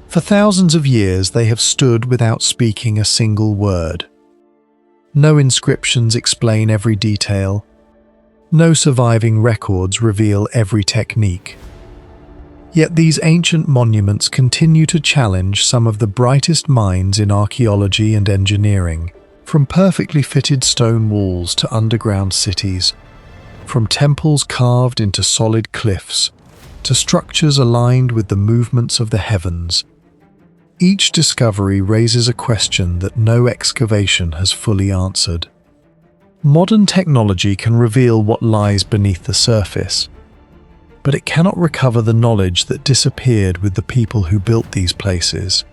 For thousands of years, they have stood without speaking a single word. No inscriptions explain every detail. No surviving records reveal every technique. Yet these ancient monuments continue to challenge some of the brightest minds in archaeology and engineering, from perfectly fitted stone walls to underground cities, from temples carved into solid cliffs to structures aligned with the movements of the heavens. Each discovery raises a question that no excavation has fully answered. Modern technology can reveal what lies beneath the surface, but it cannot recover the knowledge that disappeared with the people who built these places.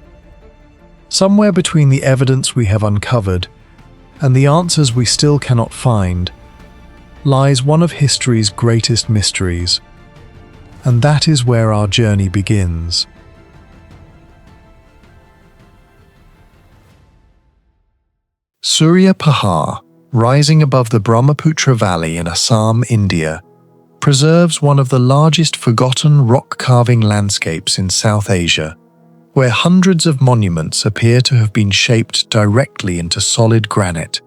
Somewhere between the evidence we have uncovered and the answers we still cannot find lies one of history's greatest mysteries, and that is where our journey begins. Surya Pahar, rising above the Brahmaputra Valley in Assam, India, preserves one of the largest forgotten rock-carving landscapes in South Asia, where hundreds of monuments appear to have been shaped directly into solid granite,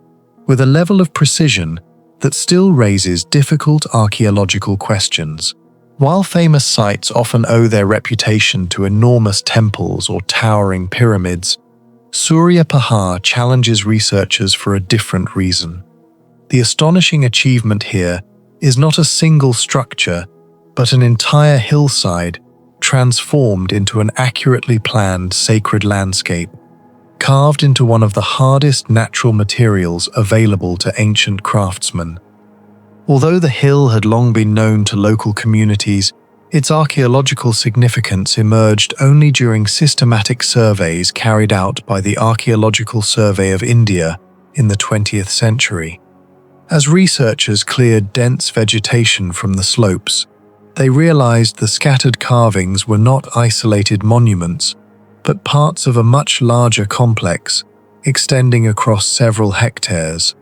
with a level of precision that still raises difficult archaeological questions. While famous sites often owe their reputation to enormous temples or towering pyramids, Surya Pahar challenges researchers for a different reason. The astonishing achievement here is not a single structure, but an entire hillside transformed into an accurately planned sacred landscape, carved into one of the hardest natural materials available to ancient craftsmen. Although the hill had long been known to local communities, its archaeological significance emerged only during systematic surveys carried out by the Archaeological Survey of India in the 20th century. As researchers cleared dense vegetation from the slopes, they realized the scattered carvings were not isolated monuments, but parts of a much larger complex, extending across several hectares.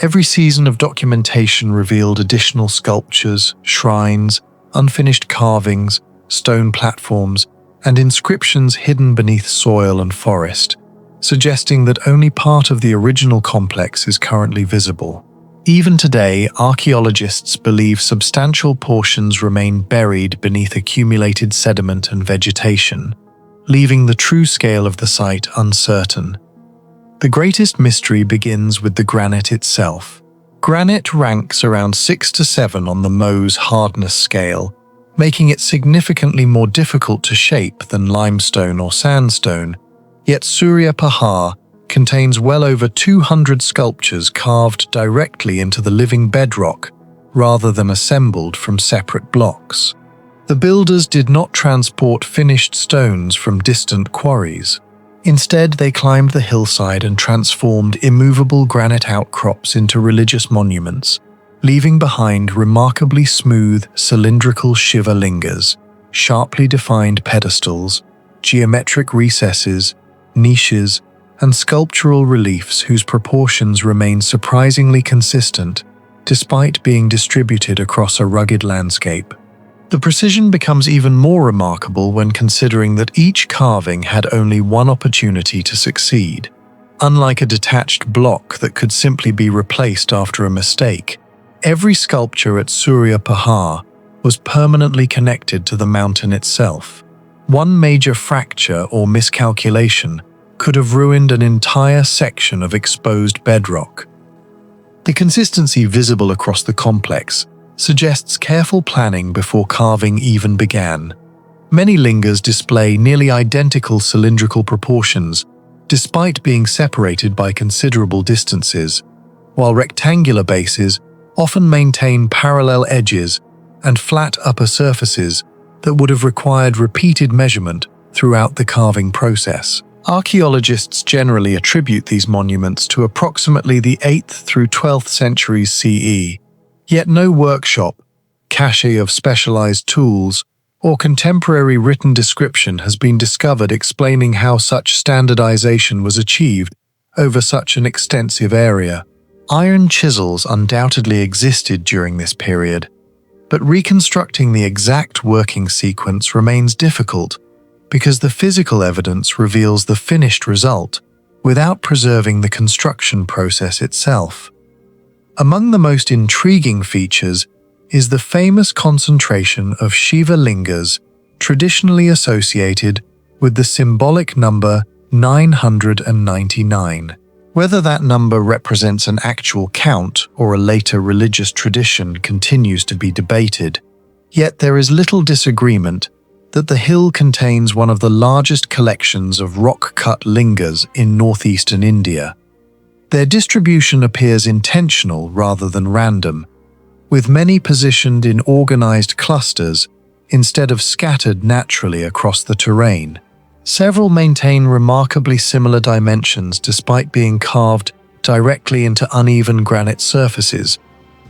Every season of documentation revealed additional sculptures, shrines, unfinished carvings, stone platforms, and inscriptions hidden beneath soil and forest, suggesting that only part of the original complex is currently visible. Even today, archaeologists believe substantial portions remain buried beneath accumulated sediment and vegetation, leaving the true scale of the site uncertain. The greatest mystery begins with the granite itself. Granite ranks around 6 to 7 on the Mohs hardness scale, making it significantly more difficult to shape than limestone or sandstone, yet Surya Pahar contains well over 200 sculptures carved directly into the living bedrock rather than assembled from separate blocks. The builders did not transport finished stones from distant quarries. Instead, they climbed the hillside and transformed immovable granite outcrops into religious monuments, leaving behind remarkably smooth, cylindrical Shiva lingas, sharply defined pedestals, geometric recesses, niches, and sculptural reliefs whose proportions remain surprisingly consistent, despite being distributed across a rugged landscape. The precision becomes even more remarkable when considering that each carving had only one opportunity to succeed. Unlike a detached block that could simply be replaced after a mistake, every sculpture at Surya Pahar was permanently connected to the mountain itself. One major fracture or miscalculation could have ruined an entire section of exposed bedrock. The consistency visible across the complex suggests careful planning before carving even began. Many lingas display nearly identical cylindrical proportions, despite being separated by considerable distances, while rectangular bases often maintain parallel edges and flat upper surfaces that would have required repeated measurement throughout the carving process. Archaeologists generally attribute these monuments to approximately the 8th through 12th centuries CE, yet no workshop, cache of specialized tools, or contemporary written description has been discovered explaining how such standardization was achieved over such an extensive area. Iron chisels undoubtedly existed during this period, but reconstructing the exact working sequence remains difficult because the physical evidence reveals the finished result without preserving the construction process itself. Among the most intriguing features is the famous concentration of Shiva lingas traditionally associated with the symbolic number 999. Whether that number represents an actual count or a later religious tradition continues to be debated, yet there is little disagreement that the hill contains one of the largest collections of rock-cut lingas in northeastern India. Their distribution appears intentional rather than random, with many positioned in organized clusters instead of scattered naturally across the terrain. Several maintain remarkably similar dimensions despite being carved directly into uneven granite surfaces,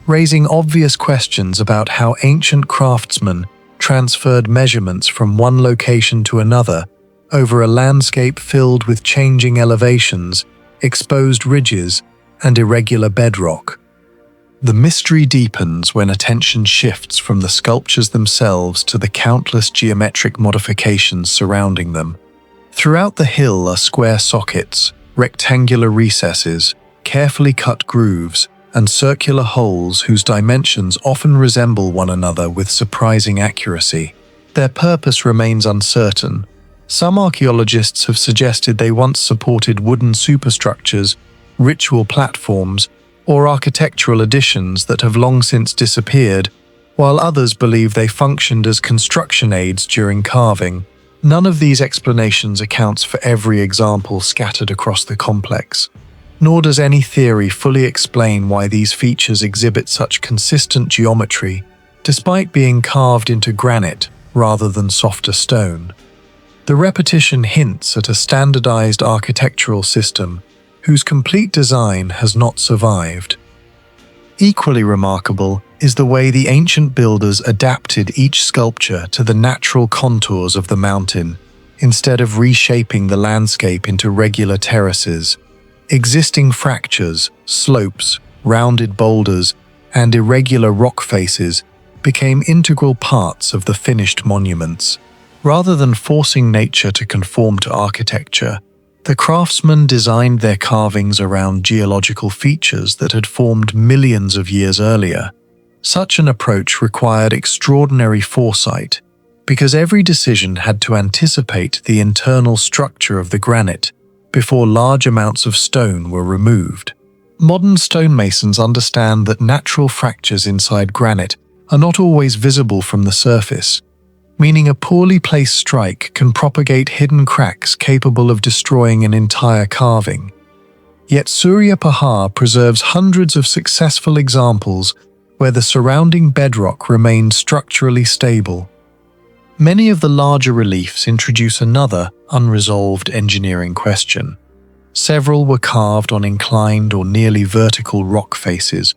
raising obvious questions about how ancient craftsmen transferred measurements from one location to another over a landscape filled with changing elevations, exposed ridges, and irregular bedrock. The mystery deepens when attention shifts from the sculptures themselves to the countless geometric modifications surrounding them. Throughout the hill are square sockets, rectangular recesses, carefully cut grooves, and circular holes whose dimensions often resemble one another with surprising accuracy. Their purpose remains uncertain. Some archaeologists have suggested they once supported wooden superstructures, ritual platforms, or architectural additions that have long since disappeared, while others believe they functioned as construction aids during carving. None of these explanations accounts for every example scattered across the complex, nor does any theory fully explain why these features exhibit such consistent geometry, despite being carved into granite rather than softer stone. The repetition hints at a standardized architectural system whose complete design has not survived. Equally remarkable is the way the ancient builders adapted each sculpture to the natural contours of the mountain, instead of reshaping the landscape into regular terraces. Existing fractures, slopes, rounded boulders, and irregular rock faces became integral parts of the finished monuments. Rather than forcing nature to conform to architecture, the craftsmen designed their carvings around geological features that had formed millions of years earlier. Such an approach required extraordinary foresight, because every decision had to anticipate the internal structure of the granite before large amounts of stone were removed. Modern stonemasons understand that natural fractures inside granite are not always visible from the surface, meaning a poorly placed strike can propagate hidden cracks capable of destroying an entire carving. Yet Surya Pahar preserves hundreds of successful examples where the surrounding bedrock remained structurally stable. Many of the larger reliefs introduce another unresolved engineering question. Several were carved on inclined or nearly vertical rock faces,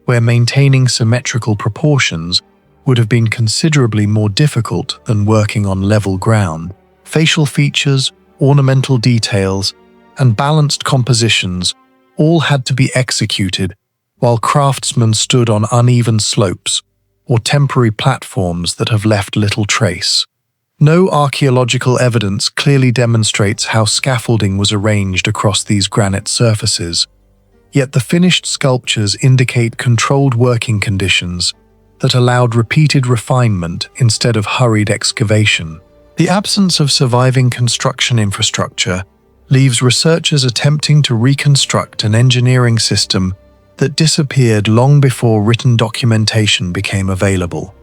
where maintaining symmetrical proportions would have been considerably more difficult than working on level ground. Facial features, ornamental details, and balanced compositions all had to be executed while craftsmen stood on uneven slopes or temporary platforms that have left little trace. No archaeological evidence clearly demonstrates how scaffolding was arranged across these granite surfaces, yet the finished sculptures indicate controlled working conditions that allowed repeated refinement instead of hurried excavation. The absence of surviving construction infrastructure leaves researchers attempting to reconstruct an engineering system that disappeared long before written documentation became available.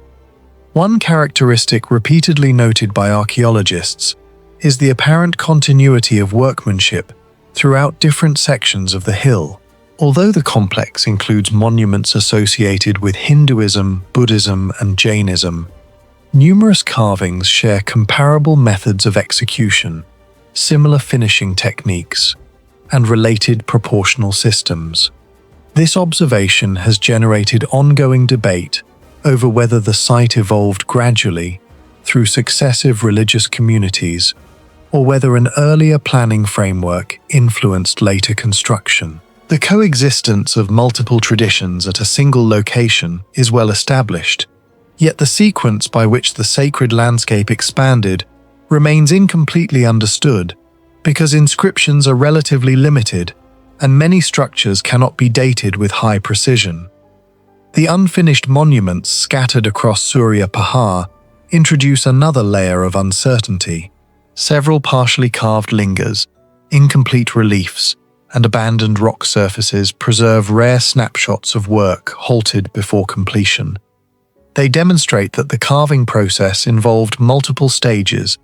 One characteristic repeatedly noted by archaeologists is the apparent continuity of workmanship throughout different sections of the hill. Although the complex includes monuments associated with Hinduism, Buddhism, and Jainism, numerous carvings share comparable methods of execution, similar finishing techniques, and related proportional systems. This observation has generated ongoing debate over whether the site evolved gradually through successive religious communities or whether an earlier planning framework influenced later construction. The coexistence of multiple traditions at a single location is well established, yet the sequence by which the sacred landscape expanded remains incompletely understood because inscriptions are relatively limited and many structures cannot be dated with high precision. The unfinished monuments scattered across Surya Pahar introduce another layer of uncertainty. Several partially carved lingers, incomplete reliefs, and abandoned rock surfaces preserve rare snapshots of work halted before completion. They demonstrate that the carving process involved multiple stages,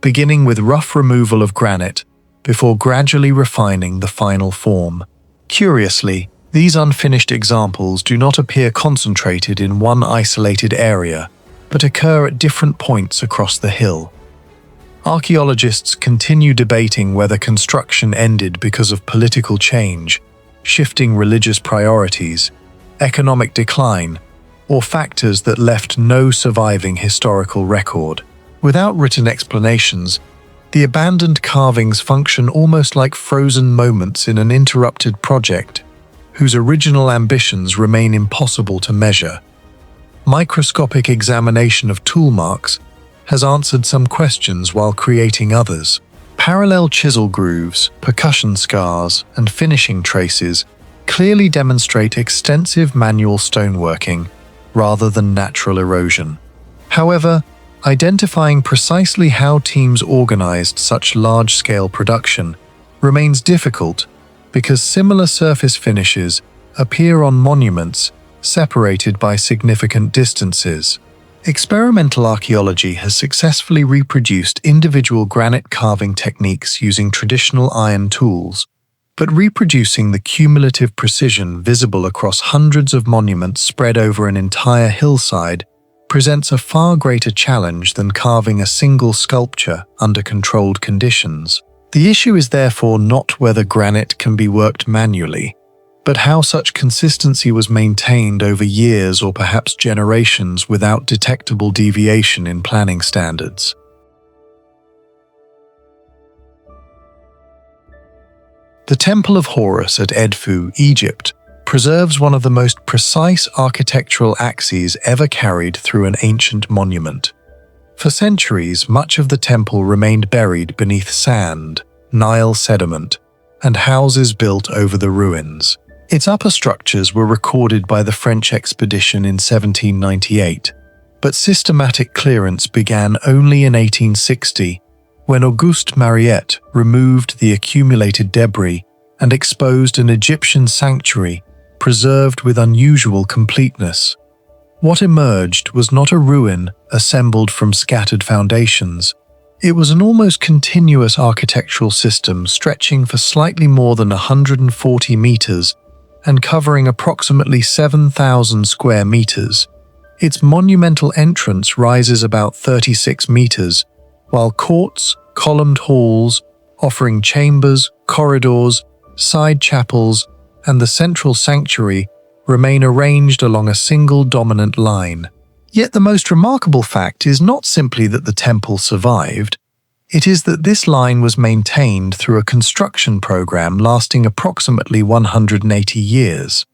beginning with rough removal of granite before gradually refining the final form. Curiously, these unfinished examples do not appear concentrated in one isolated area, but occur at different points across the hill. Archaeologists continue debating whether construction ended because of political change, shifting religious priorities, economic decline, or factors that left no surviving historical record. Without written explanations, the abandoned carvings function almost like frozen moments in an interrupted project, whose original ambitions remain impossible to measure. Microscopic examination of tool marks has answered some questions while creating others. Parallel chisel grooves, percussion scars, and finishing traces clearly demonstrate extensive manual stoneworking rather than natural erosion. However, identifying precisely how teams organized such large-scale production remains difficult because similar surface finishes appear on monuments separated by significant distances. Experimental archaeology has successfully reproduced individual granite carving techniques using traditional iron tools, but reproducing the cumulative precision visible across hundreds of monuments spread over an entire hillside presents a far greater challenge than carving a single sculpture under controlled conditions. The issue is therefore not whether granite can be worked manually, but how such consistency was maintained over years or perhaps generations without detectable deviation in planning standards. The Temple of Horus at Edfu, Egypt, preserves one of the most precise architectural axes ever carried through an ancient monument. For centuries, much of the temple remained buried beneath sand, Nile sediment, and houses built over the ruins. Its upper structures were recorded by the French expedition in 1798, but systematic clearance began only in 1860, when Auguste Mariette removed the accumulated debris and exposed an Egyptian sanctuary preserved with unusual completeness. What emerged was not a ruin assembled from scattered foundations. It was an almost continuous architectural system stretching for slightly more than 140 meters and covering approximately 7,000 square meters. Its monumental entrance rises about 36 meters, while courts, columned halls, offering chambers, corridors, side chapels, and the central sanctuary remain arranged along a single dominant line. Yet the most remarkable fact is not simply that the temple survived, it is that this line was maintained through a construction program lasting approximately 180 years.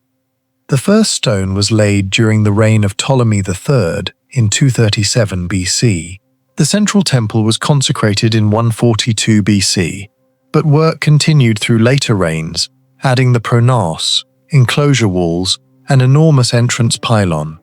The first stone was laid during the reign of Ptolemy III in 237 BC. The central temple was consecrated in 142 BC, but work continued through later reigns, adding the pronaos, enclosure walls, and enormous entrance pylon.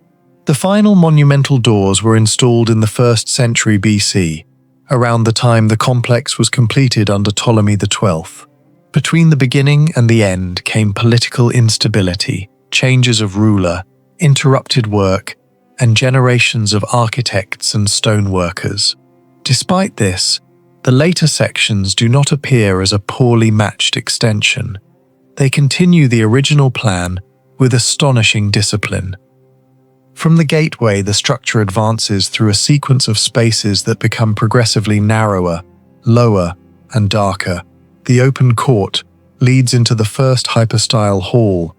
The final monumental doors were installed in the 1st century BC, around the time the complex was completed under Ptolemy XII. Between the beginning and the end came political instability, changes of ruler, interrupted work, and generations of architects and stoneworkers. Despite this, the later sections do not appear as a poorly matched extension. They continue the original plan with astonishing discipline. From the gateway, the structure advances through a sequence of spaces that become progressively narrower, lower, and darker. The open court leads into the first hypostyle hall,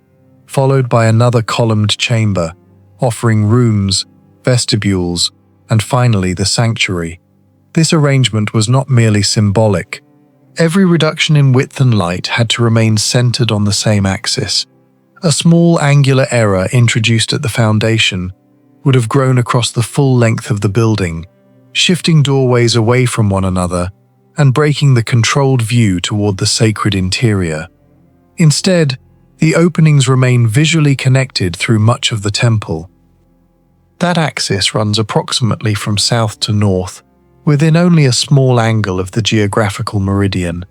followed by another columned chamber, offering rooms, vestibules, and finally the sanctuary. This arrangement was not merely symbolic. Every reduction in width and light had to remain centered on the same axis. A small angular error introduced at the foundation would have grown across the full length of the building, shifting doorways away from one another and breaking the controlled view toward the sacred interior. Instead, the openings remain visually connected through much of the temple. That axis runs approximately from south to north, within only a small angle of the geographical meridian.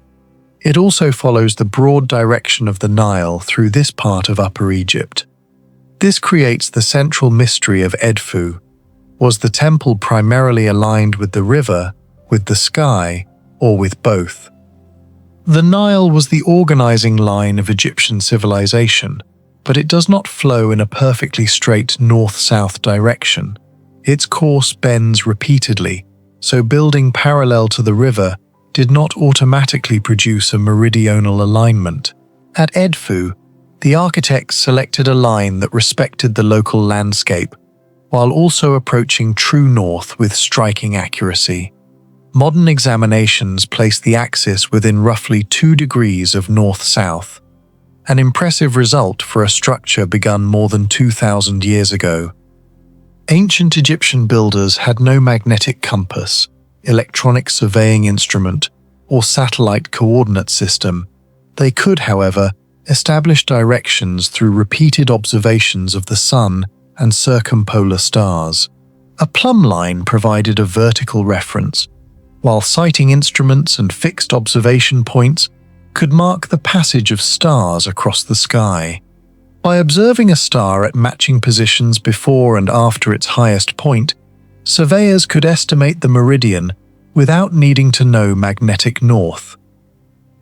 It also follows the broad direction of the Nile through this part of Upper Egypt. This creates the central mystery of Edfu. Was the temple primarily aligned with the river, with the sky, or with both? The Nile was the organizing line of Egyptian civilization, but it does not flow in a perfectly straight north-south direction. Its course bends repeatedly, so building parallel to the river did not automatically produce a meridional alignment. At Edfu, the architects selected a line that respected the local landscape, while also approaching true north with striking accuracy. Modern examinations place the axis within roughly 2 degrees of north-south, an impressive result for a structure begun more than 2,000 years ago. Ancient Egyptian builders had no magnetic compass, electronic surveying instrument, or satellite coordinate system. They could, however, establish directions through repeated observations of the sun and circumpolar stars. A plumb line provided a vertical reference, while sighting instruments and fixed observation points could mark the passage of stars across the sky. By observing a star at matching positions before and after its highest point, surveyors could estimate the meridian without needing to know magnetic north.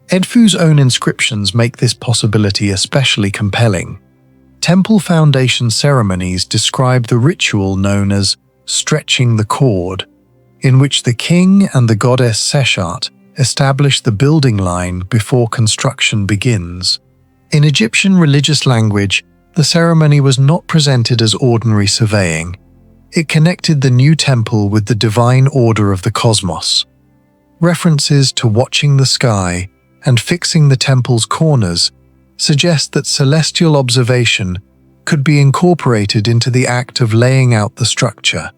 Edfu's own inscriptions make this possibility especially compelling. Temple foundation ceremonies describe the ritual known as stretching the cord, in which the king and the goddess Seshat establish the building line before construction begins. In Egyptian religious language, the ceremony was not presented as ordinary surveying. It connected the new temple with the divine order of the cosmos. References to watching the sky and fixing the temple's corners suggest that celestial observation could be incorporated into the act of laying out the structure.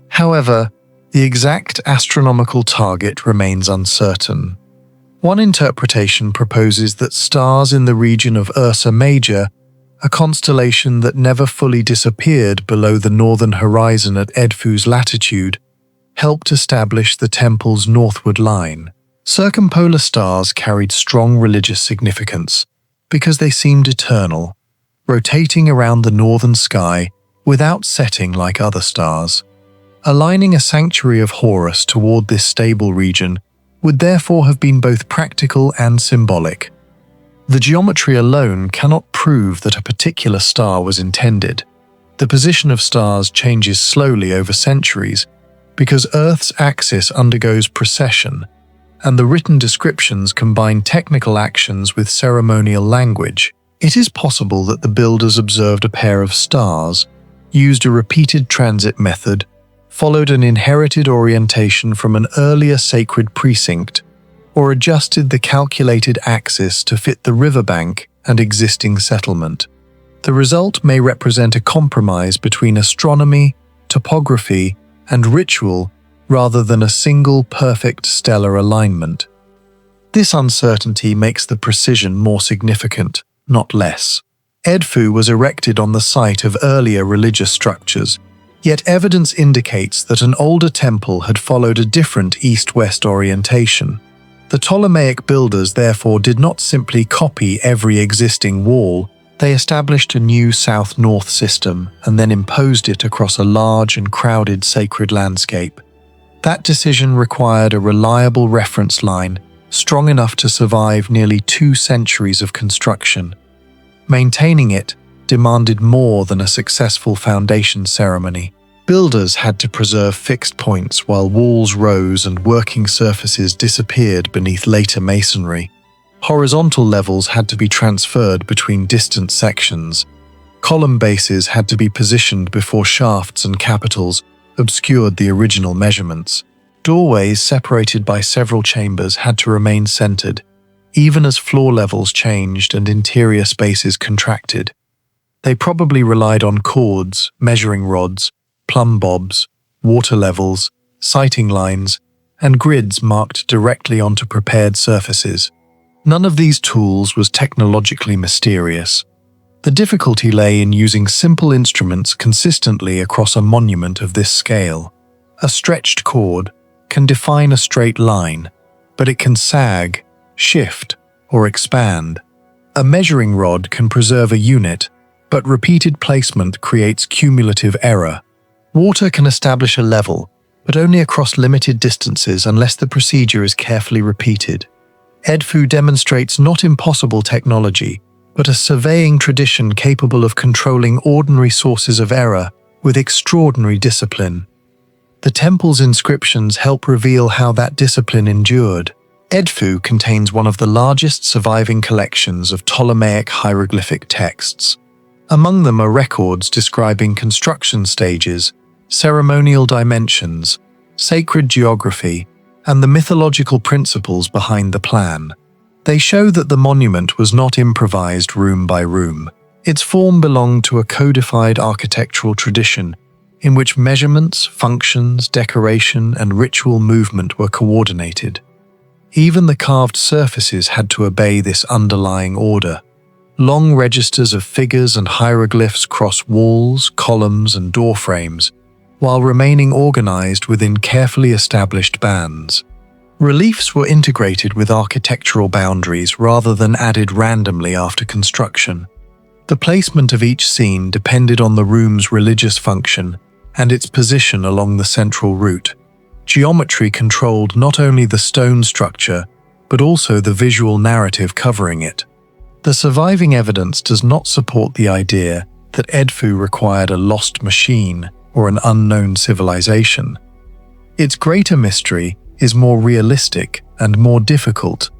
However, the exact astronomical target remains uncertain. One interpretation proposes that stars in the region of Ursa Major, a constellation that never fully disappeared below the northern horizon at Edfu's latitude, helped establish the temple's northward line. Circumpolar stars carried strong religious significance because they seemed eternal, rotating around the northern sky without setting like other stars. Aligning a sanctuary of Horus toward this stable region would therefore have been both practical and symbolic. The geometry alone cannot prove that a particular star was intended. The position of stars changes slowly over centuries because Earth's axis undergoes precession, and the written descriptions combine technical actions with ceremonial language. It is possible that the builders observed a pair of stars, used a repeated transit method, followed an inherited orientation from an earlier sacred precinct, or adjusted the calculated axis to fit the riverbank and existing settlement. The result may represent a compromise between astronomy, topography, and ritual rather than a single perfect stellar alignment. This uncertainty makes the precision more significant, not less. Edfu was erected on the site of earlier religious structures, yet evidence indicates that an older temple had followed a different east-west orientation. The Ptolemaic builders therefore did not simply copy every existing wall, they established a new south-north system and then imposed it across a large and crowded sacred landscape. That decision required a reliable reference line, strong enough to survive nearly 2 centuries of construction. Maintaining it demanded more than a successful foundation ceremony. Builders had to preserve fixed points while walls rose and working surfaces disappeared beneath later masonry. Horizontal levels had to be transferred between distant sections. Column bases had to be positioned before shafts and capitals obscured the original measurements. Doorways separated by several chambers had to remain centered, even as floor levels changed and interior spaces contracted. They probably relied on cords, measuring rods, plumb bobs, water levels, sighting lines, and grids marked directly onto prepared surfaces. None of these tools was technologically mysterious. The difficulty lay in using simple instruments consistently across a monument of this scale. A stretched cord can define a straight line, but it can sag, shift, or expand. A measuring rod can preserve a unit, but repeated placement creates cumulative error. Water can establish a level, but only across limited distances unless the procedure is carefully repeated. Edfu demonstrates not impossible technology, but a surveying tradition capable of controlling ordinary sources of error with extraordinary discipline. The temple's inscriptions help reveal how that discipline endured. Edfu contains one of the largest surviving collections of Ptolemaic hieroglyphic texts. Among them are records describing construction stages, ceremonial dimensions, sacred geography, and the mythological principles behind the plan. They show that the monument was not improvised room by room. Its form belonged to a codified architectural tradition in which measurements, functions, decoration, and ritual movement were coordinated. Even the carved surfaces had to obey this underlying order. Long registers of figures and hieroglyphs cross walls, columns, and door frames, while remaining organized within carefully established bands. Reliefs were integrated with architectural boundaries rather than added randomly after construction. The placement of each scene depended on the room's religious function and its position along the central route. Geometry controlled not only the stone structure, but also the visual narrative covering it. The surviving evidence does not support the idea that Edfu required a lost machine or an unknown civilization. Its greater mystery is more realistic and more difficult.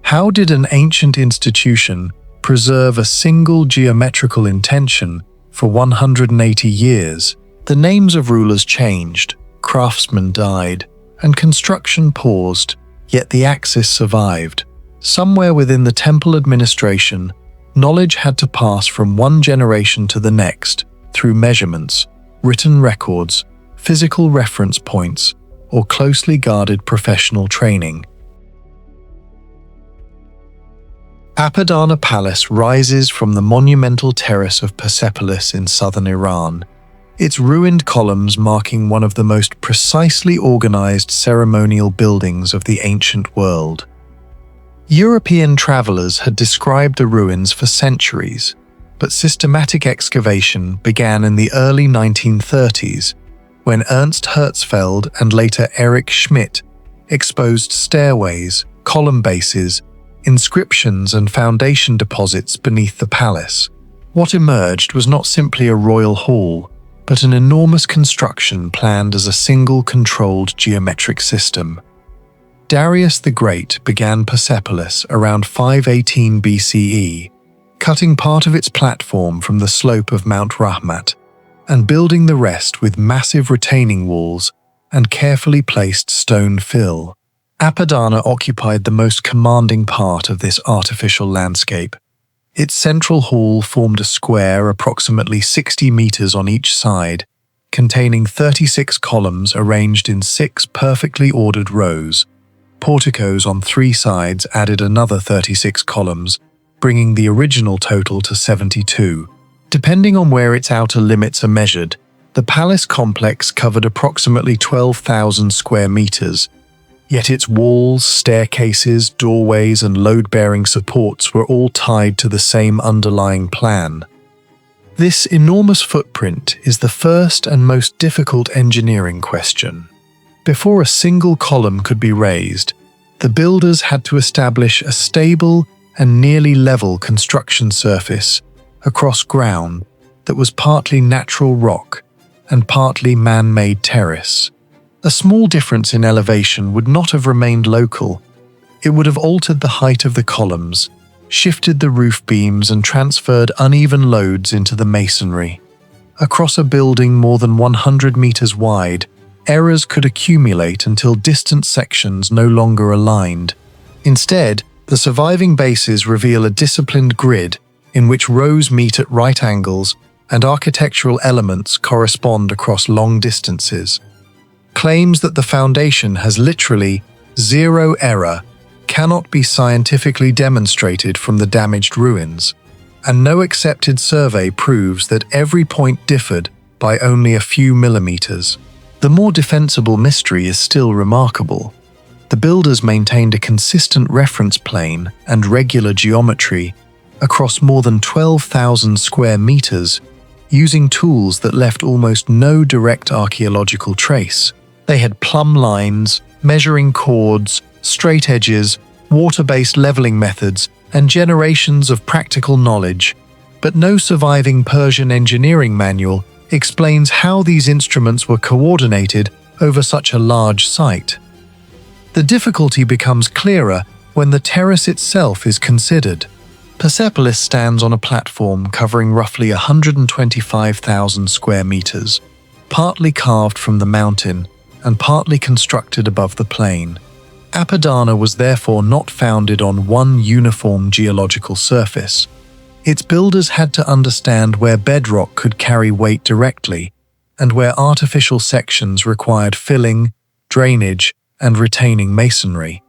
How did an ancient institution preserve a single geometrical intention for 180 years? The names of rulers changed, craftsmen died, and construction paused, yet the axis survived. Somewhere within the temple administration, knowledge had to pass from one generation to the next through measurements, written records, physical reference points, or closely guarded professional training. Apadana Palace rises from the monumental terrace of Persepolis in southern Iran, its ruined columns marking one of the most precisely organized ceremonial buildings of the ancient world. European travelers had described the ruins for centuries, but systematic excavation began in the early 1930s when Ernst Herzfeld and later Erich Schmidt exposed stairways, column bases, inscriptions and foundation deposits beneath the palace. What emerged was not simply a royal hall, but an enormous construction planned as a single controlled geometric system. Darius the Great began Persepolis around 518 BCE, cutting part of its platform from the slope of Mount Rahmat, and building the rest with massive retaining walls and carefully placed stone fill. Apadana occupied the most commanding part of this artificial landscape. Its central hall formed a square approximately 60 meters on each side, containing 36 columns arranged in 6 perfectly ordered rows. Porticos on 3 sides added another 36 columns, bringing the original total to 72. Depending on where its outer limits are measured, the palace complex covered approximately 12,000 square meters, yet its walls, staircases, doorways, and load-bearing supports were all tied to the same underlying plan. This enormous footprint is the first and most difficult engineering question. Before a single column could be raised, the builders had to establish a stable and nearly level construction surface across ground that was partly natural rock and partly man-made terrace. A small difference in elevation would not have remained local. It would have altered the height of the columns, shifted the roof beams, and transferred uneven loads into the masonry. Across a building more than 100 meters wide, errors could accumulate until distant sections no longer aligned. Instead, the surviving bases reveal a disciplined grid in which rows meet at right angles and architectural elements correspond across long distances. claims that the foundation has literally zero error cannot be scientifically demonstrated from the damaged ruins, and no accepted survey proves that every point differed by only a few millimeters. The more defensible mystery is still remarkable. The builders maintained a consistent reference plane and regular geometry across more than 12,000 square meters, using tools that left almost no direct archaeological trace. They had plumb lines, measuring cords, straight edges, water-based leveling methods, and generations of practical knowledge, but no surviving Persian engineering manual explains how these instruments were coordinated over such a large site. The difficulty becomes clearer when the terrace itself is considered. Persepolis stands on a platform covering roughly 125,000 square meters, partly carved from the mountain and partly constructed above the plain. Apadana was therefore not founded on one uniform geological surface. Its builders had to understand where bedrock could carry weight directly and where artificial sections required filling, drainage, and retaining masonry.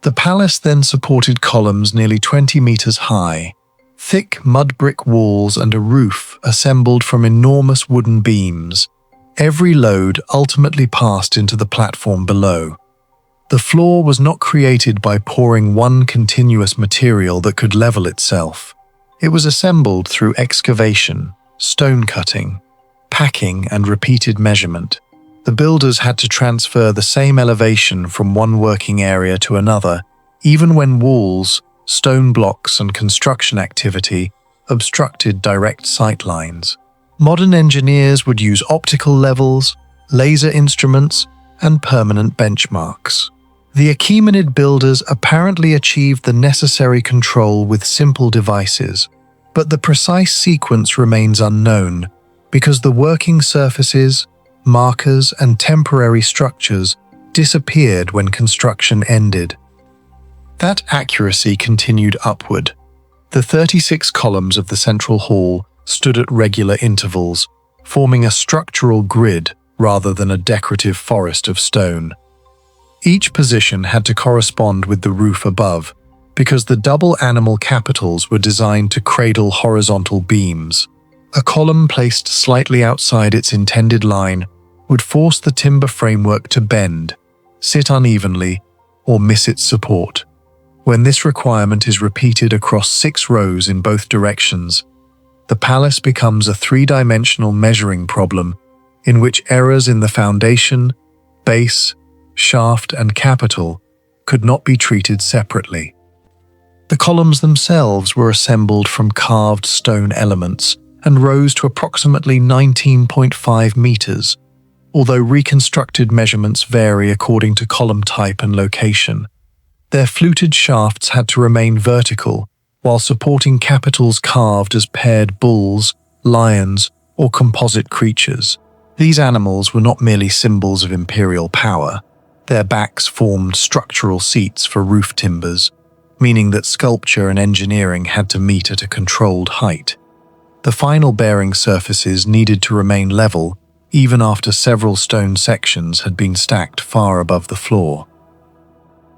The palace then supported columns nearly 20 meters high, thick mud brick walls and a roof assembled from enormous wooden beams. Every load ultimately passed into the platform below. The floor was not created by pouring one continuous material that could level itself. It was assembled through excavation, stone cutting, packing, and repeated measurement. The builders had to transfer the same elevation from one working area to another, even when walls, stone blocks, and construction activity obstructed direct sight lines. Modern engineers would use optical levels, laser instruments, and permanent benchmarks. The Achaemenid builders apparently achieved the necessary control with simple devices, but the precise sequence remains unknown because the working surfaces, markers, and temporary structures disappeared when construction ended. That accuracy continued upward. The 36 columns of the central hall stood at regular intervals, forming a structural grid rather than a decorative forest of stone. Each position had to correspond with the roof above, because the double animal capitals were designed to cradle horizontal beams. A column placed slightly outside its intended line would force the timber framework to bend, sit unevenly, or miss its support. When this requirement is repeated across 6 rows in both directions, the palace becomes a 3-dimensional measuring problem in which errors in the foundation, base, shaft, and capital could not be treated separately. The columns themselves were assembled from carved stone elements and rose to approximately 19.5 meters, although reconstructed measurements vary according to column type and location. Their fluted shafts had to remain vertical, while supporting capitals carved as paired bulls, lions, or composite creatures. These animals were not merely symbols of imperial power. Their backs formed structural seats for roof timbers, meaning that sculpture and engineering had to meet at a controlled height. The final bearing surfaces needed to remain level even after several stone sections had been stacked far above the floor.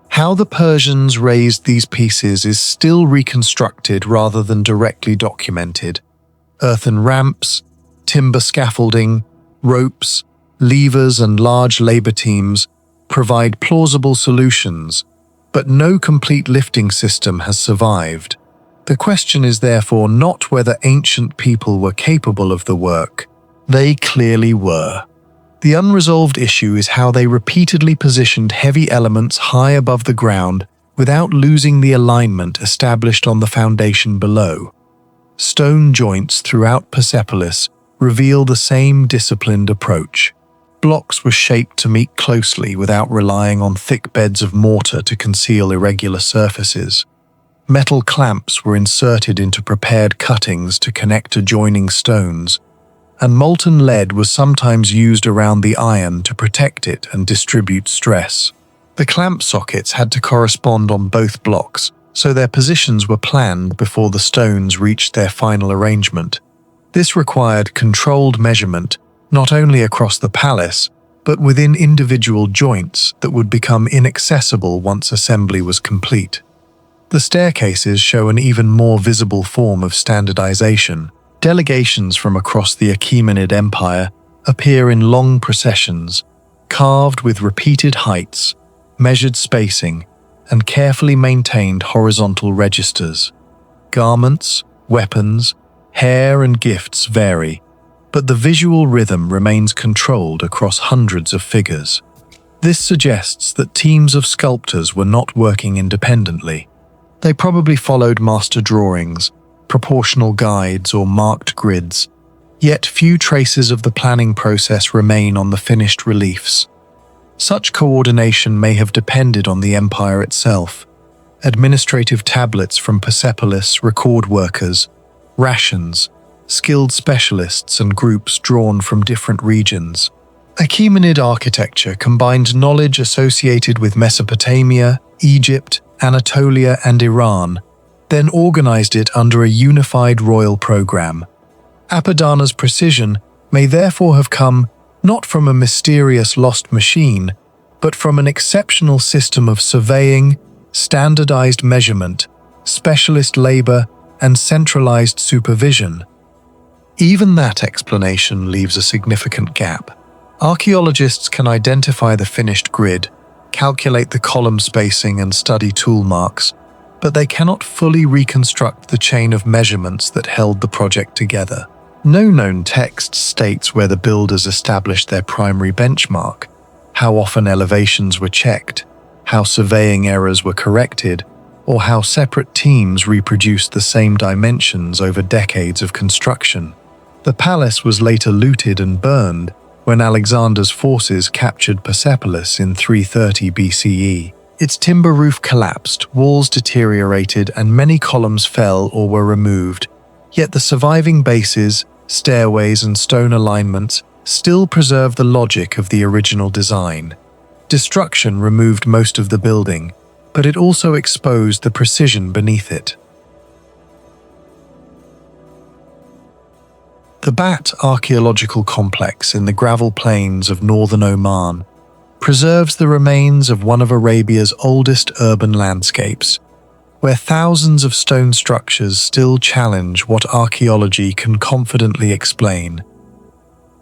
How the Persians raised these pieces is still reconstructed rather than directly documented. Earthen ramps, timber scaffolding, ropes, levers, and large labor teams provide plausible solutions, but no complete lifting system has survived. The question is therefore not whether ancient people were capable of the work. They clearly were. The unresolved issue is how they repeatedly positioned heavy elements high above the ground without losing the alignment established on the foundation below. Stone joints throughout Persepolis reveal the same disciplined approach. Blocks were shaped to meet closely without relying on thick beds of mortar to conceal irregular surfaces. Metal clamps were inserted into prepared cuttings to connect adjoining stones, and molten lead was sometimes used around the iron to protect it and distribute stress. The clamp sockets had to correspond on both blocks, so their positions were planned before the stones reached their final arrangement. This required controlled measurement, not only across the palace, but within individual joints that would become inaccessible once assembly was complete. The staircases show an even more visible form of standardization. Delegations from across the Achaemenid Empire appear in long processions, carved with repeated heights, measured spacing, and carefully maintained horizontal registers. Garments, weapons, hair, and gifts vary, but the visual rhythm remains controlled across hundreds of figures. This suggests that teams of sculptors were not working independently. They probably followed master drawings, proportional guides, or marked grids, yet few traces of the planning process remain on the finished reliefs. Such coordination may have depended on the empire itself. Administrative tablets from Persepolis record workers, rations, skilled specialists, and groups drawn from different regions. Achaemenid architecture combined knowledge associated with Mesopotamia, Egypt, Anatolia, and Iran, then organized it under a unified royal program. Apadana's precision may therefore have come not from a mysterious lost machine, but from an exceptional system of surveying, standardized measurement, specialist labor, and centralized supervision. Even that explanation leaves a significant gap. Archaeologists can identify the finished grid, calculate the column spacing, and study tool marks, but they cannot fully reconstruct the chain of measurements that held the project together. No known text states where the builders established their primary benchmark, how often elevations were checked, how surveying errors were corrected, or how separate teams reproduced the same dimensions over decades of construction. The palace was later looted and burned when Alexander's forces captured Persepolis in 330 BCE. Its timber roof collapsed, walls deteriorated, and many columns fell or were removed, yet the surviving bases, stairways, and stone alignments still preserve the logic of the original design. Destruction removed most of the building, but it also exposed the precision beneath it. The Bat archaeological complex in the gravel plains of northern Oman preserves the remains of one of Arabia's oldest urban landscapes, where thousands of stone structures still challenge what archaeology can confidently explain.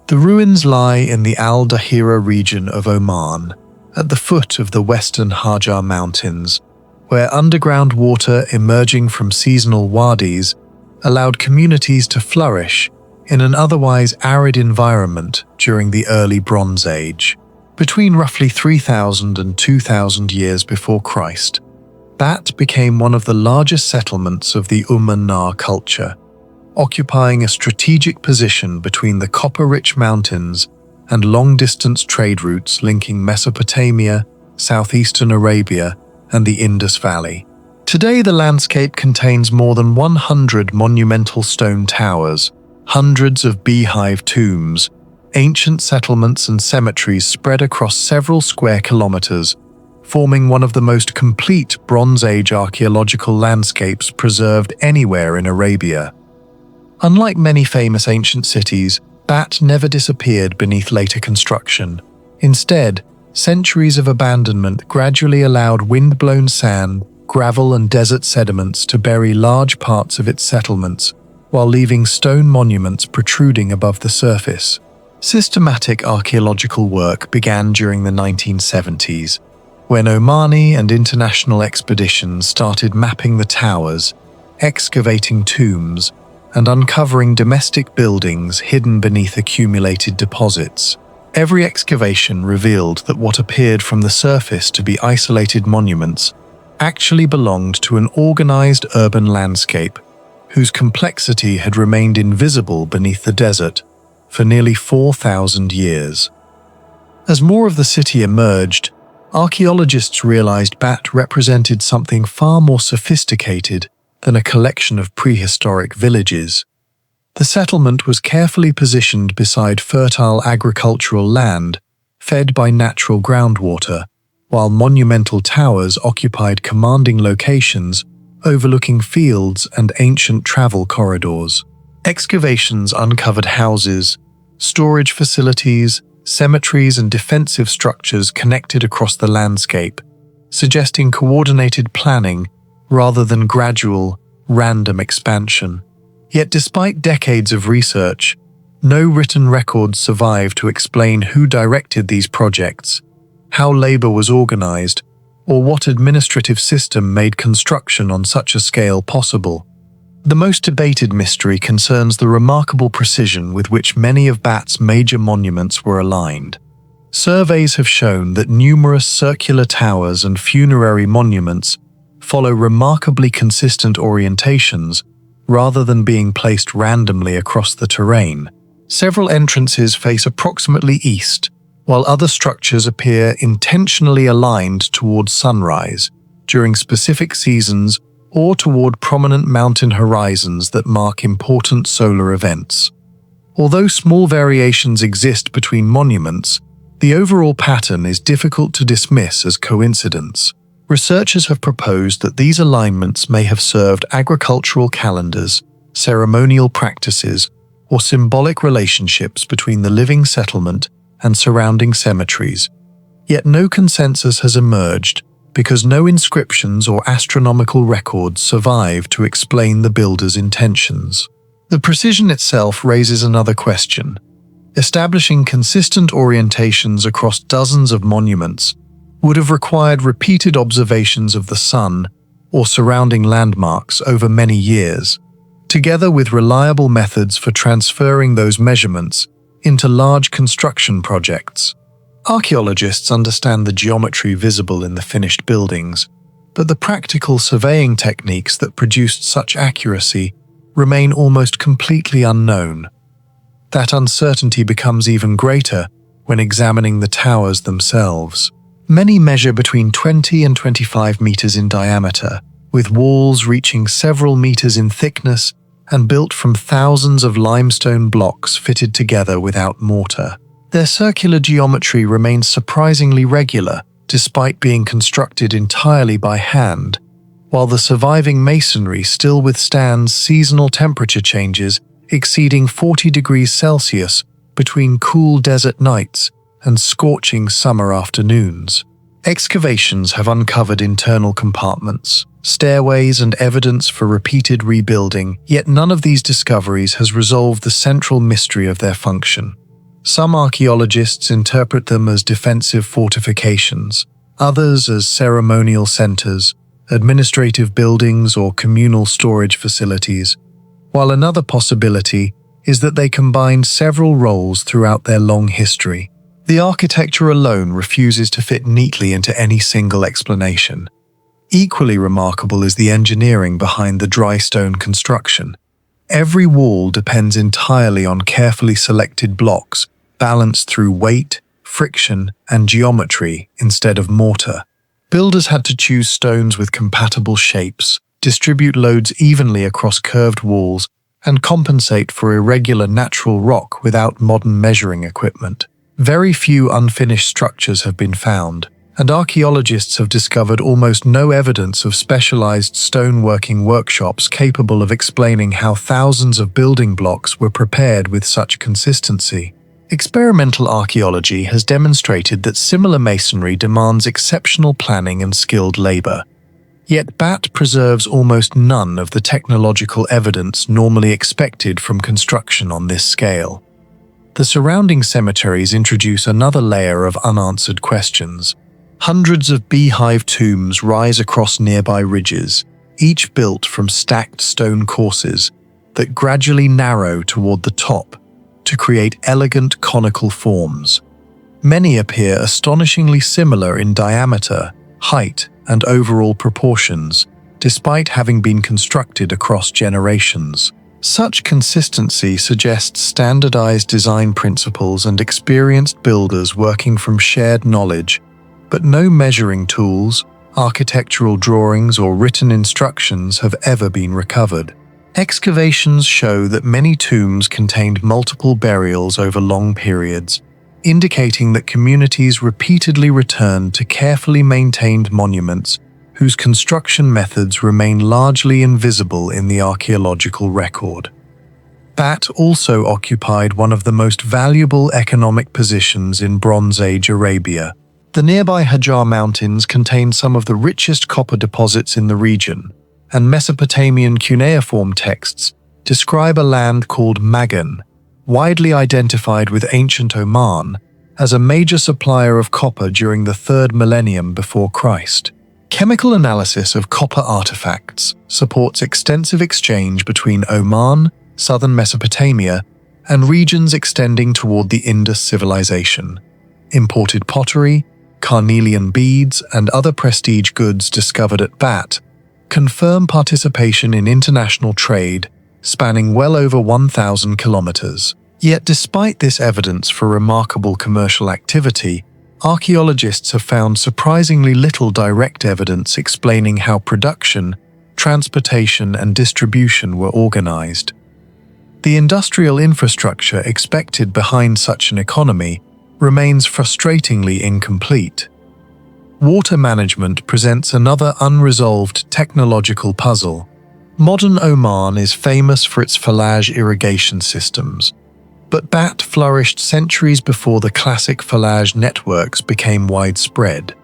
The ruins lie in the Al-Dahira region of Oman, at the foot of the western Hajar Mountains, where underground water emerging from seasonal wadis allowed communities to flourish in an otherwise arid environment during the early Bronze Age. Between roughly 3,000 and 2,000 years before Christ, Bat became one of the largest settlements of the Nar culture, occupying a strategic position between the copper-rich mountains and long-distance trade routes linking Mesopotamia, southeastern Arabia, and the Indus Valley. Today, the landscape contains more than 100 monumental stone towers, hundreds of beehive tombs, ancient settlements, and cemeteries spread across several square kilometers, forming one of the most complete Bronze Age archaeological landscapes preserved anywhere in Arabia. Unlike many famous ancient cities, Bat never disappeared beneath later construction. Instead, centuries of abandonment gradually allowed wind-blown sand, gravel, and desert sediments to bury large parts of its settlements, while leaving stone monuments protruding above the surface. Systematic archaeological work began during the 1970s, when Omani and international expeditions started mapping the towers, excavating tombs, and uncovering domestic buildings hidden beneath accumulated deposits. Every excavation revealed that what appeared from the surface to be isolated monuments actually belonged to an organized urban landscape whose complexity had remained invisible beneath the desert for nearly 4,000 years. As more of the city emerged, archaeologists realized Bat represented something far more sophisticated than a collection of prehistoric villages. The settlement was carefully positioned beside fertile agricultural land, fed by natural groundwater, while monumental towers occupied commanding locations overlooking fields and ancient travel corridors. Excavations uncovered houses, storage facilities, cemeteries and defensive structures connected across the landscape, suggesting coordinated planning rather than gradual, random expansion. Yet despite decades of research, no written records survive to explain who directed these projects, how labor was organized, or what administrative system made construction on such a scale possible. The most debated mystery concerns the remarkable precision with which many of Bat's major monuments were aligned. Surveys have shown that numerous circular towers and funerary monuments follow remarkably consistent orientations rather than being placed randomly across the terrain. Several entrances face approximately east, while other structures appear intentionally aligned toward sunrise during specific seasons or toward prominent mountain horizons that mark important solar events. Although small variations exist between monuments, the overall pattern is difficult to dismiss as coincidence. Researchers have proposed that these alignments may have served agricultural calendars, ceremonial practices, or symbolic relationships between the living settlement and surrounding cemeteries. Yet no consensus has emerged because no inscriptions or astronomical records survive to explain the builder's intentions. The precision itself raises another question. Establishing consistent orientations across dozens of monuments would have required repeated observations of the sun or surrounding landmarks over many years, together with reliable methods for transferring those measurements into large construction projects. Archaeologists understand the geometry visible in the finished buildings, but the practical surveying techniques that produced such accuracy remain almost completely unknown. That uncertainty becomes even greater when examining the towers themselves. Many measure between 20 and 25 meters in diameter, with walls reaching several meters in thickness and built from thousands of limestone blocks fitted together without mortar. Their circular geometry remains surprisingly regular, despite being constructed entirely by hand, while the surviving masonry still withstands seasonal temperature changes exceeding 40 degrees Celsius between cool desert nights and scorching summer afternoons. Excavations have uncovered internal compartments, stairways, and evidence for repeated rebuilding, yet none of these discoveries has resolved the central mystery of their function. Some archaeologists interpret them as defensive fortifications, others as ceremonial centers, administrative buildings, or communal storage facilities, while another possibility is that they combined several roles throughout their long history. The architecture alone refuses to fit neatly into any single explanation. Equally remarkable is the engineering behind the dry stone construction. Every wall depends entirely on carefully selected blocks, balanced through weight, friction, and geometry instead of mortar. Builders had to choose stones with compatible shapes, distribute loads evenly across curved walls, and compensate for irregular natural rock without modern measuring equipment. Very few unfinished structures have been found, and archaeologists have discovered almost no evidence of specialized stoneworking workshops capable of explaining how thousands of building blocks were prepared with such consistency. Experimental archaeology has demonstrated that similar masonry demands exceptional planning and skilled labor. Yet BAT preserves almost none of the technological evidence normally expected from construction on this scale. The surrounding cemeteries introduce another layer of unanswered questions. Hundreds of beehive tombs rise across nearby ridges, each built from stacked stone courses that gradually narrow toward the top to create elegant conical forms. Many appear astonishingly similar in diameter, height, and overall proportions, despite having been constructed across generations. Such consistency suggests standardized design principles and experienced builders working from shared knowledge, but no measuring tools, architectural drawings, or written instructions have ever been recovered. Excavations show that many tombs contained multiple burials over long periods, indicating that communities repeatedly returned to carefully maintained monuments whose construction methods remain largely invisible in the archaeological record. Bat also occupied one of the most valuable economic positions in Bronze Age Arabia. The nearby Hajar Mountains contain some of the richest copper deposits in the region, and Mesopotamian cuneiform texts describe a land called Magan, widely identified with ancient Oman, as a major supplier of copper during the 3rd millennium before Christ. Chemical analysis of copper artifacts supports extensive exchange between Oman, southern Mesopotamia, and regions extending toward the Indus civilization. Imported pottery, carnelian beads, and other prestige goods discovered at Bat confirm participation in international trade spanning well over 1,000 kilometers. Yet despite this evidence for remarkable commercial activity, archaeologists have found surprisingly little direct evidence explaining how production, transportation, and distribution were organized. The industrial infrastructure expected behind such an economy remains frustratingly incomplete. Water management presents another unresolved technological puzzle. Modern Oman is famous for its Falaj irrigation systems, but Bat flourished centuries before the classic Falaj networks became widespread.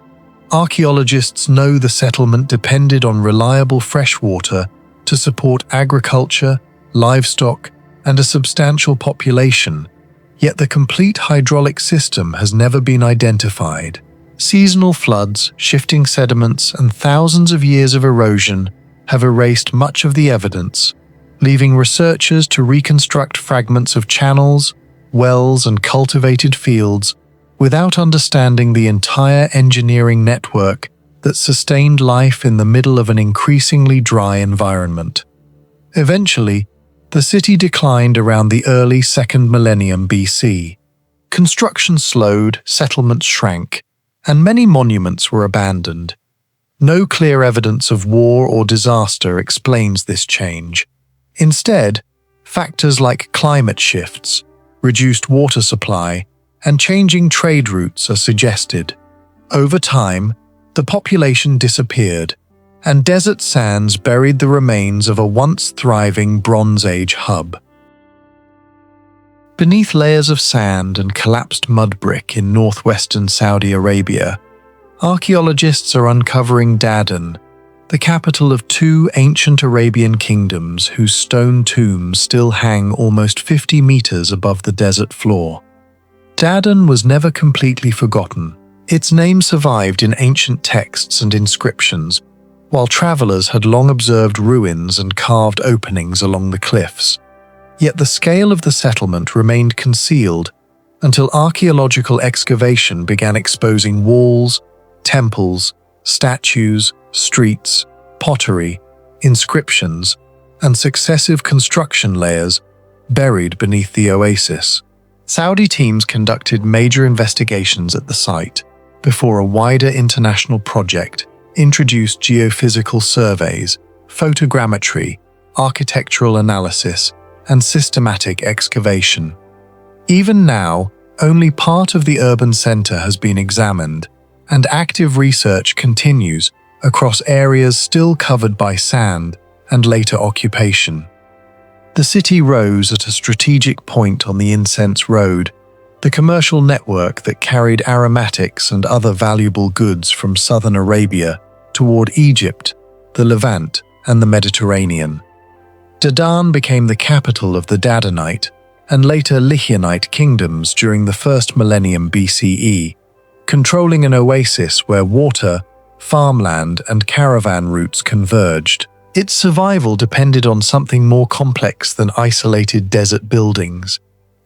Archaeologists know the settlement depended on reliable fresh water to support agriculture, livestock, and a substantial population, yet the complete hydraulic system has never been identified. Seasonal floods, shifting sediments, and thousands of years of erosion have erased much of the evidence, leaving researchers to reconstruct fragments of channels, wells, and cultivated fields without understanding the entire engineering network that sustained life in the middle of an increasingly dry environment. Eventually, the city declined around the early 2nd millennium BC. Construction slowed, settlements shrank, and many monuments were abandoned. No clear evidence of war or disaster explains this change. Instead, factors like climate shifts, reduced water supply, and changing trade routes are suggested. Over time, the population disappeared, and desert sands buried the remains of a once thriving Bronze Age hub. Beneath layers of sand and collapsed mud brick in northwestern Saudi Arabia, archaeologists are uncovering Dadan, the capital of 2 ancient Arabian kingdoms whose stone tombs still hang almost 50 meters above the desert floor. Dadan was never completely forgotten. Its name survived in ancient texts and inscriptions, while travelers had long observed ruins and carved openings along the cliffs. Yet the scale of the settlement remained concealed until archaeological excavation began exposing walls, temples, statues, streets, pottery, inscriptions, and successive construction layers buried beneath the oasis. Saudi teams conducted major investigations at the site before a wider international project introduced geophysical surveys, photogrammetry, architectural analysis, and systematic excavation. Even now, only part of the urban center has been examined, and active research continues across areas still covered by sand and later occupation. The city rose at a strategic point on the Incense Road, the commercial network that carried aromatics and other valuable goods from southern Arabia toward Egypt, the Levant, and the Mediterranean. Dadan became the capital of the Dadanite and later Lycianite kingdoms during the 1st millennium BCE, controlling an oasis where water, farmland, and caravan routes converged. Its survival depended on something more complex than isolated desert buildings.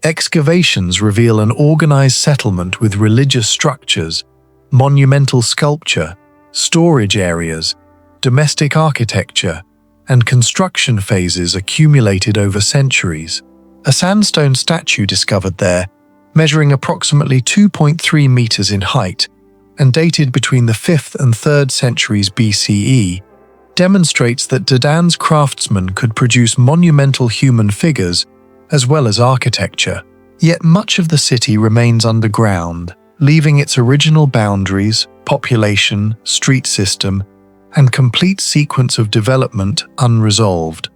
Excavations reveal an organized settlement with religious structures, monumental sculpture, storage areas, domestic architecture, and construction phases accumulated over centuries. A sandstone statue discovered there, measuring approximately 2.3 meters in height and dated between the 5th and 3rd centuries BCE, demonstrates that Dadan's craftsmen could produce monumental human figures as well as architecture. Yet much of the city remains underground, leaving its original boundaries, population, street system, and complete sequence of development unresolved.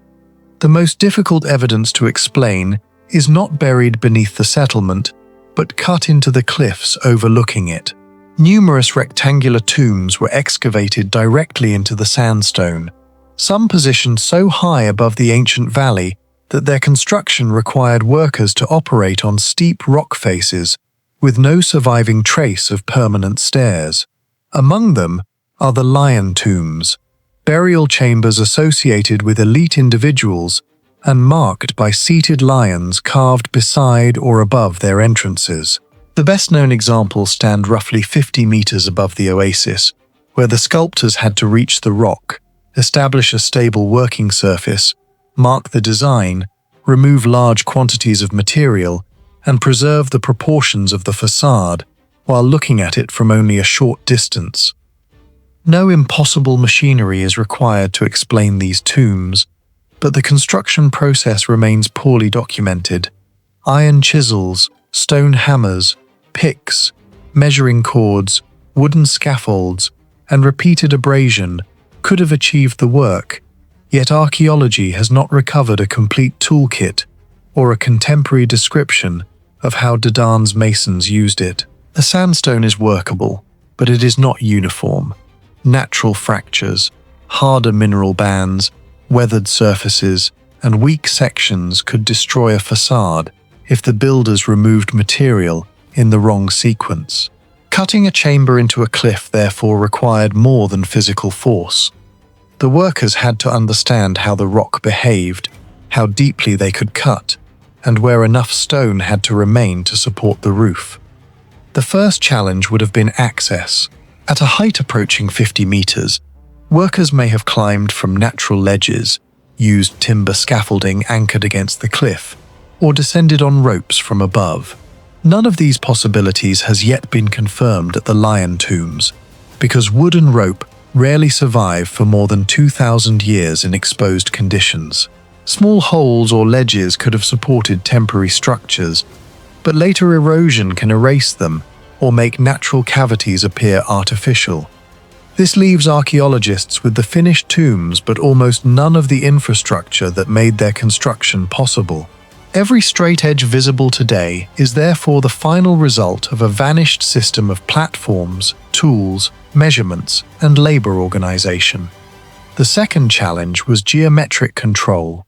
The most difficult evidence to explain is not buried beneath the settlement, but cut into the cliffs overlooking it. Numerous rectangular tombs were excavated directly into the sandstone, some positioned so high above the ancient valley that their construction required workers to operate on steep rock faces with no surviving trace of permanent stairs. Among them are the lion tombs, burial chambers associated with elite individuals and marked by seated lions carved beside or above their entrances. The best-known examples stand roughly 50 meters above the oasis, where the sculptors had to reach the rock, establish a stable working surface, mark the design, remove large quantities of material, and preserve the proportions of the facade while looking at it from only a short distance. No impossible machinery is required to explain these tombs, but the construction process remains poorly documented. Iron chisels, stone hammers, picks, measuring cords, wooden scaffolds, and repeated abrasion could have achieved the work, yet archaeology has not recovered a complete toolkit or a contemporary description of how Dedan's masons used it. The sandstone is workable, but it is not uniform. Natural fractures, harder mineral bands, weathered surfaces, and weak sections could destroy a facade if the builders removed material in the wrong sequence. Cutting a chamber into a cliff therefore required more than physical force. The workers had to understand how the rock behaved, how deeply they could cut, and where enough stone had to remain to support the roof. The first challenge would have been access. At a height approaching 50 meters, workers may have climbed from natural ledges, used timber scaffolding anchored against the cliff, or descended on ropes from above. None of these possibilities has yet been confirmed at the lion tombs, because wood and rope rarely survive for more than 2,000 years in exposed conditions. Small holes or ledges could have supported temporary structures, but later erosion can erase them or make natural cavities appear artificial. This leaves archaeologists with the finished tombs but almost none of the infrastructure that made their construction possible. Every straight edge visible today is therefore the final result of a vanished system of platforms, tools, measurements, and labor organization. The second challenge was geometric control.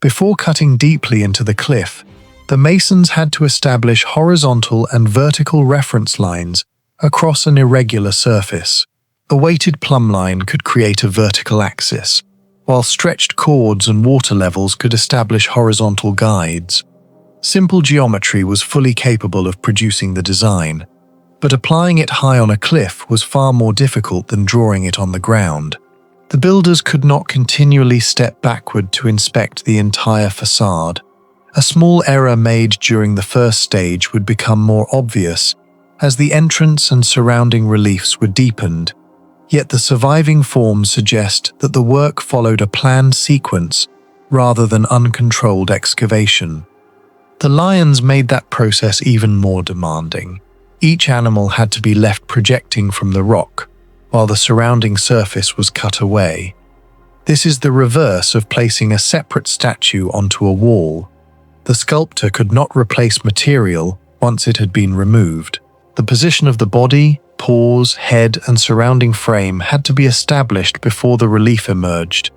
Before cutting deeply into the cliff, the masons had to establish horizontal and vertical reference lines across an irregular surface. A weighted plumb line could create a vertical axis, while stretched chords and water levels could establish horizontal guides. Simple geometry was fully capable of producing the design, but applying it high on a cliff was far more difficult than drawing it on the ground. The builders could not continually step backward to inspect the entire facade. A small error made during the first stage would become more obvious as the entrance and surrounding reliefs were deepened, yet the surviving forms suggest that the work followed a planned sequence rather than uncontrolled excavation. The lions made that process even more demanding. Each animal had to be left projecting from the rock, while the surrounding surface was cut away. This is the reverse of placing a separate statue onto a wall. The sculptor could not replace material once it had been removed. The position of the body, paws, head, and surrounding frame had to be established before the relief emerged.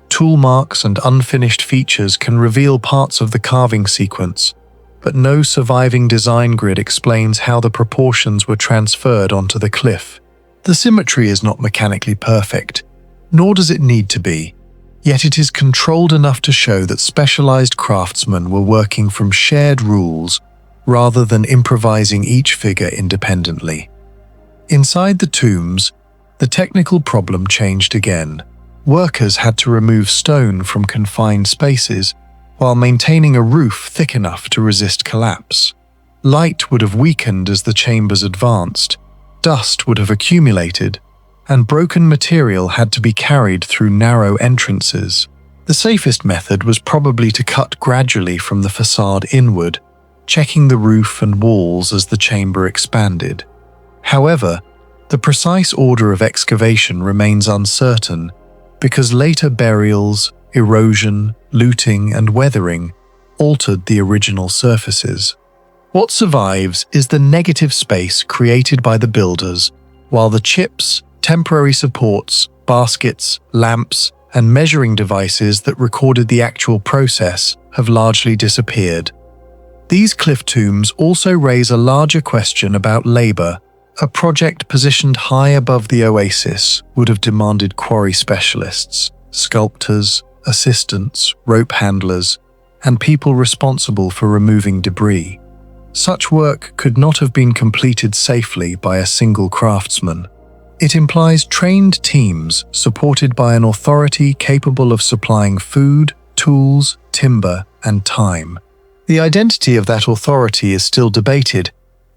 Tool marks and unfinished features can reveal parts of the carving sequence, but no surviving design grid explains how the proportions were transferred onto the cliff. The symmetry is not mechanically perfect, nor does it need to be, yet it is controlled enough to show that specialized craftsmen were working from shared rules rather than improvising each figure independently. Inside the tombs, the technical problem changed again. Workers had to remove stone from confined spaces while maintaining a roof thick enough to resist collapse. Light would have weakened as the chambers advanced, dust would have accumulated, and broken material had to be carried through narrow entrances. The safest method was probably to cut gradually from the facade inward, checking the roof and walls as the chamber expanded. However, the precise order of excavation remains uncertain because later burials, erosion, looting, and weathering altered the original surfaces. What survives is the negative space created by the builders, while the chips, temporary supports, baskets, lamps, and measuring devices that recorded the actual process have largely disappeared. These cliff tombs also raise a larger question about labor. A project positioned high above the oasis would have demanded quarry specialists, sculptors, assistants, rope handlers, and people responsible for removing debris. Such work could not have been completed safely by a single craftsman. It implies trained teams supported by an authority capable of supplying food, tools, timber, and time. The identity of that authority is still debated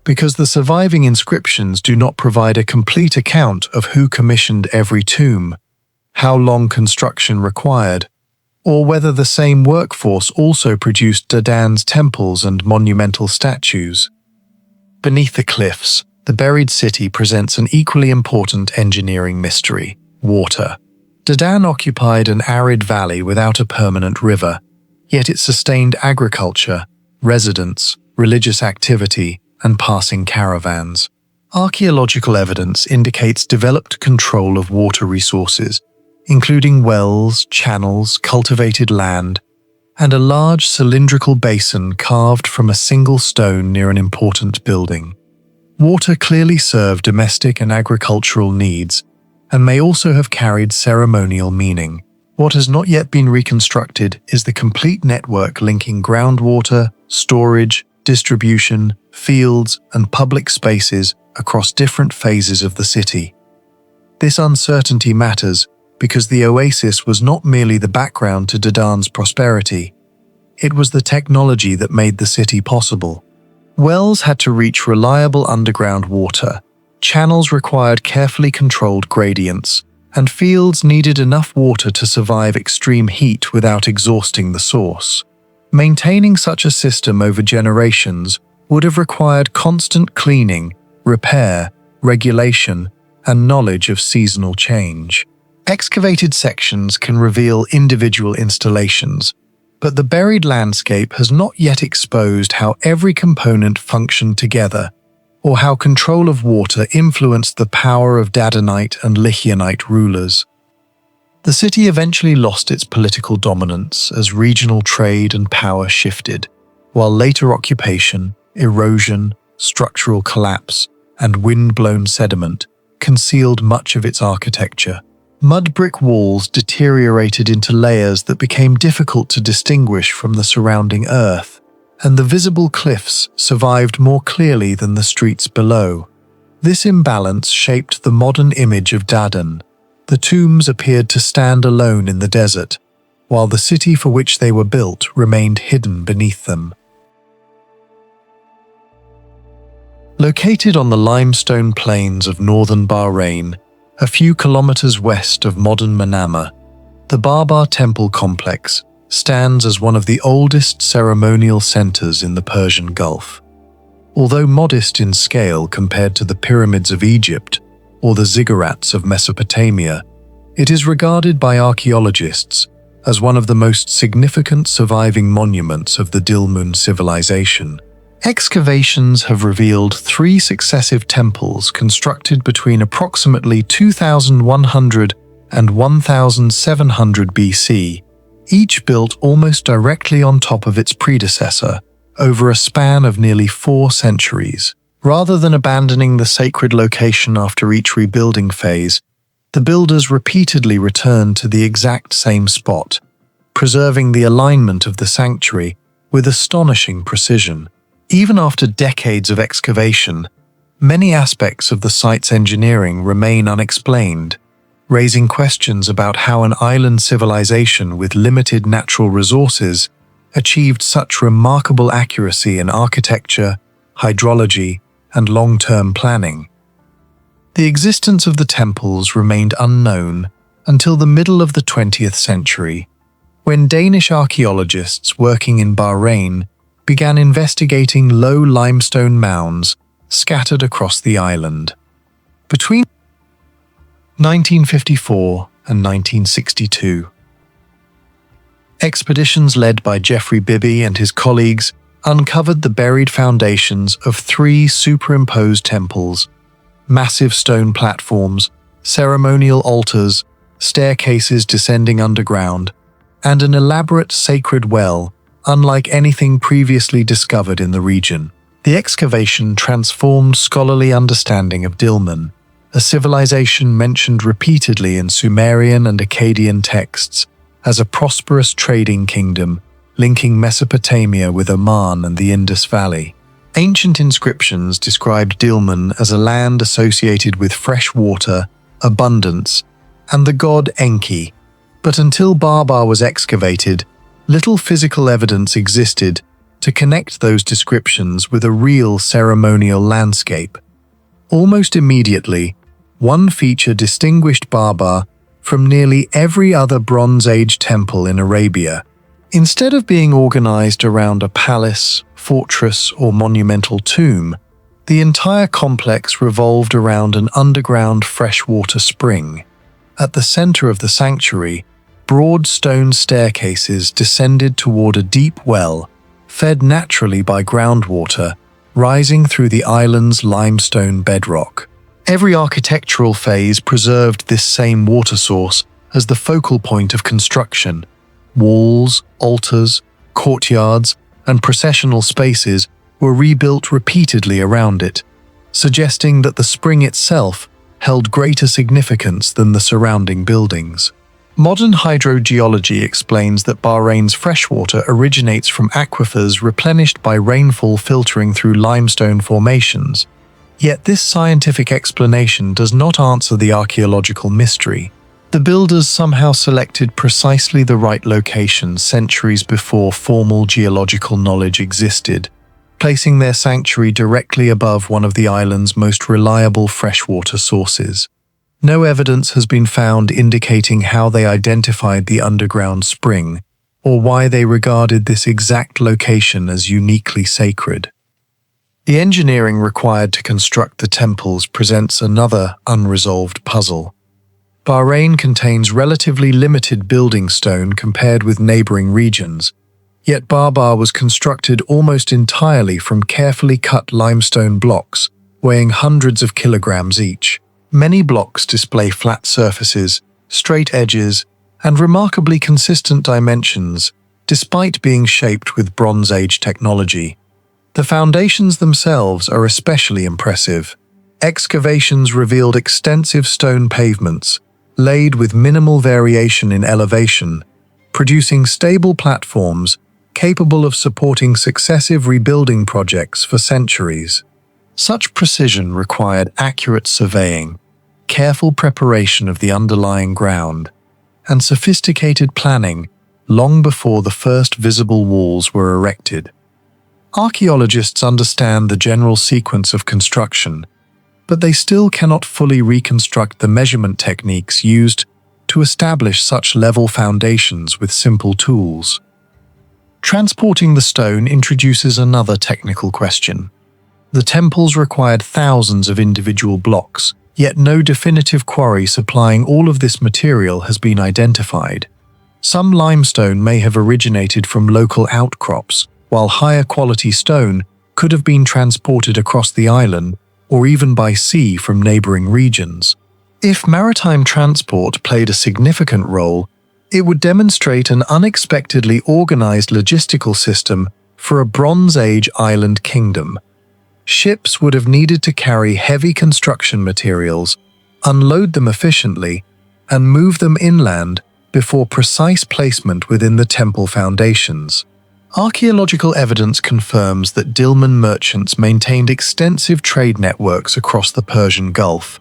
because the surviving inscriptions do not provide a complete account of who commissioned every tomb, how long construction required, or whether the same workforce also produced Dadan's temples and monumental statues. Beneath the cliffs, the buried city presents an equally important engineering mystery: water. Dadan occupied an arid valley without a permanent river, yet it sustained agriculture, residents, religious activity, and passing caravans. Archaeological evidence indicates developed control of water resources, including wells, channels, cultivated land, and a large cylindrical basin carved from a single stone near an important building. Water clearly served domestic and agricultural needs, and may also have carried ceremonial meaning. What has not yet been reconstructed is the complete network linking groundwater, storage, distribution, fields, and public spaces across different phases of the city. This uncertainty matters because the oasis was not merely the background to Dadan's prosperity. It was the technology that made the city possible. Wells had to reach reliable underground water, channels required carefully controlled gradients, and fields needed enough water to survive extreme heat without exhausting the source. Maintaining such a system over generations would have required constant cleaning, repair, regulation, and knowledge of seasonal change. Excavated sections can reveal individual installations, but the buried landscape has not yet exposed how every component functioned together, or how control of water influenced the power of Dadanite and Lycianite rulers. The city eventually lost its political dominance as regional trade and power shifted, while later occupation, erosion, structural collapse, and wind-blown sediment concealed much of its architecture. Mud brick walls deteriorated into layers that became difficult to distinguish from the surrounding earth, and the visible cliffs survived more clearly than the streets below. This imbalance shaped the modern image of Dadan. The tombs appeared to stand alone in the desert, while the city for which they were built remained hidden beneath them. Located on the limestone plains of northern Bahrain, a few kilometers west of modern Manama, the Barbar Temple complex stands as one of the oldest ceremonial centers in the Persian Gulf. Although modest in scale compared to the pyramids of Egypt or the ziggurats of Mesopotamia, it is regarded by archaeologists as one of the most significant surviving monuments of the Dilmun civilization. Excavations have revealed 3 successive temples constructed between approximately 2100 and 1700 BC, each built almost directly on top of its predecessor over a span of nearly 4 centuries. Rather than abandoning the sacred location after each rebuilding phase, the builders repeatedly returned to the exact same spot, preserving the alignment of the sanctuary with astonishing precision. Even after decades of excavation, many aspects of the site's engineering remain unexplained, raising questions about how an island civilization with limited natural resources achieved such remarkable accuracy in architecture, hydrology, and long-term planning. The existence of the temples remained unknown until the middle of the 20th century, when Danish archaeologists working in Bahrain began investigating low limestone mounds scattered across the island. Between 1954 and 1962, Expeditions led by Geoffrey Bibby and his colleagues uncovered the buried foundations of 3 superimposed temples, massive stone platforms, ceremonial altars, staircases descending underground, and an elaborate sacred well, unlike anything previously discovered in the region. The excavation transformed scholarly understanding of Dilmun, a civilization mentioned repeatedly in Sumerian and Akkadian texts as a prosperous trading kingdom linking Mesopotamia with Oman and the Indus Valley. Ancient inscriptions described Dilmun as a land associated with fresh water, abundance, and the god Enki, but until Barbar was excavated, little physical evidence existed to connect those descriptions with a real ceremonial landscape. Almost immediately, one feature distinguished Barbar from nearly every other Bronze Age temple in Arabia. Instead of being organized around a palace, fortress, or monumental tomb, the entire complex revolved around an underground freshwater spring. At the center of the sanctuary, broad stone staircases descended toward a deep well, fed naturally by groundwater, rising through the island's limestone bedrock. Every architectural phase preserved this same water source as the focal point of construction. Walls, altars, courtyards, and processional spaces were rebuilt repeatedly around it, suggesting that the spring itself held greater significance than the surrounding buildings. Modern hydrogeology explains that Bahrain's freshwater originates from aquifers replenished by rainfall filtering through limestone formations. Yet this scientific explanation does not answer the archaeological mystery. The builders somehow selected precisely the right location centuries before formal geological knowledge existed, placing their sanctuary directly above one of the island's most reliable freshwater sources. No evidence has been found indicating how they identified the underground spring, or why they regarded this exact location as uniquely sacred. The engineering required to construct the temples presents another unresolved puzzle. Bahrain contains relatively limited building stone compared with neighboring regions, yet Barbar was constructed almost entirely from carefully cut limestone blocks, weighing hundreds of kilograms each. Many blocks display flat surfaces, straight edges, and remarkably consistent dimensions, despite being shaped with Bronze Age technology. The foundations themselves are especially impressive. Excavations revealed extensive stone pavements, laid with minimal variation in elevation, producing stable platforms capable of supporting successive rebuilding projects for centuries. Such precision required accurate surveying, careful preparation of the underlying ground, and sophisticated planning long before the first visible walls were erected. Archaeologists understand the general sequence of construction, but they still cannot fully reconstruct the measurement techniques used to establish such level foundations with simple tools. Transporting the stone introduces another technical question. The temples required thousands of individual blocks, yet no definitive quarry supplying all of this material has been identified. Some limestone may have originated from local outcrops, while higher quality stone could have been transported across the island or even by sea from neighboring regions. If maritime transport played a significant role, it would demonstrate an unexpectedly organized logistical system for a Bronze Age island kingdom. Ships would have needed to carry heavy construction materials, unload them efficiently, and move them inland before precise placement within the temple foundations. Archaeological evidence confirms that Dilmun merchants maintained extensive trade networks across the Persian Gulf,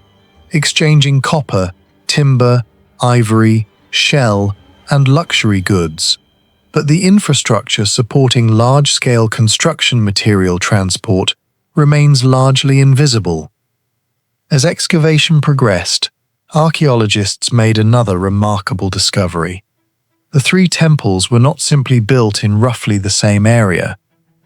exchanging copper, timber, ivory, shell, and luxury goods. But the infrastructure supporting large-scale construction material transport remains largely invisible. As excavation progressed, archaeologists made another remarkable discovery. The 3 temples were not simply built in roughly the same area.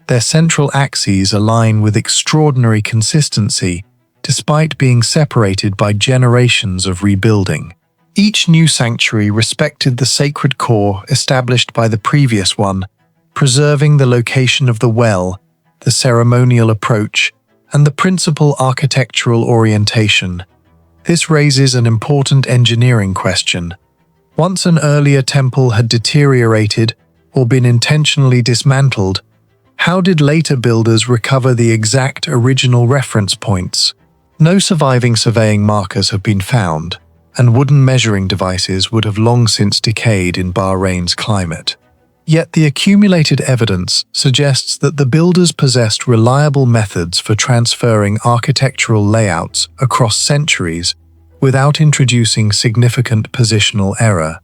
Their central axes align with extraordinary consistency, despite being separated by generations of rebuilding. Each new sanctuary respected the sacred core established by the previous one, preserving the location of the well, the ceremonial approach, and the principal architectural orientation. This raises an important engineering question. Once an earlier temple had deteriorated or been intentionally dismantled, how did later builders recover the exact original reference points? No surviving surveying markers have been found, and wooden measuring devices would have long since decayed in Bahrain's climate. Yet the accumulated evidence suggests that the builders possessed reliable methods for transferring architectural layouts across centuries without introducing significant positional error.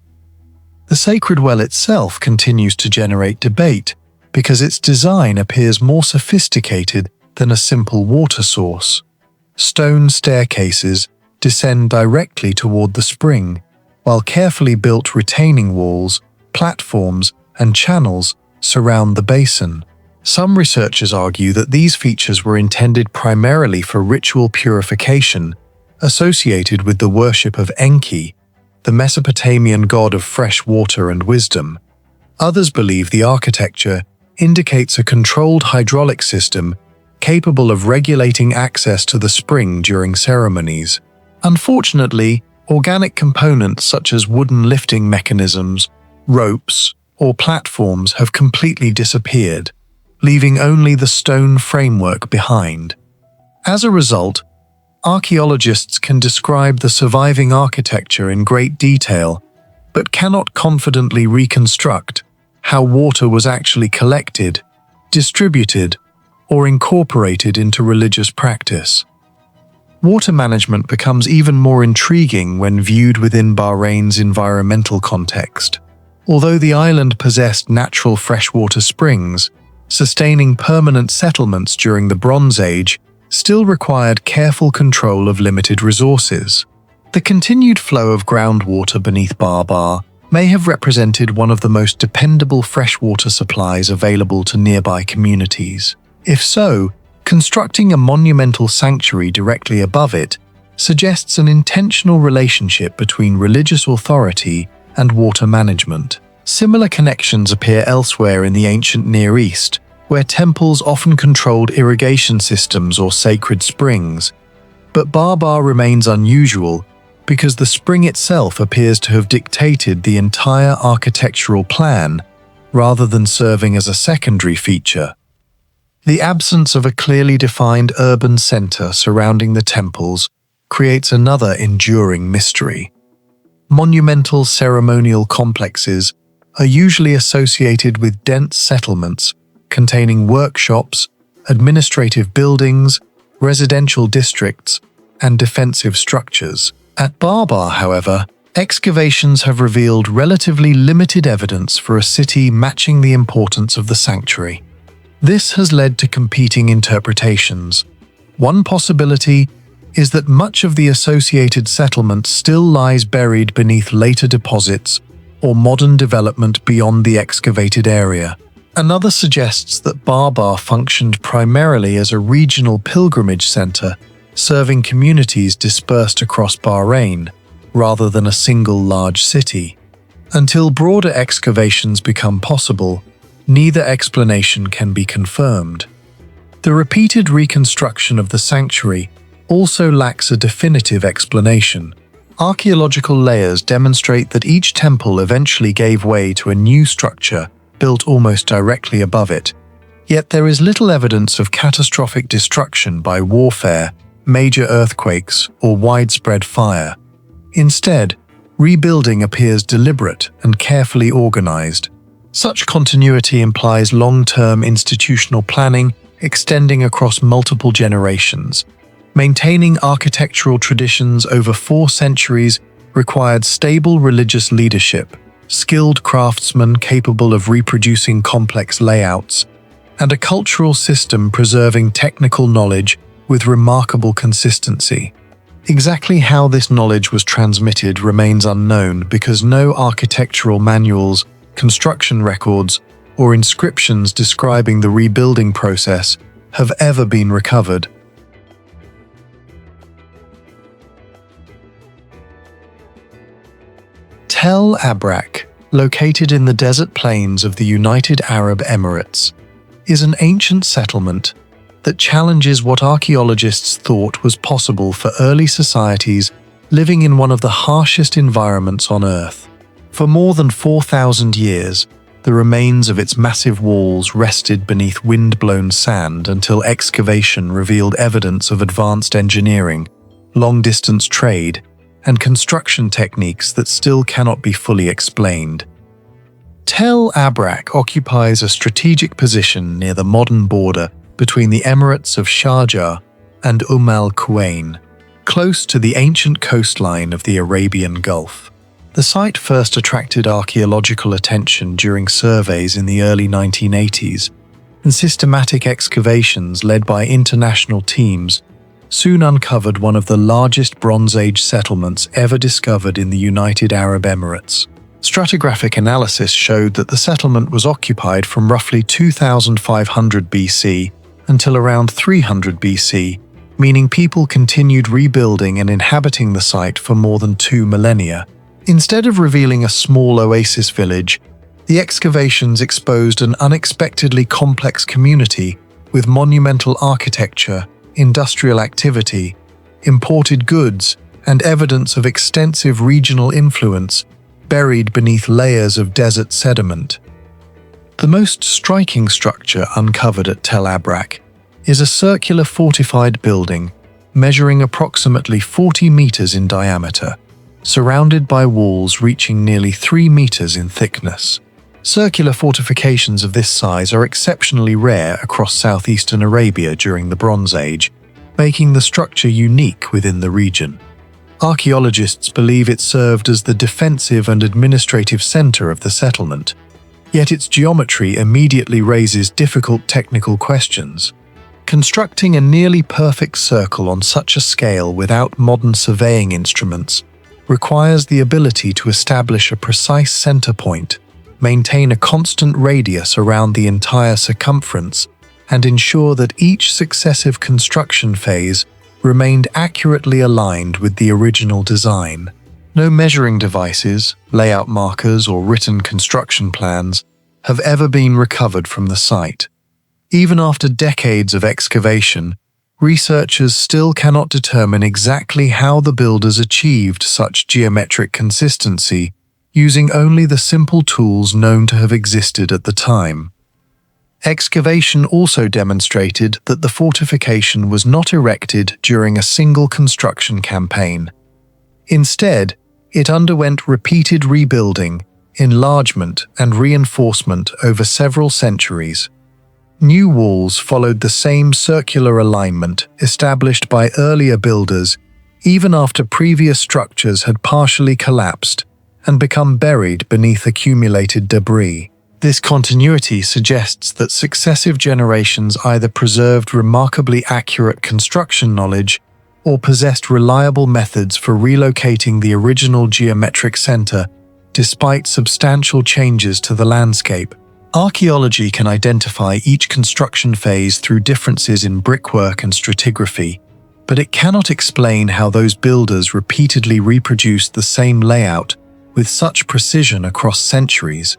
The sacred well itself continues to generate debate because its design appears more sophisticated than a simple water source. Stone staircases descend directly toward the spring, while carefully built retaining walls, platforms, and channels surround the basin. Some researchers argue that these features were intended primarily for ritual purification, associated with the worship of Enki, the Mesopotamian god of fresh water and wisdom. Others believe the architecture indicates a controlled hydraulic system capable of regulating access to the spring during ceremonies. Unfortunately, organic components such as wooden lifting mechanisms, ropes, or platforms have completely disappeared, leaving only the stone framework behind. As a result, archaeologists can describe the surviving architecture in great detail, but cannot confidently reconstruct how water was actually collected, distributed, or incorporated into religious practice. Water management becomes even more intriguing when viewed within Bahrain's environmental context. Although the island possessed natural freshwater springs, sustaining permanent settlements during the Bronze Age still required careful control of limited resources. The continued flow of groundwater beneath Barbar may have represented one of the most dependable freshwater supplies available to nearby communities. If so, constructing a monumental sanctuary directly above it suggests an intentional relationship between religious authority and water management. Similar connections appear elsewhere in the ancient Near East, where temples often controlled irrigation systems or sacred springs. But Barbar remains unusual because the spring itself appears to have dictated the entire architectural plan rather than serving as a secondary feature. The absence of a clearly defined urban center surrounding the temples creates another enduring mystery. Monumental ceremonial complexes are usually associated with dense settlements containing workshops, administrative buildings, residential districts, and defensive structures. At Barbar, however, excavations have revealed relatively limited evidence for a city matching the importance of the sanctuary. This has led to competing interpretations. One possibility is that much of the associated settlement still lies buried beneath later deposits or modern development beyond the excavated area. Another suggests that Barbar functioned primarily as a regional pilgrimage center, serving communities dispersed across Bahrain, rather than a single large city. Until broader excavations become possible, neither explanation can be confirmed. The repeated reconstruction of the sanctuary also lacks a definitive explanation. Archaeological layers demonstrate that each temple eventually gave way to a new structure built almost directly above it. Yet there is little evidence of catastrophic destruction by warfare, major earthquakes, or widespread fire. Instead, rebuilding appears deliberate and carefully organized. Such continuity implies long-term institutional planning extending across multiple generations. Maintaining architectural traditions over 4 centuries required stable religious leadership, skilled craftsmen capable of reproducing complex layouts, and a cultural system preserving technical knowledge with remarkable consistency. Exactly how this knowledge was transmitted remains unknown because no architectural manuals, construction records, or inscriptions describing the rebuilding process have ever been recovered. Tel Abrak, located in the desert plains of the United Arab Emirates, is an ancient settlement that challenges what archaeologists thought was possible for early societies living in one of the harshest environments on Earth. For more than 4,000 years, the remains of its massive walls rested beneath wind-blown sand until excavation revealed evidence of advanced engineering, long-distance trade, and construction techniques that still cannot be fully explained. Tel Abrak occupies a strategic position near the modern border between the Emirates of Sharjah and Al-Quwain, close to the ancient coastline of the Arabian Gulf. The site first attracted archaeological attention during surveys in the early 1980s, and systematic excavations led by international teams soon uncovered one of the largest Bronze Age settlements ever discovered in the United Arab Emirates. Stratigraphic analysis showed that the settlement was occupied from roughly 2500 BC until around 300 BC, meaning people continued rebuilding and inhabiting the site for more than 2 millennia. Instead of revealing a small oasis village, the excavations exposed an unexpectedly complex community with monumental architecture, industrial activity, imported goods, and evidence of extensive regional influence buried beneath layers of desert sediment. The most striking structure uncovered at Tel Abrak is a circular fortified building measuring approximately 40 meters in diameter, surrounded by walls reaching nearly 3 meters in thickness. Circular fortifications of this size are exceptionally rare across southeastern Arabia during the Bronze Age, making the structure unique within the region. Archaeologists believe it served as the defensive and administrative center of the settlement, yet its geometry immediately raises difficult technical questions. Constructing a nearly perfect circle on such a scale without modern surveying instruments requires the ability to establish a precise center point, maintain a constant radius around the entire circumference, and ensure that each successive construction phase remained accurately aligned with the original design. No measuring devices, layout markers, or written construction plans have ever been recovered from the site. Even after decades of excavation, researchers still cannot determine exactly how the builders achieved such geometric consistency using only the simple tools known to have existed at the time. Excavation also demonstrated that the fortification was not erected during a single construction campaign. Instead, it underwent repeated rebuilding, enlargement, and reinforcement over several centuries. New walls followed the same circular alignment established by earlier builders, even after previous structures had partially collapsed and become buried beneath accumulated debris. This continuity suggests that successive generations either preserved remarkably accurate construction knowledge or possessed reliable methods for relocating the original geometric center despite substantial changes to the landscape. Archaeology can identify each construction phase through differences in brickwork and stratigraphy, but it cannot explain how those builders repeatedly reproduced the same layout with such precision across centuries.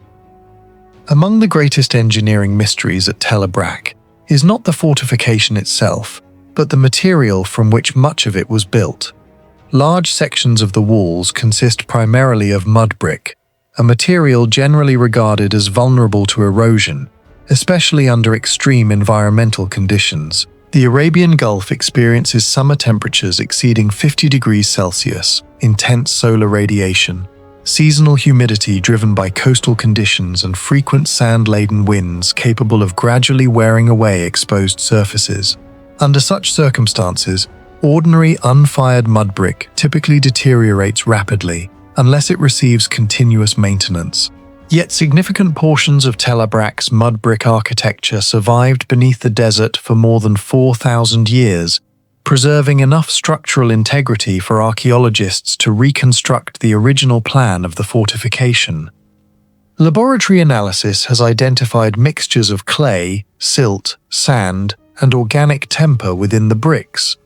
Among the greatest engineering mysteries at Tel Abrak is not the fortification itself, but the material from which much of it was built. Large sections of the walls consist primarily of mud brick, a material generally regarded as vulnerable to erosion, especially under extreme environmental conditions. The Arabian Gulf experiences summer temperatures exceeding 50 degrees Celsius, intense solar radiation, seasonal humidity driven by coastal conditions, and frequent sand-laden winds capable of gradually wearing away exposed surfaces. Under such circumstances, ordinary unfired mud brick typically deteriorates rapidly unless it receives continuous maintenance. Yet significant portions of Tel Abrak's mud brick architecture survived beneath the desert for more than 4,000 years, preserving enough structural integrity for archaeologists to reconstruct the original plan of the fortification. Laboratory analysis has identified mixtures of clay, silt, sand, and organic temper within the bricks,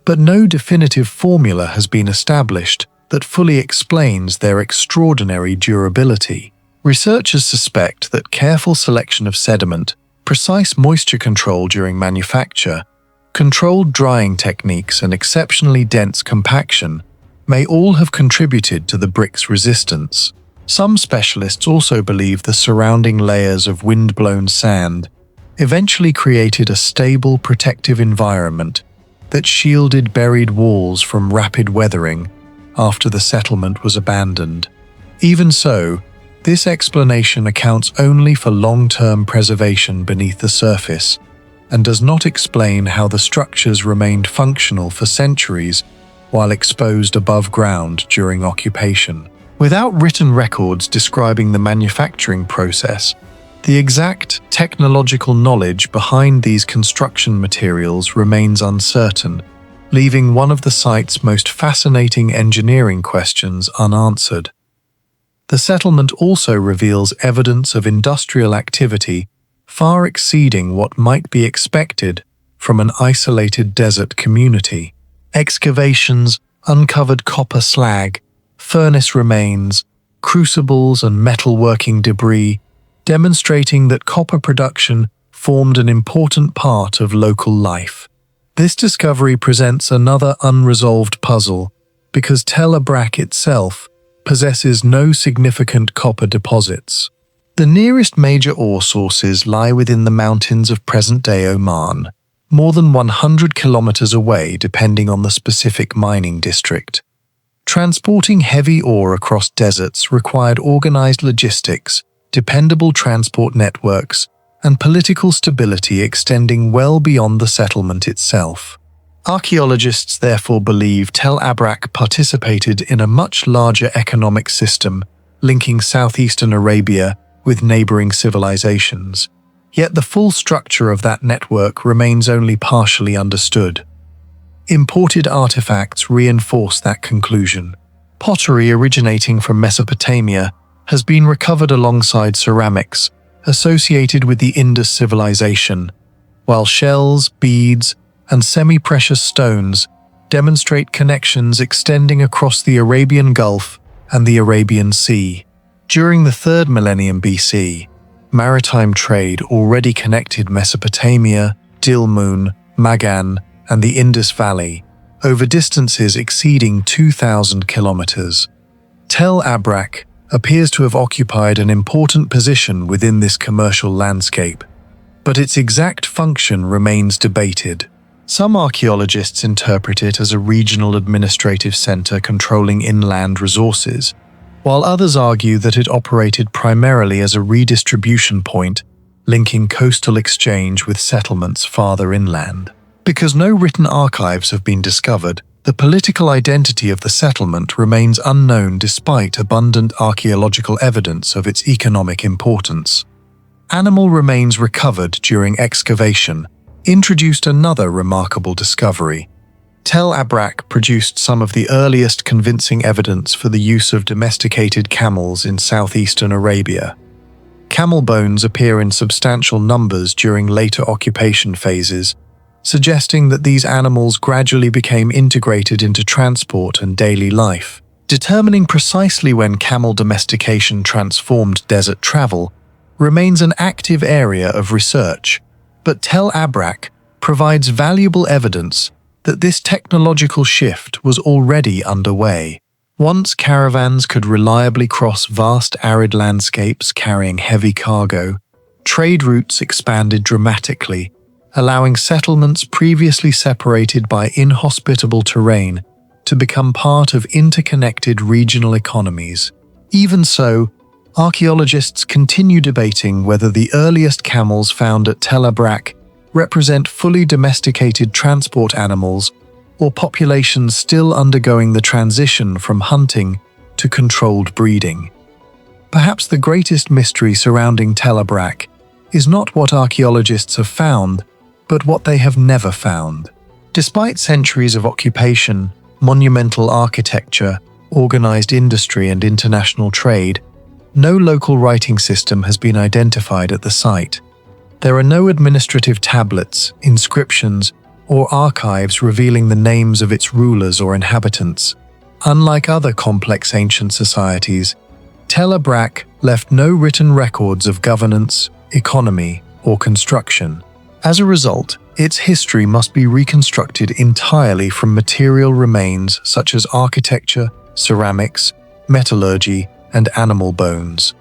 but no definitive formula has been established that fully explains their extraordinary durability. Researchers suspect that careful selection of sediment, precise moisture control during manufacture, controlled drying techniques, and exceptionally dense compaction may all have contributed to the brick's resistance. Some specialists also believe the surrounding layers of wind-blown sand eventually created a stable, protective environment that shielded buried walls from rapid weathering after the settlement was abandoned. Even so, this explanation accounts only for long-term preservation beneath the surface and does not explain how the structures remained functional for centuries while exposed above ground during occupation. Without written records describing the manufacturing process, the exact technological knowledge behind these construction materials remains uncertain, leaving one of the site's most fascinating engineering questions unanswered. The settlement also reveals evidence of industrial activity far exceeding what might be expected from an isolated desert community. Excavations uncovered copper slag, furnace remains, crucibles, and metalworking debris, demonstrating that copper production formed an important part of local life. This discovery presents another unresolved puzzle because Tel Abrak itself possesses no significant copper deposits. The nearest major ore sources lie within the mountains of present-day Oman, more than 100 kilometers away depending on the specific mining district. Transporting heavy ore across deserts required organized logistics, dependable transport networks, and political stability extending well beyond the settlement itself. Archaeologists therefore believe Tel Abrak participated in a much larger economic system linking southeastern Arabia with neighboring civilizations. Yet the full structure of that network remains only partially understood. Imported artifacts reinforce that conclusion. Pottery originating from Mesopotamia has been recovered alongside ceramics associated with the Indus civilization, while shells, beads, and semi-precious stones demonstrate connections extending across the Arabian Gulf and the Arabian Sea. During the 3rd millennium BC, maritime trade already connected Mesopotamia, Dilmun, Magan, and the Indus Valley over distances exceeding 2,000 kilometers. Tel Abrak appears to have occupied an important position within this commercial landscape, but its exact function remains debated. Some archaeologists interpret it as a regional administrative center controlling inland resources, while others argue that it operated primarily as a redistribution point linking coastal exchange with settlements farther inland. Because no written archives have been discovered, the political identity of the settlement remains unknown despite abundant archaeological evidence of its economic importance. Animal remains recovered during excavation introduced another remarkable discovery. Tel Abrak produced some of the earliest convincing evidence for the use of domesticated camels in southeastern Arabia. Camel bones appear in substantial numbers during later occupation phases, suggesting that these animals gradually became integrated into transport and daily life. Determining precisely when camel domestication transformed desert travel remains an active area of research, but Tel Abrak provides valuable evidence that this technological shift was already underway. Once caravans could reliably cross vast arid landscapes carrying heavy cargo, trade routes expanded dramatically, allowing settlements previously separated by inhospitable terrain to become part of interconnected regional economies. Even so, archaeologists continue debating whether the earliest camels found at Tel Abrak represent fully domesticated transport animals or populations still undergoing the transition from hunting to controlled breeding. Perhaps the greatest mystery surrounding Tel Abrak is not what archaeologists have found, but what they have never found. Despite centuries of occupation, monumental architecture, organized industry, and international trade, no local writing system has been identified at the site. There are no administrative tablets, inscriptions, or archives revealing the names of its rulers or inhabitants. Unlike other complex ancient societies, Tel Brak left no written records of governance, economy, or construction. As a result, its history must be reconstructed entirely from material remains such as architecture, ceramics, metallurgy, and animal bones.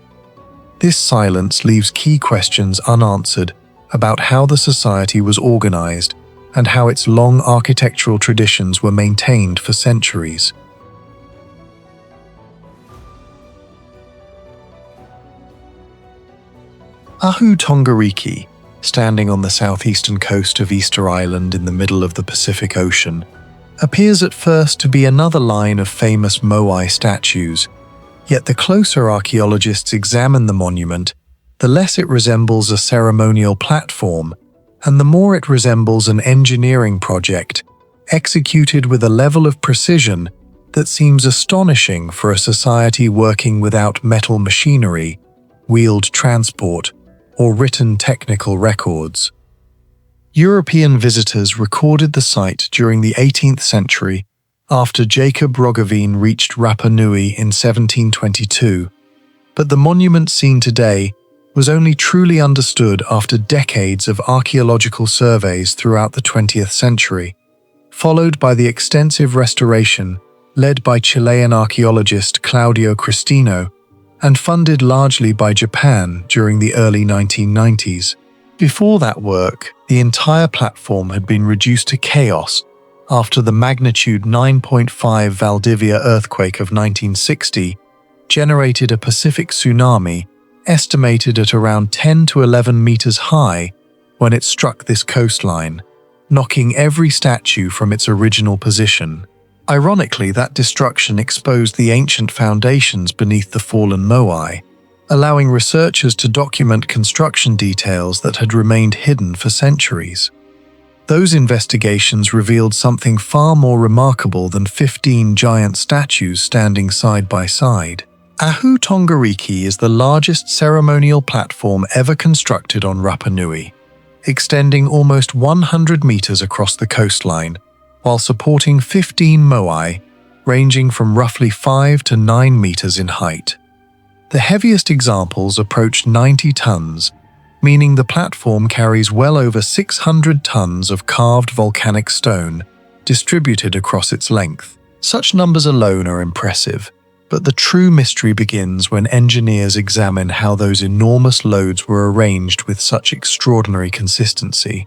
This silence leaves key questions unanswered about how the society was organized and how its long architectural traditions were maintained for centuries. Ahu Tongariki, standing on the southeastern coast of Easter Island in the middle of the Pacific Ocean, appears at first to be another line of famous Moai statues, yet the closer archaeologists examine the monument, the less it resembles a ceremonial platform, and the more it resembles an engineering project, executed with a level of precision that seems astonishing for a society working without metal machinery, wheeled transport, or written technical records. European visitors recorded the site during the 18th century after Jacob Roggeveen reached Rapa Nui in 1722, but the monument seen today was only truly understood after decades of archaeological surveys throughout the 20th century, followed by the extensive restoration led by Chilean archaeologist Claudio Cristino and funded largely by Japan during the early 1990s. Before that work, the entire platform had been reduced to chaos after the magnitude 9.5 Valdivia earthquake of 1960 generated a Pacific tsunami estimated at around 10 to 11 meters high when it struck this coastline, knocking every statue from its original position. Ironically, that destruction exposed the ancient foundations beneath the fallen Moai, allowing researchers to document construction details that had remained hidden for centuries. Those investigations revealed something far more remarkable than 15 giant statues standing side by side. Ahu Tongariki is the largest ceremonial platform ever constructed on Rapa Nui, extending almost 100 meters across the coastline, while supporting 15 moai, ranging from roughly 5 to 9 meters in height. The heaviest examples approach 90 tons, meaning the platform carries well over 600 tons of carved volcanic stone distributed across its length. Such numbers alone are impressive, but the true mystery begins when engineers examine how those enormous loads were arranged with such extraordinary consistency.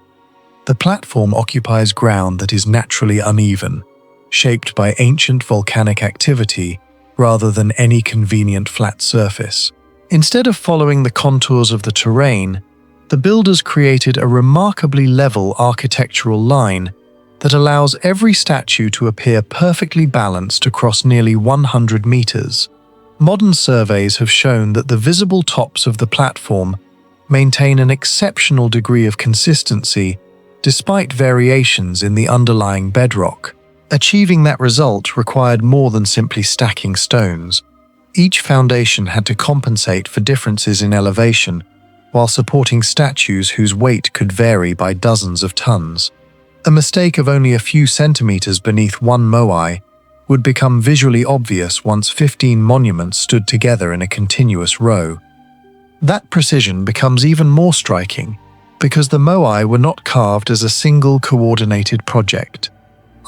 The platform occupies ground that is naturally uneven, shaped by ancient volcanic activity rather than any convenient flat surface. Instead of following the contours of the terrain, the builders created a remarkably level architectural line that allows every statue to appear perfectly balanced across nearly 100 meters. Modern surveys have shown that the visible tops of the platform maintain an exceptional degree of consistency despite variations in the underlying bedrock. Achieving that result required more than simply stacking stones. Each foundation had to compensate for differences in elevation while supporting statues whose weight could vary by dozens of tons. A mistake of only a few centimeters beneath one moai would become visually obvious once 15 monuments stood together in a continuous row. That precision becomes even more striking because the moai were not carved as a single coordinated project.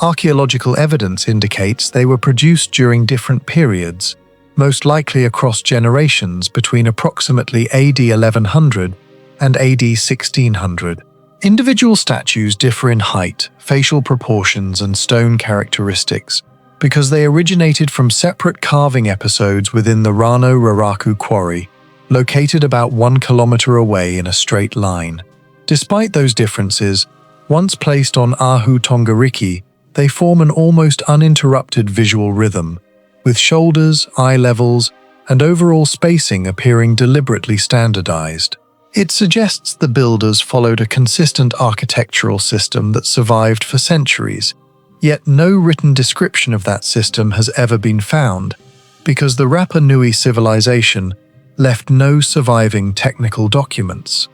Archaeological evidence indicates they were produced during different periods, most likely across generations between approximately AD 1100 and AD 1600. Individual statues differ in height, facial proportions, and stone characteristics because they originated from separate carving episodes within the Rano Raraku quarry, located about 1 kilometer away in a straight line. Despite those differences, once placed on Ahu Tongariki, they form an almost uninterrupted visual rhythm, with shoulders, eye levels, and overall spacing appearing deliberately standardized. It suggests the builders followed a consistent architectural system that survived for centuries, yet no written description of that system has ever been found, because the Rapa Nui civilization left no surviving technical documents.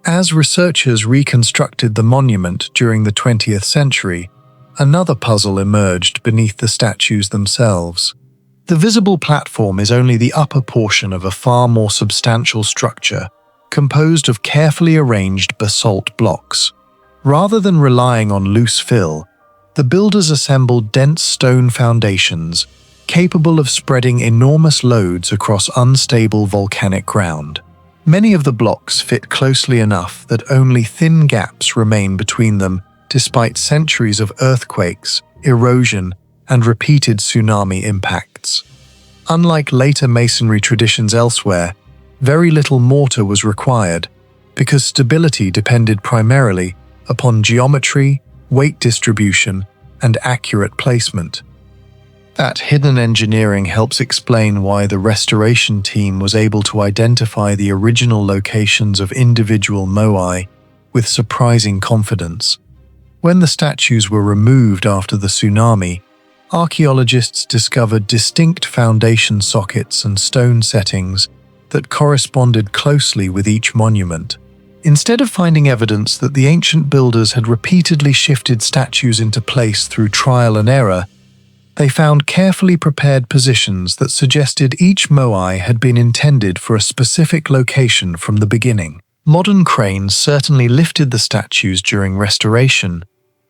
As researchers reconstructed the monument during the 20th century, Another puzzle emerged beneath the statues themselves. The visible platform is only the upper portion of a far more substantial structure, composed of carefully arranged basalt blocks. Rather than relying on loose fill, the builders assembled dense stone foundations capable of spreading enormous loads across unstable volcanic ground. Many of the blocks fit closely enough that only thin gaps remain between them, despite centuries of earthquakes, erosion, and repeated tsunami impacts. Unlike later masonry traditions elsewhere, very little mortar was required because stability depended primarily upon geometry, weight distribution, and accurate placement. That hidden engineering helps explain why the restoration team was able to identify the original locations of individual moai with surprising confidence. When the statues were removed after the tsunami, archaeologists discovered distinct foundation sockets and stone settings that corresponded closely with each monument. Instead of finding evidence that the ancient builders had repeatedly shifted statues into place through trial and error, they found carefully prepared positions that suggested each moai had been intended for a specific location from the beginning. Modern cranes certainly lifted the statues during restoration,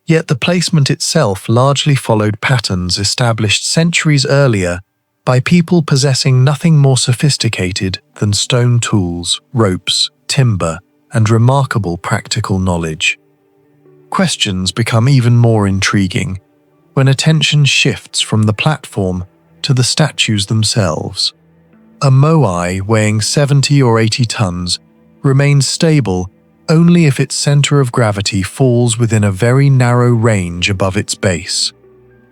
yet the placement itself largely followed patterns established centuries earlier by people possessing nothing more sophisticated than stone tools, ropes, timber, and remarkable practical knowledge. Questions become even more intriguing when attention shifts from the platform to the statues themselves. A moai weighing 70 or 80 tons remains stable only if its center of gravity falls within a very narrow range above its base.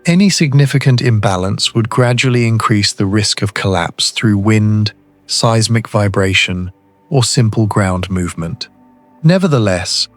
Any significant imbalance would gradually increase the risk of collapse through wind, seismic vibration, or simple ground movement. Nevertheless,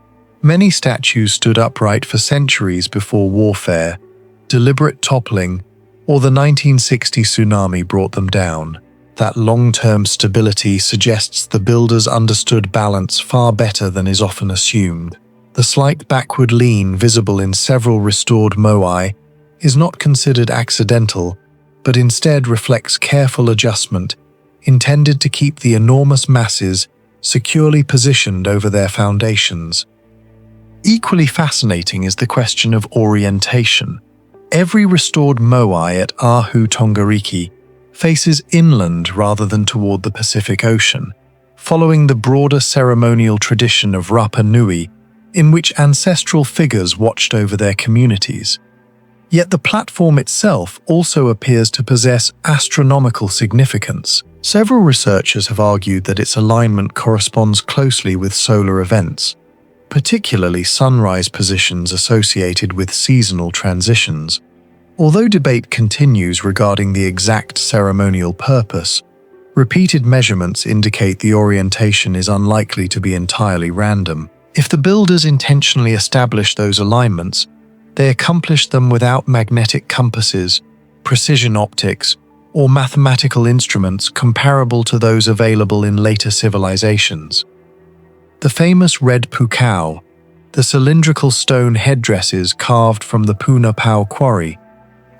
many statues stood upright for centuries before warfare, deliberate toppling, or the 1960 tsunami brought them down. That long-term stability suggests the builders understood balance far better than is often assumed. The slight backward lean visible in several restored moai is not considered accidental, but instead reflects careful adjustment intended to keep the enormous masses securely positioned over their foundations. Equally fascinating is the question of orientation. Every restored moai at Ahu Tongariki faces inland rather than toward the Pacific Ocean, following the broader ceremonial tradition of Rapa Nui, in which ancestral figures watched over their communities. Yet the platform itself also appears to possess astronomical significance. Several researchers have argued that its alignment corresponds closely with solar events, particularly sunrise positions associated with seasonal transitions. Although debate continues regarding the exact ceremonial purpose, repeated measurements indicate the orientation is unlikely to be entirely random. If the builders intentionally established those alignments, they accomplished them without magnetic compasses, precision optics, or mathematical instruments comparable to those available in later civilizations. The famous red pukao, the cylindrical stone headdresses carved from the Puna Pau quarry,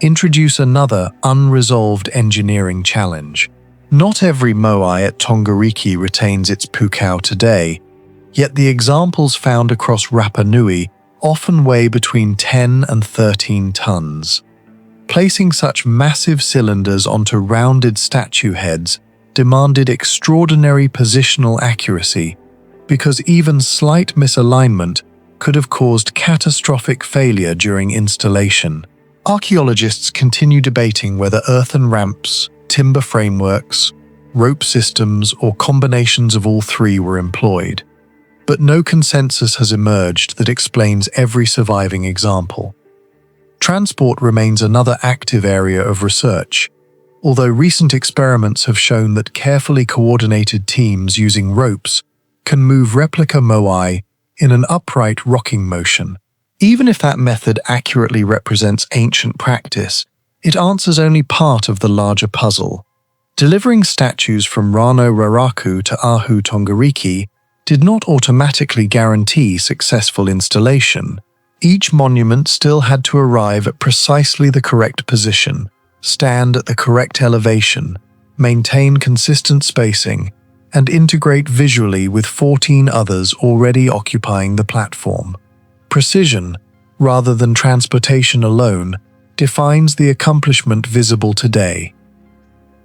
introduce another unresolved engineering challenge. Not every moai at Tongariki retains its pukao today, yet the examples found across Rapa Nui often weigh between 10 and 13 tons. Placing such massive cylinders onto rounded statue heads demanded extraordinary positional accuracy, because even slight misalignment could have caused catastrophic failure during installation. Archaeologists continue debating whether earthen ramps, timber frameworks, rope systems, or combinations of all three were employed, but no consensus has emerged that explains every surviving example. Transport remains another active area of research, although recent experiments have shown that carefully coordinated teams using ropes can move replica moai in an upright rocking motion. Even if that method accurately represents ancient practice, it answers only part of the larger puzzle. Delivering statues from Rano Raraku to Ahu Tongariki did not automatically guarantee successful installation. Each monument still had to arrive at precisely the correct position, stand at the correct elevation, maintain consistent spacing, and integrate visually with 14 others already occupying the platform. Precision, rather than transportation alone, defines the accomplishment visible today.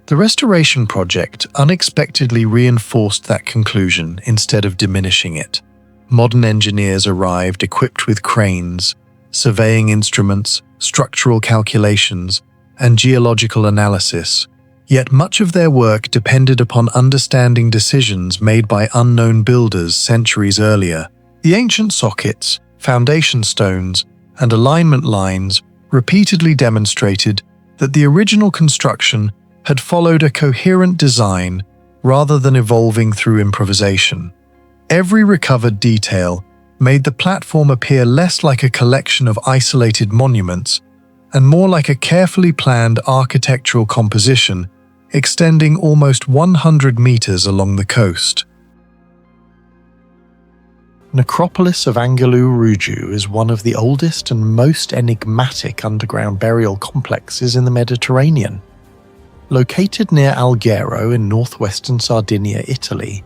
The restoration project unexpectedly reinforced that conclusion instead of diminishing it. Modern engineers arrived equipped with cranes, surveying instruments, structural calculations, and geological analysis, yet much of their work depended upon understanding decisions made by unknown builders centuries earlier. The ancient sockets, foundation stones, and alignment lines repeatedly demonstrated that the original construction had followed a coherent design rather than evolving through improvisation. Every recovered detail made the platform appear less like a collection of isolated monuments and more like a carefully planned architectural composition extending almost 100 meters along the coast. Necropolis of Angelou Ruju is one of the oldest and most enigmatic underground burial complexes in the Mediterranean. Located near Alghero in northwestern Sardinia, Italy,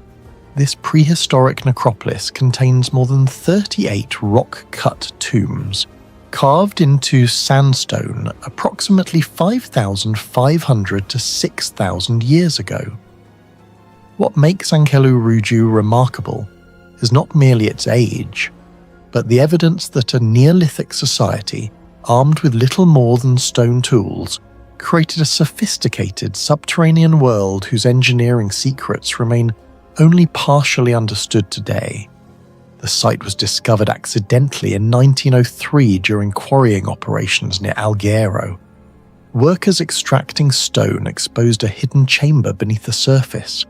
this prehistoric necropolis contains more than 38 rock-cut tombs, carved into sandstone approximately 5,500 to 6,000 years ago. What makes Angelou Ruju remarkable is not merely its age, but the evidence that a Neolithic society, armed with little more than stone tools, created a sophisticated subterranean world whose engineering secrets remain only partially understood today. The site was discovered accidentally in 1903 during quarrying operations near Alghero. Workers extracting stone exposed a hidden chamber beneath the surface.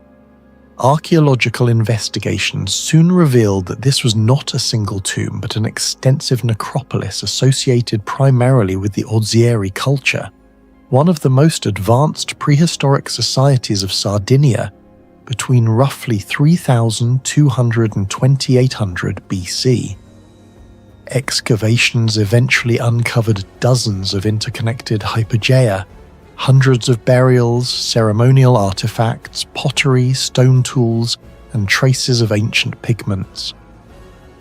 Archaeological investigations soon revealed that this was not a single tomb but an extensive necropolis associated primarily with the Ozieri culture, one of the most advanced prehistoric societies of Sardinia between roughly 3,200 and 2,800 BC. Excavations eventually uncovered dozens of interconnected hypogeia, hundreds of burials, ceremonial artifacts, pottery, stone tools, and traces of ancient pigments.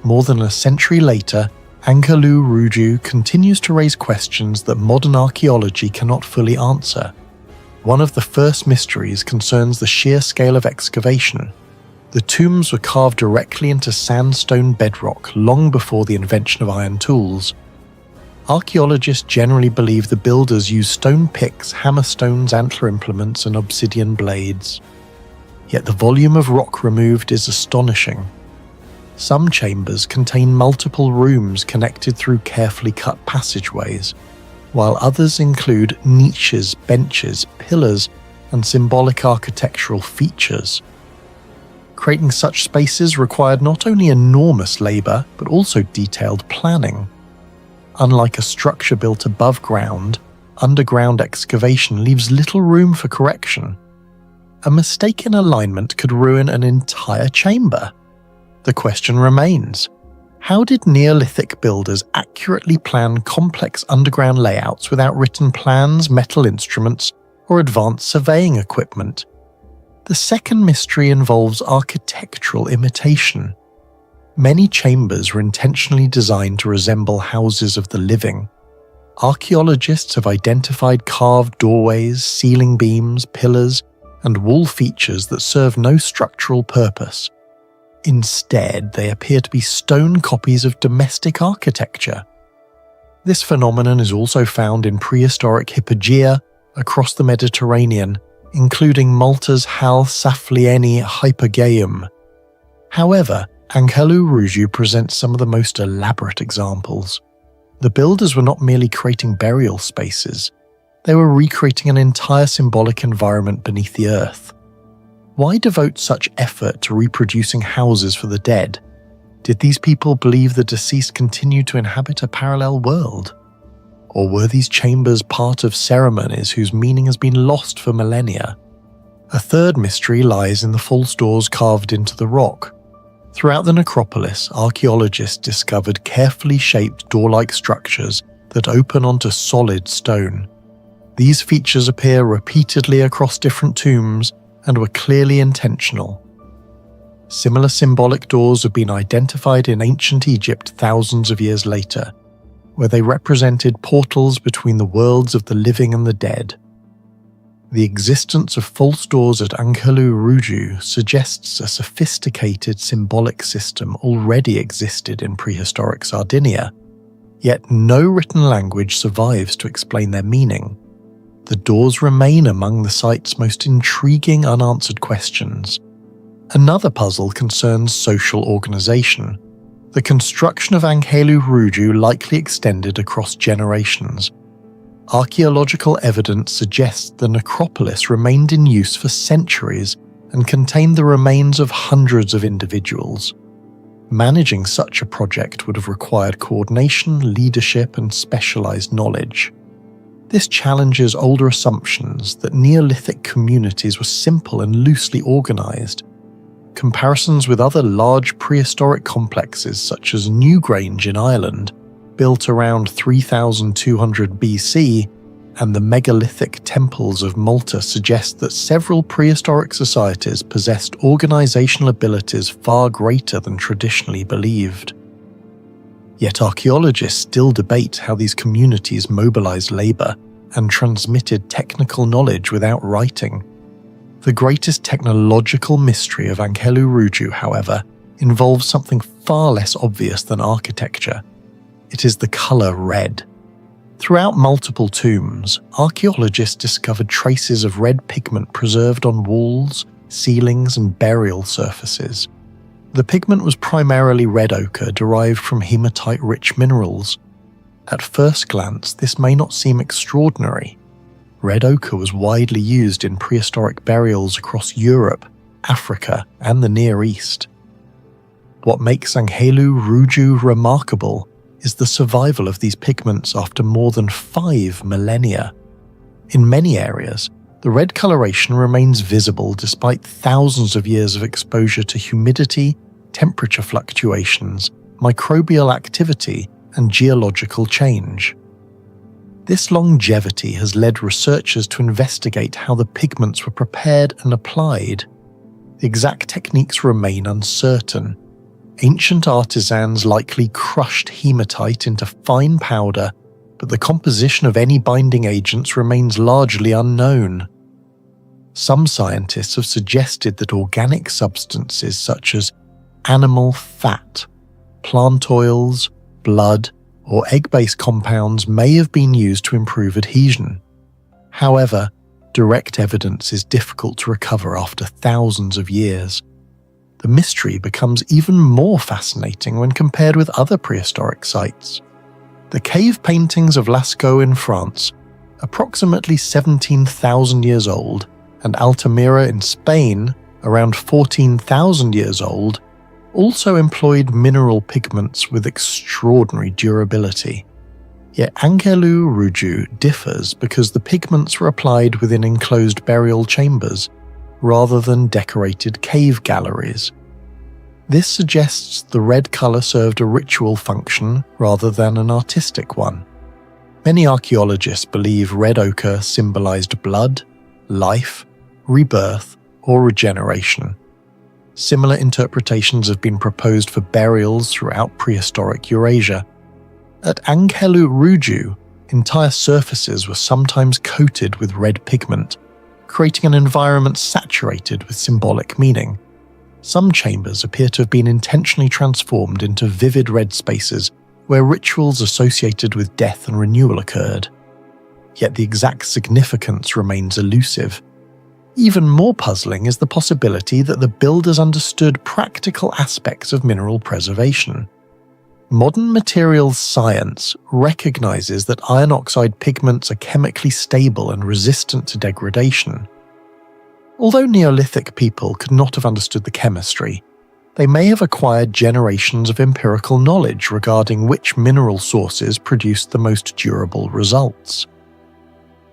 More than a century later, Angelou Ruju continues to raise questions that modern archaeology cannot fully answer. One of the first mysteries concerns the sheer scale of excavation. The tombs were carved directly into sandstone bedrock long before the invention of iron tools. Archaeologists generally believe the builders used stone picks, hammerstones, antler implements, and obsidian blades. Yet the volume of rock removed is astonishing. Some chambers contain multiple rooms connected through carefully cut passageways, while others include niches, benches, pillars, and symbolic architectural features. Creating such spaces required not only enormous labor, but also detailed planning. Unlike a structure built above ground, underground excavation leaves little room for correction. A mistake in alignment could ruin an entire chamber. The question remains, how did Neolithic builders accurately plan complex underground layouts without written plans, metal instruments, or advanced surveying equipment? The second mystery involves architectural imitation. Many chambers were intentionally designed to resemble houses of the living. Archaeologists have identified carved doorways, ceiling beams, pillars, and wall features that serve no structural purpose. Instead, they appear to be stone copies of domestic architecture. This phenomenon is also found in prehistoric hypogeia across the Mediterranean, including Malta's Hal Saflieni Hypogeum. However, Angelou Ruju presents some of the most elaborate examples. The builders were not merely creating burial spaces, they were recreating an entire symbolic environment beneath the earth. Why devote such effort to reproducing houses for the dead? Did these people believe the deceased continued to inhabit a parallel world? Or were these chambers part of ceremonies whose meaning has been lost for millennia? A third mystery lies in the false doors carved into the rock. Throughout the necropolis, archaeologists discovered carefully shaped door-like structures that open onto solid stone. These features appear repeatedly across different tombs and were clearly intentional. Similar symbolic doors have been identified in ancient Egypt thousands of years later, where they represented portals between the worlds of the living and the dead. The existence of false doors at Ankhelu-Ruju suggests a sophisticated symbolic system already existed in prehistoric Sardinia, yet no written language survives to explain their meaning. The doors remain among the site's most intriguing unanswered questions. Another puzzle concerns social organization. The construction of Ankhelu-Ruju likely extended across generations. Archaeological evidence suggests the necropolis remained in use for centuries and contained the remains of hundreds of individuals. Managing such a project would have required coordination, leadership, and specialized knowledge. This challenges older assumptions that Neolithic communities were simple and loosely organized. Comparisons with other large prehistoric complexes such as Newgrange in Ireland, built around 3200 BC, and the megalithic temples of Malta suggest that several prehistoric societies possessed organizational abilities far greater than traditionally believed. Yet archaeologists still debate how these communities mobilized labor and transmitted technical knowledge without writing. The greatest technological mystery of Ankhelu-Ruju, however, involves something far less obvious than architecture. It is the color red. Throughout multiple tombs, archaeologists discovered traces of red pigment preserved on walls, ceilings, and burial surfaces. The pigment was primarily red ochre derived from hematite-rich minerals. At first glance, this may not seem extraordinary. Red ochre was widely used in prehistoric burials across Europe, Africa, and the Near East. What makes Ankhelu-Ruju remarkable is the survival of these pigments after more than 5 millennia. In many areas, the red coloration remains visible despite thousands of years of exposure to humidity, temperature fluctuations, microbial activity, and geological change. This longevity has led researchers to investigate how the pigments were prepared and applied. The exact techniques remain uncertain. Ancient artisans likely crushed hematite into fine powder, but the composition of any binding agents remains largely unknown. Some scientists have suggested that organic substances such as animal fat, plant oils, blood, or egg-based compounds may have been used to improve adhesion. However, direct evidence is difficult to recover after thousands of years. The mystery becomes even more fascinating when compared with other prehistoric sites. The cave paintings of Lascaux in France, approximately 17,000 years old, and Altamira in Spain, around 14,000 years old, also employed mineral pigments with extraordinary durability. Yet Ankhelu-Ruju differs because the pigments were applied within enclosed burial chambers, rather than decorated cave galleries. This suggests the red color served a ritual function rather than an artistic one. Many archaeologists believe red ochre symbolized blood, life, rebirth, or regeneration. Similar interpretations have been proposed for burials throughout prehistoric Eurasia. At Ankhelu-Ruju, entire surfaces were sometimes coated with red pigment, creating an environment saturated with symbolic meaning. Some chambers appear to have been intentionally transformed into vivid red spaces where rituals associated with death and renewal occurred. Yet the exact significance remains elusive. Even more puzzling is the possibility that the builders understood practical aspects of mineral preservation. Modern materials science recognizes that iron oxide pigments are chemically stable and resistant to degradation. Although Neolithic people could not have understood the chemistry, they may have acquired generations of empirical knowledge regarding which mineral sources produced the most durable results.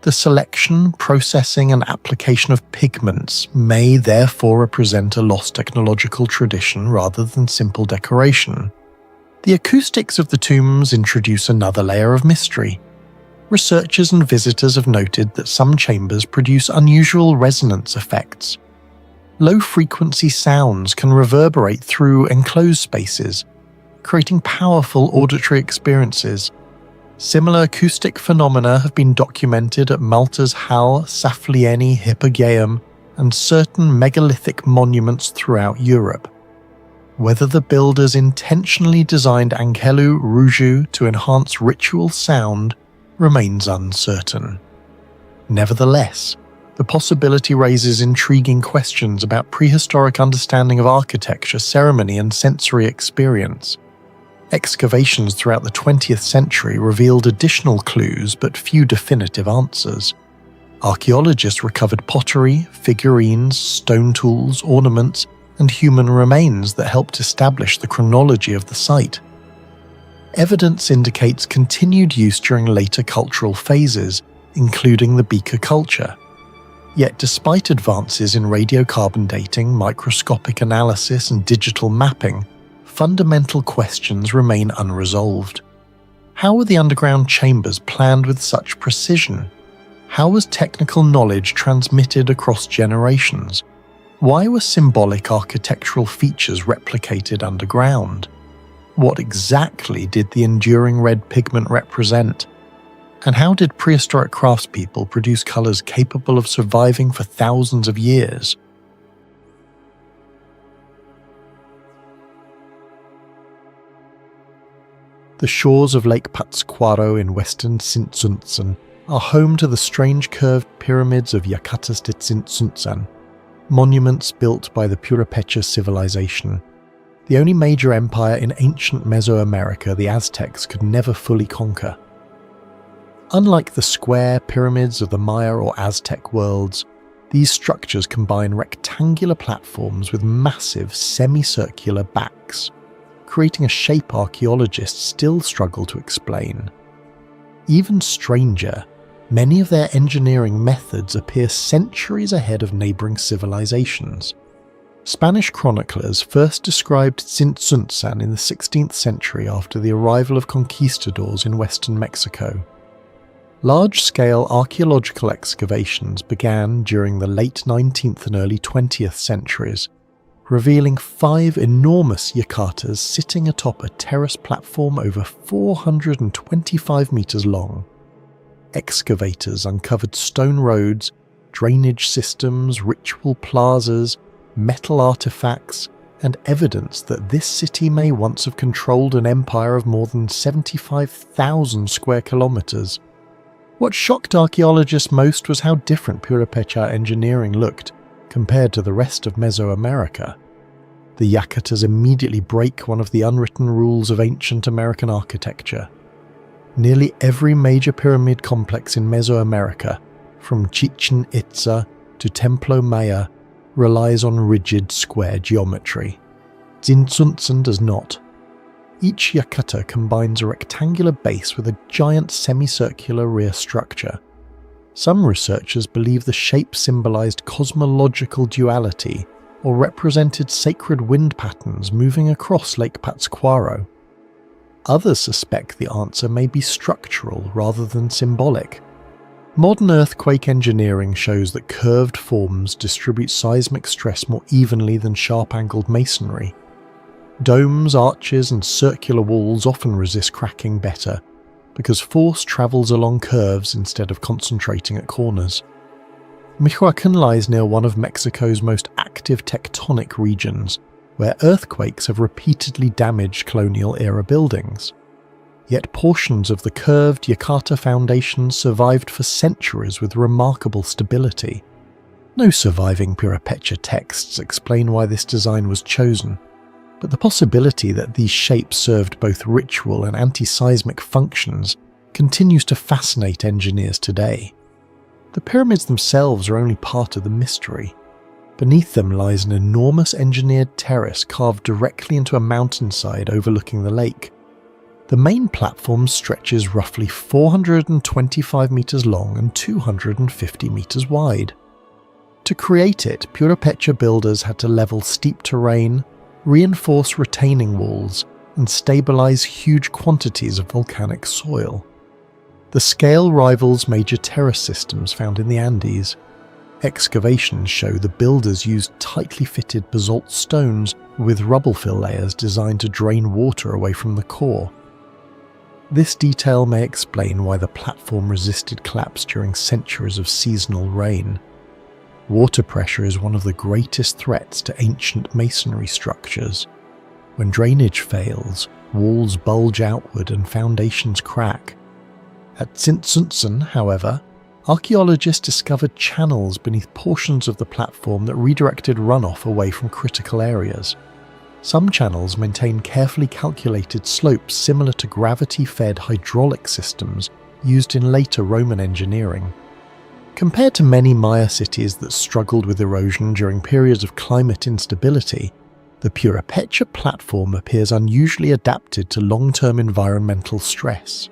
The selection, processing, and application of pigments may therefore represent a lost technological tradition rather than simple decoration. The acoustics of the tombs introduce another layer of mystery. Researchers and visitors have noted that some chambers produce unusual resonance effects. Low-frequency sounds can reverberate through enclosed spaces, creating powerful auditory experiences. Similar acoustic phenomena have been documented at Malta's Hal Saflieni Hypogeum and certain megalithic monuments throughout Europe. Whether the builders intentionally designed Angelu Ruju to enhance ritual sound remains uncertain. Nevertheless, the possibility raises intriguing questions about prehistoric understanding of architecture, ceremony, and sensory experience. Excavations throughout the 20th century revealed additional clues but few definitive answers. Archaeologists recovered pottery, figurines, stone tools, ornaments, and human remains that helped establish the chronology of the site. Evidence indicates continued use during later cultural phases, including the Beaker culture. Yet despite advances in radiocarbon dating, microscopic analysis, and digital mapping, fundamental questions remain unresolved. How were the underground chambers planned with such precision? How was technical knowledge transmitted across generations? Why were symbolic architectural features replicated underground? What exactly did the enduring red pigment represent? And how did prehistoric craftspeople produce colors capable of surviving for thousands of years? The shores of Lake Pátzcuaro in western Tzintzuntzan are home to the strange curved pyramids of Yacatas de Tzintzuntzan, monuments built by the Purépecha civilization. The only major empire in ancient Mesoamerica the Aztecs could never fully conquer. Unlike the square pyramids of the Maya or Aztec worlds, these structures combine rectangular platforms with massive semicircular backs, creating a shape archaeologists still struggle to explain. Even stranger, many of their engineering methods appear centuries ahead of neighboring civilizations. Spanish chroniclers first described Tzintzuntzan in the 16th century after the arrival of conquistadors in western Mexico. Large-scale archaeological excavations began during the late 19th and early 20th centuries, revealing 5 enormous yacatas sitting atop a terrace platform over 425 meters long. Excavators uncovered stone roads, drainage systems, ritual plazas, metal artifacts, and evidence that this city may once have controlled an empire of more than 75,000 square kilometers. What shocked archaeologists most was how different Purépecha engineering looked compared to the rest of Mesoamerica. The yacatas immediately break one of the unwritten rules of ancient American architecture. Nearly every major pyramid complex in Mesoamerica, from Chichen Itza to Templo Maya, relies on rigid square geometry. Tzintzuntzan does not. Each yacata combines a rectangular base with a giant semicircular rear structure. Some researchers believe the shape symbolized cosmological duality or represented sacred wind patterns moving across Lake Pátzcuaro. Others suspect the answer may be structural rather than symbolic. Modern earthquake engineering shows that curved forms distribute seismic stress more evenly than sharp-angled masonry. Domes, arches, and circular walls often resist cracking better, because force travels along curves instead of concentrating at corners. Michoacán lies near one of Mexico's most active tectonic regions, where earthquakes have repeatedly damaged colonial-era buildings. Yet portions of the curved yacata foundations survived for centuries with remarkable stability. No surviving Purépecha texts explain why this design was chosen, but the possibility that these shapes served both ritual and anti-seismic functions continues to fascinate engineers today. The pyramids themselves are only part of the mystery. Beneath them lies an enormous engineered terrace carved directly into a mountainside overlooking the lake. The main platform stretches roughly 425 meters long and 250 meters wide. To create it, Purepecha builders had to level steep terrain, reinforce retaining walls, and stabilize huge quantities of volcanic soil. The scale rivals major terrace systems found in the Andes. Excavations show the builders used tightly fitted basalt stones with rubble fill layers designed to drain water away from the core. This detail may explain why the platform resisted collapse during centuries of seasonal rain. Water pressure is one of the greatest threats to ancient masonry structures. When drainage fails, walls bulge outward and foundations crack. At Tzintzuntzen, however, archaeologists discovered channels beneath portions of the platform that redirected runoff away from critical areas. Some channels maintain carefully calculated slopes similar to gravity-fed hydraulic systems used in later Roman engineering. Compared to many Maya cities that struggled with erosion during periods of climate instability, the Purepecha platform appears unusually adapted to long-term environmental stress.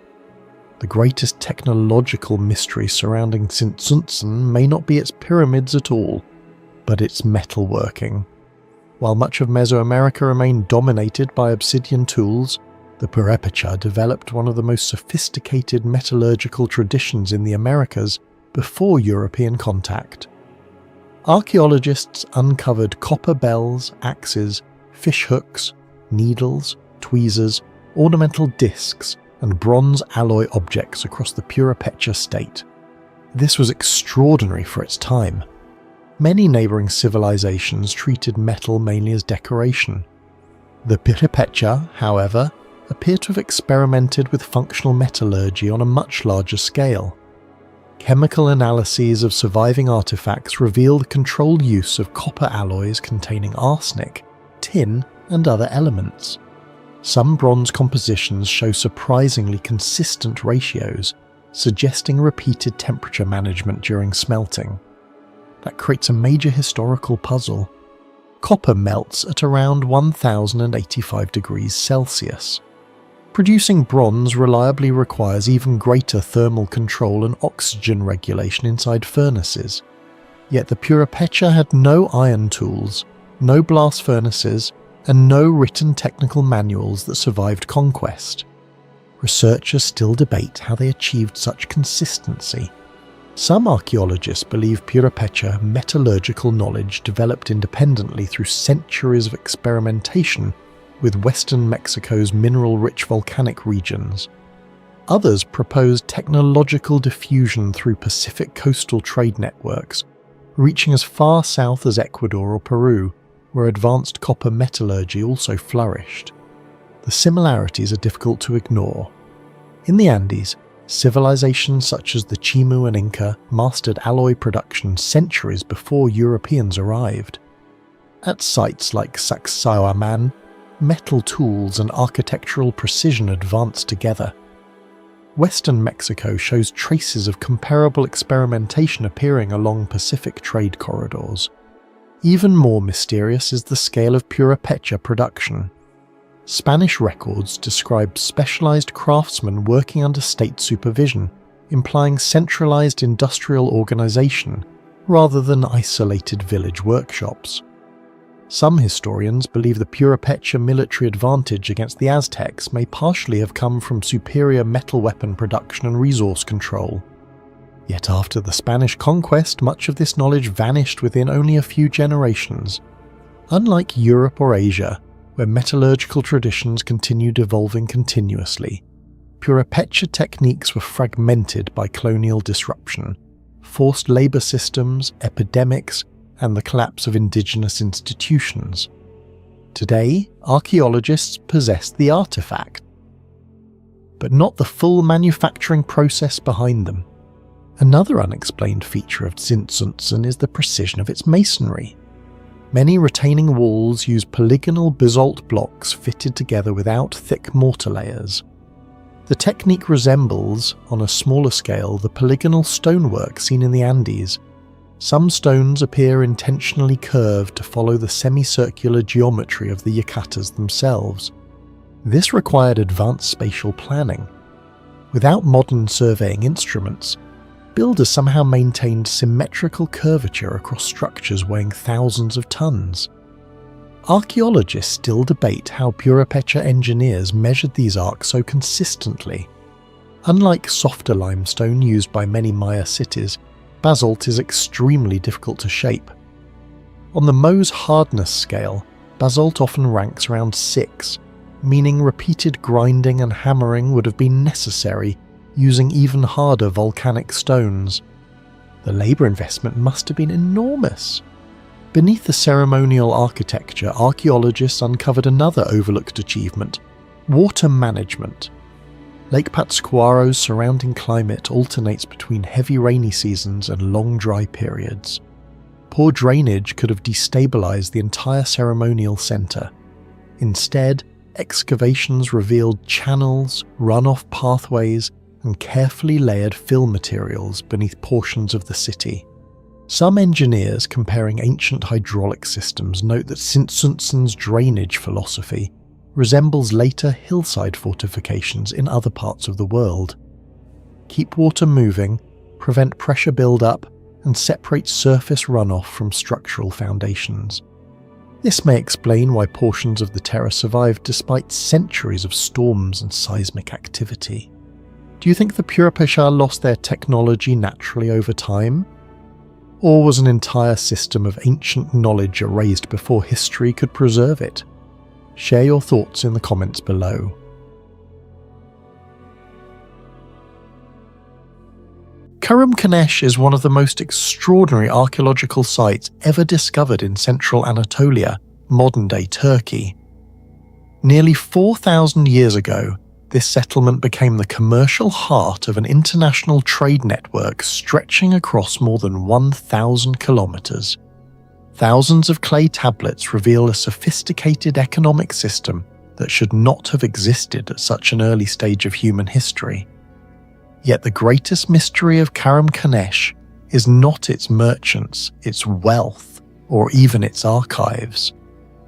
The greatest technological mystery surrounding Tzintzuntzen may not be its pyramids at all, but its metalworking. While much of Mesoamerica remained dominated by obsidian tools, the Purepecha developed one of the most sophisticated metallurgical traditions in the Americas before European contact. Archaeologists uncovered copper bells, axes, fish hooks, needles, tweezers, ornamental discs, and bronze alloy objects across the Purepecha state. This was extraordinary for its time. Many neighbouring civilizations treated metal mainly as decoration. The Purepecha, however, appear to have experimented with functional metallurgy on a much larger scale. Chemical analyses of surviving artifacts reveal the controlled use of copper alloys containing arsenic, tin, and other elements. Some bronze compositions show surprisingly consistent ratios, suggesting repeated temperature management during smelting. That creates a major historical puzzle. Copper melts at around 1085 degrees Celsius. Producing bronze reliably requires even greater thermal control and oxygen regulation inside furnaces. Yet the Purepecha had no iron tools, no blast furnaces, and no written technical manuals that survived conquest. Researchers still debate how they achieved such consistency. Some archaeologists believe Purepecha metallurgical knowledge developed independently through centuries of experimentation with western Mexico's mineral-rich volcanic regions. Others propose technological diffusion through Pacific coastal trade networks, reaching as far south as Ecuador or Peru, where advanced copper metallurgy also flourished. The similarities are difficult to ignore. In the Andes, civilizations such as the Chimu and Inca mastered alloy production centuries before Europeans arrived. At sites like Sacsayhuaman, metal tools and architectural precision advanced together. Western Mexico shows traces of comparable experimentation appearing along Pacific trade corridors. Even more mysterious is the scale of Purepecha production. Spanish records describe specialized craftsmen working under state supervision, implying centralized industrial organization rather than isolated village workshops. Some historians believe the Purepecha military advantage against the Aztecs may partially have come from superior metal weapon production and resource control. Yet after the Spanish conquest, much of this knowledge vanished within only a few generations. Unlike Europe or Asia, where metallurgical traditions continued evolving continuously, Purepecha techniques were fragmented by colonial disruption, forced labour systems, epidemics, and the collapse of indigenous institutions. Today, archaeologists possess the artifact, but not the full manufacturing process behind them. Another unexplained feature of Tzintzuntzen is the precision of its masonry. Many retaining walls use polygonal basalt blocks fitted together without thick mortar layers. The technique resembles, on a smaller scale, the polygonal stonework seen in the Andes. Some stones appear intentionally curved to follow the semicircular geometry of the Yucatas themselves. This required advanced spatial planning. Without modern surveying instruments, builders somehow maintained symmetrical curvature across structures weighing thousands of tons. Archaeologists still debate how Purépecha engineers measured these arcs so consistently. Unlike softer limestone used by many Maya cities, basalt is extremely difficult to shape. On the Mohs hardness scale, basalt often ranks around 6, meaning repeated grinding and hammering would have been necessary using even harder volcanic stones. The labour investment must have been enormous. Beneath the ceremonial architecture, archaeologists uncovered another overlooked achievement: water management. Lake Pátzcuaro's surrounding climate alternates between heavy rainy seasons and long dry periods. Poor drainage could have destabilised the entire ceremonial centre. Instead, excavations revealed channels, runoff pathways, and carefully layered fill materials beneath portions of the city. Some engineers comparing ancient hydraulic systems note that Sintsuntson's drainage philosophy resembles later hillside fortifications in other parts of the world. Keep water moving, prevent pressure build-up, and separate surface runoff from structural foundations. This may explain why portions of the terra survived despite centuries of storms and seismic activity. Do you think the Purépecha lost their technology naturally over time? Or was an entire system of ancient knowledge erased before history could preserve it? Share your thoughts in the comments below. Karamkanesh is one of the most extraordinary archaeological sites ever discovered in central Anatolia, modern-day Turkey. Nearly 4,000 years ago, this settlement became the commercial heart of an international trade network stretching across more than 1,000 kilometers. Thousands of clay tablets reveal a sophisticated economic system that should not have existed at such an early stage of human history. Yet the greatest mystery of Karamkanesh is not its merchants, its wealth, or even its archives.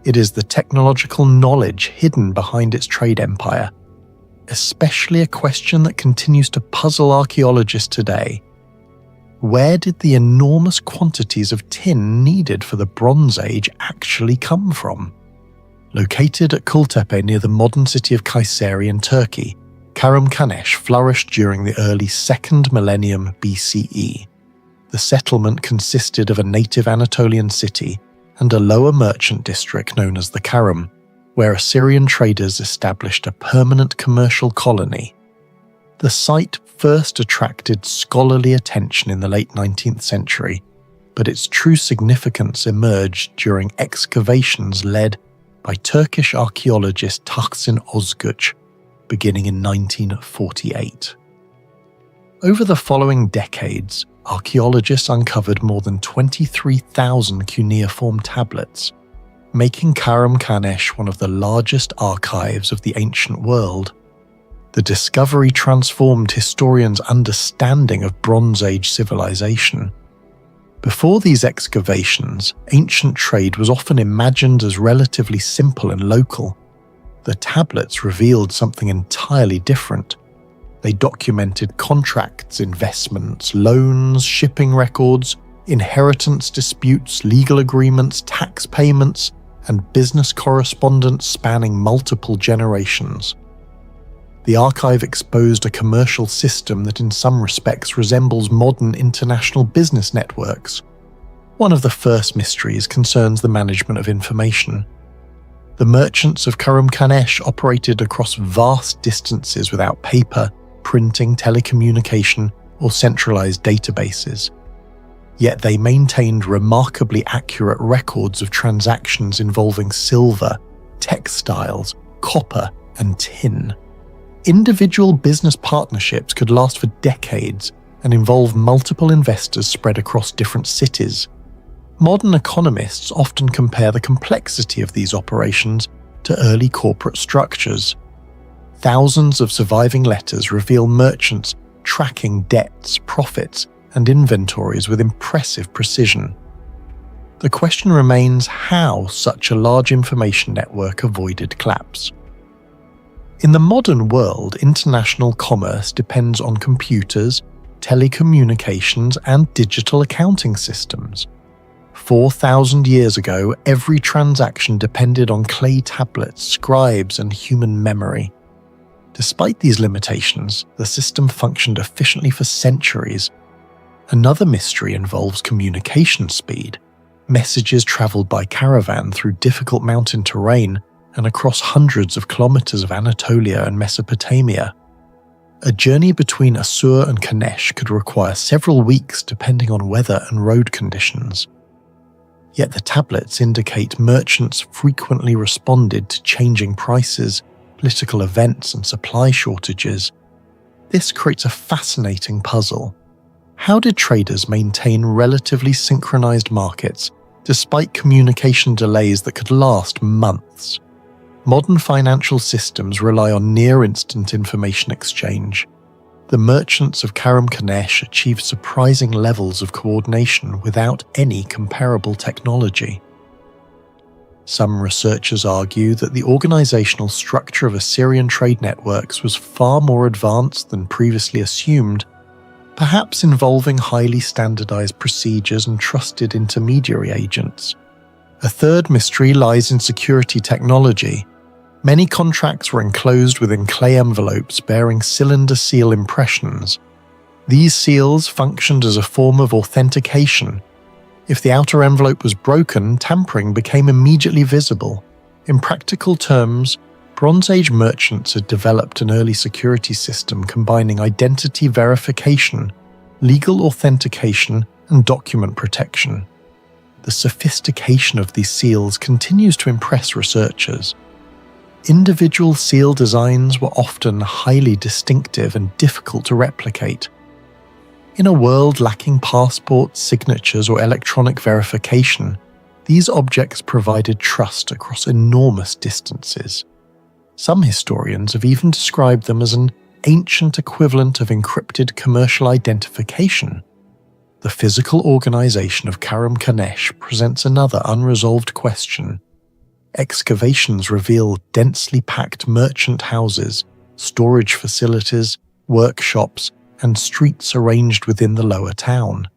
It is the technological knowledge hidden behind its trade empire, especially a question that continues to puzzle archaeologists today. Where did the enormous quantities of tin needed for the Bronze Age actually come from? Located at Kultepe near the modern city of Kayseri in Turkey, Karamkanesh flourished during the early 2nd millennium BCE. The settlement consisted of a native Anatolian city and a lower merchant district known as the Karam, where Assyrian traders established a permanent commercial colony. The site first attracted scholarly attention in the late 19th century, but its true significance emerged during excavations led by Turkish archaeologist Tahsin Özgüç, beginning in 1948. Over the following decades, archaeologists uncovered more than 23,000 cuneiform tablets, making Karamkanesh one of the largest archives of the ancient world. The discovery transformed historians' understanding of Bronze Age civilization. Before these excavations, ancient trade was often imagined as relatively simple and local. The tablets revealed something entirely different. They documented contracts, investments, loans, shipping records, inheritance disputes, legal agreements, tax payments, and business correspondence spanning multiple generations. The archive exposed a commercial system that in some respects resembles modern international business networks. One of the first mysteries concerns the management of information. The merchants of Karamkanesh operated across vast distances without paper, printing, telecommunication, or centralized databases. Yet they maintained remarkably accurate records of transactions involving silver, textiles, copper, and tin. Individual business partnerships could last for decades and involve multiple investors spread across different cities. Modern economists often compare the complexity of these operations to early corporate structures. Thousands of surviving letters reveal merchants tracking debts, profits, and inventories with impressive precision. The question remains how such a large information network avoided collapse. In the modern world, international commerce depends on computers, telecommunications, and digital accounting systems. 4,000 years ago, every transaction depended on clay tablets, scribes, and human memory. Despite these limitations, the system functioned efficiently for centuries. Another mystery involves communication speed. Messages traveled by caravan through difficult mountain terrain and across hundreds of kilometers of Anatolia and Mesopotamia. A journey between Assur and Kanesh could require several weeks depending on weather and road conditions. Yet the tablets indicate merchants frequently responded to changing prices, political events, and supply shortages. This creates a fascinating puzzle. How did traders maintain relatively synchronized markets despite communication delays that could last months? Modern financial systems rely on near-instant information exchange. The merchants of Kanem-Kanesh achieved surprising levels of coordination without any comparable technology. Some researchers argue that the organizational structure of Assyrian trade networks was far more advanced than previously assumed, perhaps involving highly standardized procedures and trusted intermediary agents. A third mystery lies in security technology. Many contracts were enclosed within clay envelopes bearing cylinder seal impressions. These seals functioned as a form of authentication. If the outer envelope was broken, tampering became immediately visible. In practical terms, Bronze Age merchants had developed an early security system combining identity verification, legal authentication, and document protection. The sophistication of these seals continues to impress researchers. Individual seal designs were often highly distinctive and difficult to replicate. In a world lacking passports, signatures, or electronic verification, these objects provided trust across enormous distances. Some historians have even described them as an ancient equivalent of encrypted commercial identification. The physical organization of Kanem-Kanesh presents another unresolved question. Excavations reveal densely packed merchant houses, storage facilities, workshops, and streets arranged within the lower town.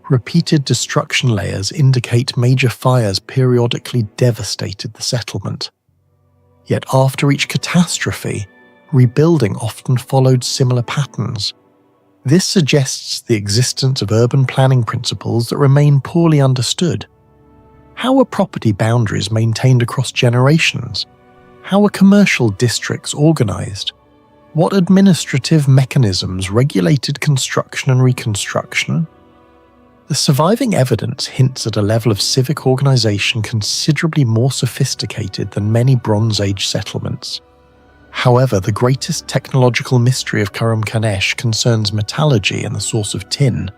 Repeated destruction layers indicate major fires periodically devastated the settlement. Yet after each catastrophe, rebuilding often followed similar patterns. This suggests the existence of urban planning principles that remain poorly understood. How are property boundaries maintained across generations? How are commercial districts organized? What administrative mechanisms regulated construction and reconstruction? The surviving evidence hints at a level of civic organization considerably more sophisticated than many Bronze Age settlements. However, the greatest technological mystery of Kanem-Kanesh concerns metallurgy and the source of tin.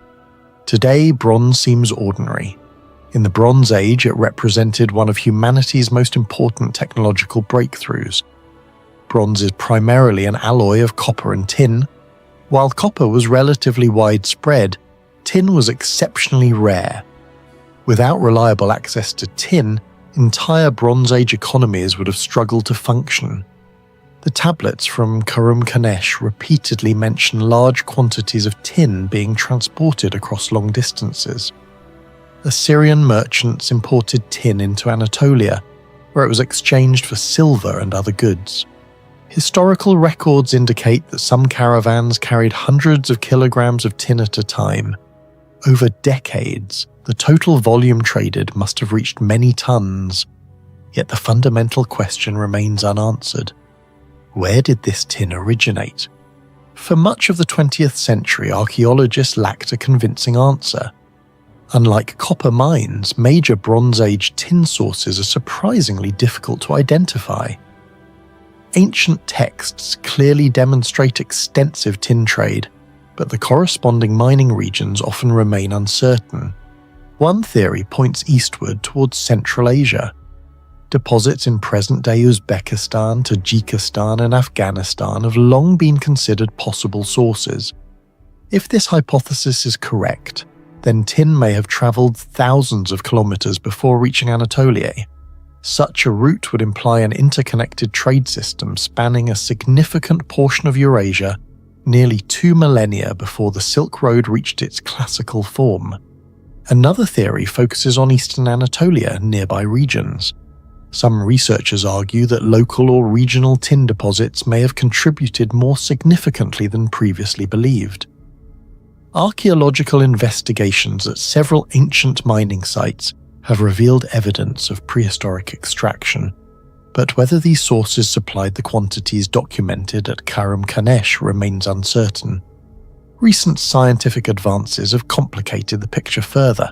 Today, bronze seems ordinary. In the Bronze Age, it represented one of humanity's most important technological breakthroughs. Bronze is primarily an alloy of copper and tin. While copper was relatively widespread, tin was exceptionally rare. Without reliable access to tin, entire Bronze Age economies would have struggled to function. The tablets from Kanem-Kanesh repeatedly mention large quantities of tin being transported across long distances. Assyrian merchants imported tin into Anatolia, where it was exchanged for silver and other goods. Historical records indicate that some caravans carried hundreds of kilograms of tin at a time. Over decades, the total volume traded must have reached many tons. Yet the fundamental question remains unanswered. Where did this tin originate? For much of the 20th century, archaeologists lacked a convincing answer. Unlike copper mines, major Bronze Age tin sources are surprisingly difficult to identify. Ancient texts clearly demonstrate extensive tin trade, but the corresponding mining regions often remain uncertain. One theory points eastward towards Central Asia. Deposits in present-day Uzbekistan, Tajikistan, and Afghanistan have long been considered possible sources. If this hypothesis is correct, then tin may have traveled thousands of kilometers before reaching Anatolia. Such a route would imply an interconnected trade system spanning a significant portion of Eurasia nearly 2 millennia before the Silk Road reached its classical form. Another theory focuses on eastern Anatolia and nearby regions. Some researchers argue that local or regional tin deposits may have contributed more significantly than previously believed. Archaeological investigations at several ancient mining sites have revealed evidence of prehistoric extraction, but whether these sources supplied the quantities documented at Karam Kanesh remains uncertain. Recent scientific advances have complicated the picture further.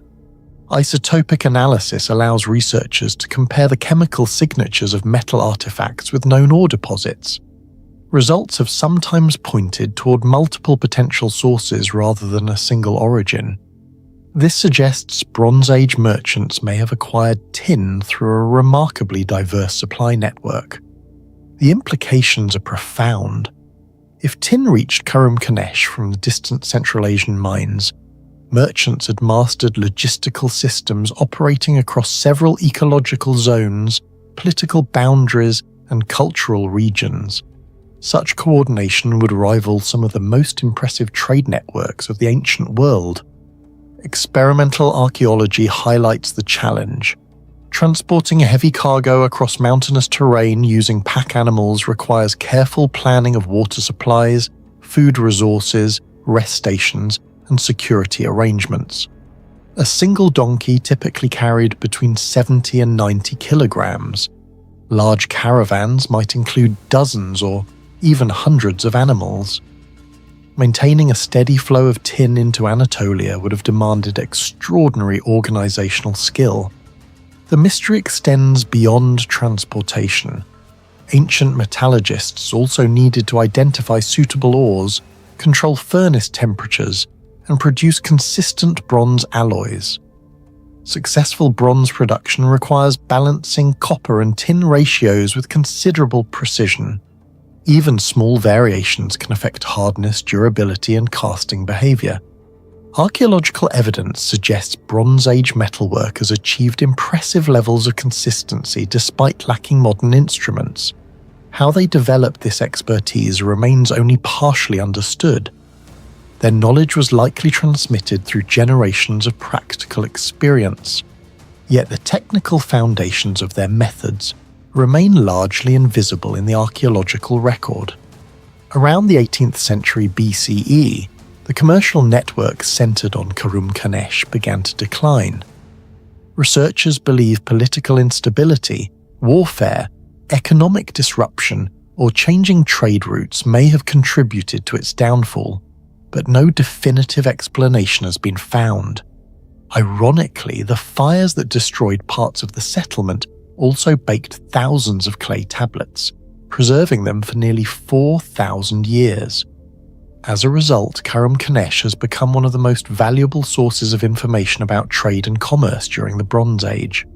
Isotopic analysis allows researchers to compare the chemical signatures of metal artifacts with known ore deposits. Results have sometimes pointed toward multiple potential sources rather than a single origin. This suggests Bronze Age merchants may have acquired tin through a remarkably diverse supply network. The implications are profound. If tin reached Karam Kanesh from the distant Central Asian mines, merchants had mastered logistical systems operating across several ecological zones, political boundaries, and cultural regions. Such coordination would rival some of the most impressive trade networks of the ancient world. Experimental archaeology highlights the challenge. Transporting a heavy cargo across mountainous terrain using pack animals requires careful planning of water supplies, food resources, rest stations, and security arrangements. A single donkey typically carried between 70 and 90 kilograms. Large caravans might include dozens or even hundreds of animals. Maintaining a steady flow of tin into Anatolia would have demanded extraordinary organizational skill. The mystery extends beyond transportation. Ancient metallurgists also needed to identify suitable ores, control furnace temperatures, and produce consistent bronze alloys. Successful bronze production requires balancing copper and tin ratios with considerable precision. Even small variations can affect hardness, durability, and casting behavior. Archaeological evidence suggests Bronze Age metalworkers achieved impressive levels of consistency despite lacking modern instruments. How they developed this expertise remains only partially understood. Their knowledge was likely transmitted through generations of practical experience, yet the technical foundations of their methods remain largely invisible in the archaeological record. Around the 18th century BCE, the commercial network centered on Karam Kanesh began to decline. Researchers believe political instability, warfare, economic disruption, or changing trade routes may have contributed to its downfall, but no definitive explanation has been found. Ironically, the fires that destroyed parts of the settlement also baked thousands of clay tablets, preserving them for nearly 4,000 years. As a result, Karam Kanesh has become one of the most valuable sources of information about trade and commerce during the Bronze Age.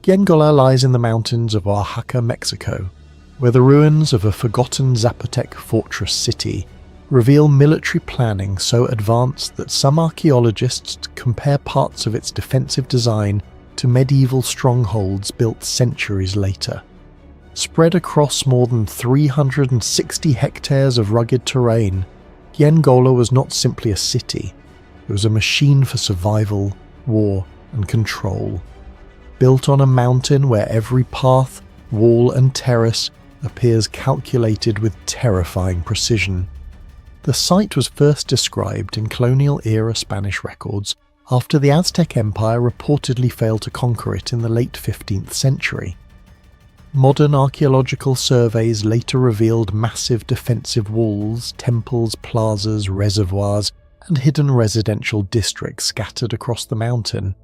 Giengola lies in the mountains of Oaxaca, Mexico, where the ruins of a forgotten Zapotec fortress city reveal military planning so advanced that some archaeologists compare parts of its defensive design to medieval strongholds built centuries later. Spread across more than 360 hectares of rugged terrain, Giengola was not simply a city, it was a machine for survival, war, and control. Built on a mountain where every path, wall, and terrace appears calculated with terrifying precision. The site was first described in colonial-era Spanish records after the Aztec Empire reportedly failed to conquer it in the late 15th century. Modern archaeological surveys later revealed massive defensive walls, temples, plazas, reservoirs, and hidden residential districts scattered across the mountain.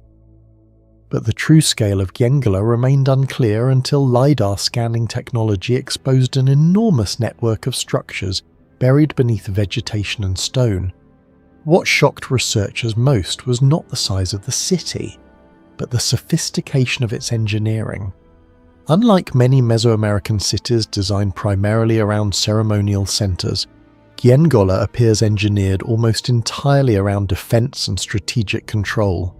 But the true scale of Giengola remained unclear until LiDAR scanning technology exposed an enormous network of structures buried beneath vegetation and stone. What shocked researchers most was not the size of the city, but the sophistication of its engineering. Unlike many Mesoamerican cities designed primarily around ceremonial centers, Giengola appears engineered almost entirely around defense and strategic control.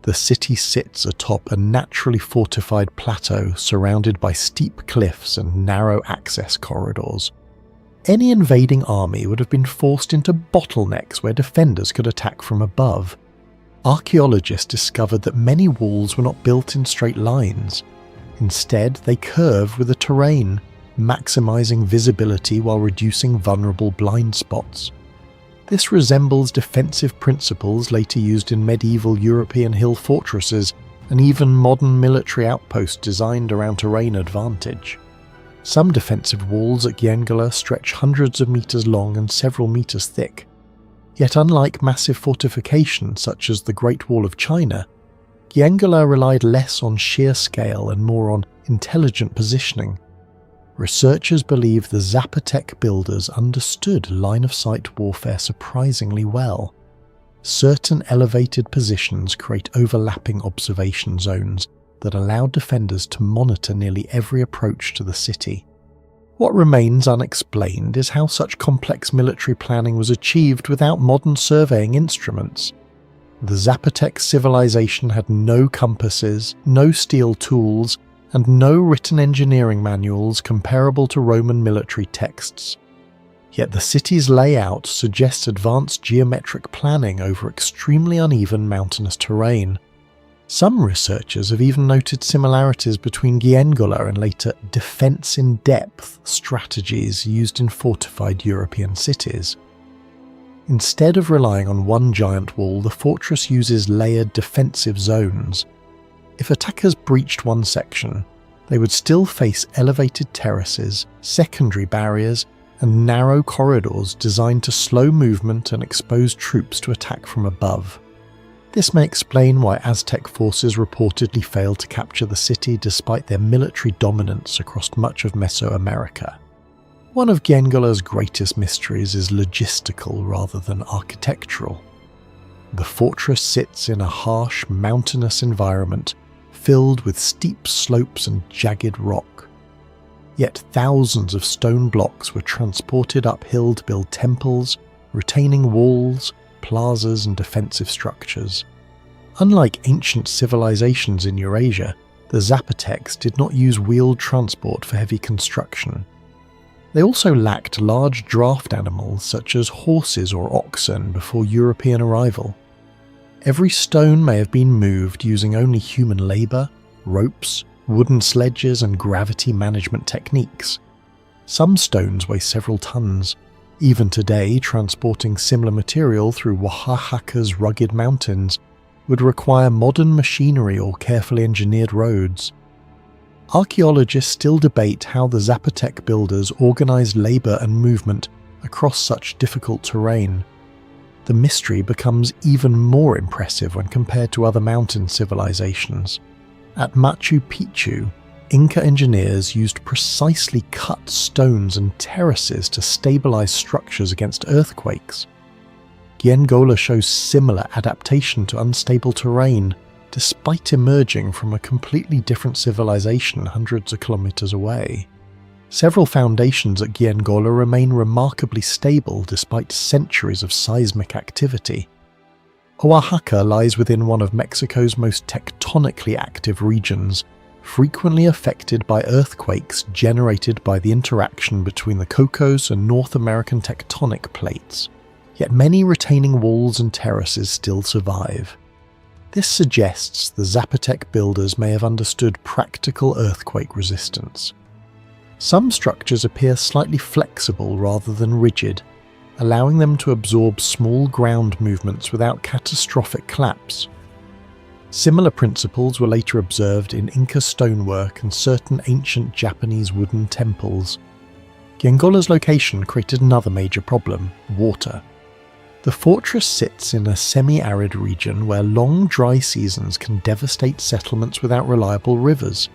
The city sits atop a naturally fortified plateau surrounded by steep cliffs and narrow access corridors. Any invading army would have been forced into bottlenecks where defenders could attack from above. Archaeologists discovered that many walls were not built in straight lines. Instead, they curve with the terrain, maximizing visibility while reducing vulnerable blind spots. This resembles defensive principles later used in medieval European hill fortresses and even modern military outposts designed around terrain advantage. Some defensive walls at Giengola stretch hundreds of meters long and several meters thick. Yet unlike massive fortifications such as the Great Wall of China, Giengola relied less on sheer scale and more on intelligent positioning. Researchers believe the Zapotec builders understood line-of-sight warfare surprisingly well. Certain elevated positions create overlapping observation zones that allowed defenders to monitor nearly every approach to the city. What remains unexplained is how such complex military planning was achieved without modern surveying instruments. The Zapotec civilization had no compasses, no steel tools, and no written engineering manuals comparable to Roman military texts. Yet the city's layout suggests advanced geometric planning over extremely uneven mountainous terrain. Some researchers have even noted similarities between Giengola and later defense-in-depth strategies used in fortified European cities. Instead of relying on one giant wall, the fortress uses layered defensive zones. If attackers breached one section, they would still face elevated terraces, secondary barriers, and narrow corridors designed to slow movement and expose troops to attack from above. This may explain why Aztec forces reportedly failed to capture the city despite their military dominance across much of Mesoamerica. One of Giengola's greatest mysteries is logistical rather than architectural. The fortress sits in a harsh, mountainous environment filled with steep slopes and jagged rock. Yet thousands of stone blocks were transported uphill to build temples, retaining walls, plazas and defensive structures. Unlike ancient civilizations in Eurasia, the Zapotecs did not use wheeled transport for heavy construction. They also lacked large draft animals such as horses or oxen before European arrival. Every stone may have been moved using only human labor, ropes, wooden sledges and gravity management techniques. Some stones weigh several tons. Even today, transporting similar material through Oaxaca's rugged mountains would require modern machinery or carefully engineered roads. Archaeologists still debate how the Zapotec builders organized labor and movement across such difficult terrain. The mystery becomes even more impressive when compared to other mountain civilizations. At Machu Picchu, Inca engineers used precisely cut stones and terraces to stabilize structures against earthquakes. Giengola shows similar adaptation to unstable terrain, despite emerging from a completely different civilization hundreds of kilometers away. Several foundations at Giengola remain remarkably stable despite centuries of seismic activity. Oaxaca lies within one of Mexico's most tectonically active regions, frequently affected by earthquakes generated by the interaction between the Cocos and North American tectonic plates. Yet many retaining walls and terraces still survive. This suggests the Zapotec builders may have understood practical earthquake resistance. Some structures appear slightly flexible rather than rigid, allowing them to absorb small ground movements without catastrophic collapse. Similar principles were later observed in Inca stonework and certain ancient Japanese wooden temples. Giengola's location created another major problem: water. The fortress sits in a semi-arid region where long dry seasons can devastate settlements without reliable rivers.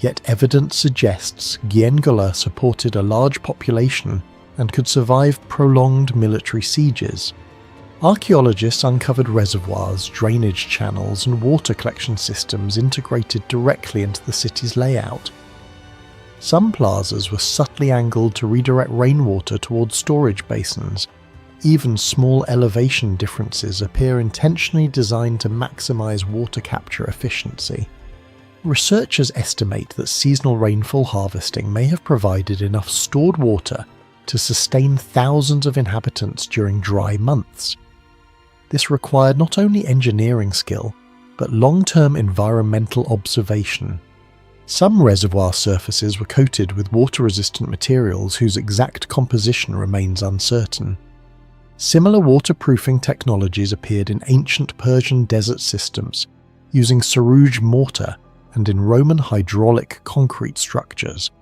Yet evidence suggests Giengola supported a large population and could survive prolonged military sieges. Archaeologists uncovered reservoirs, drainage channels, and water collection systems integrated directly into the city's layout. Some plazas were subtly angled to redirect rainwater towards storage basins. Even small elevation differences appear intentionally designed to maximize water capture efficiency. Researchers estimate that seasonal rainfall harvesting may have provided enough stored water to sustain thousands of inhabitants during dry months. This required not only engineering skill, but long-term environmental observation. Some reservoir surfaces were coated with water-resistant materials whose exact composition remains uncertain. Similar waterproofing technologies appeared in ancient Persian desert systems, using Sarouj mortar and in Roman hydraulic concrete structures.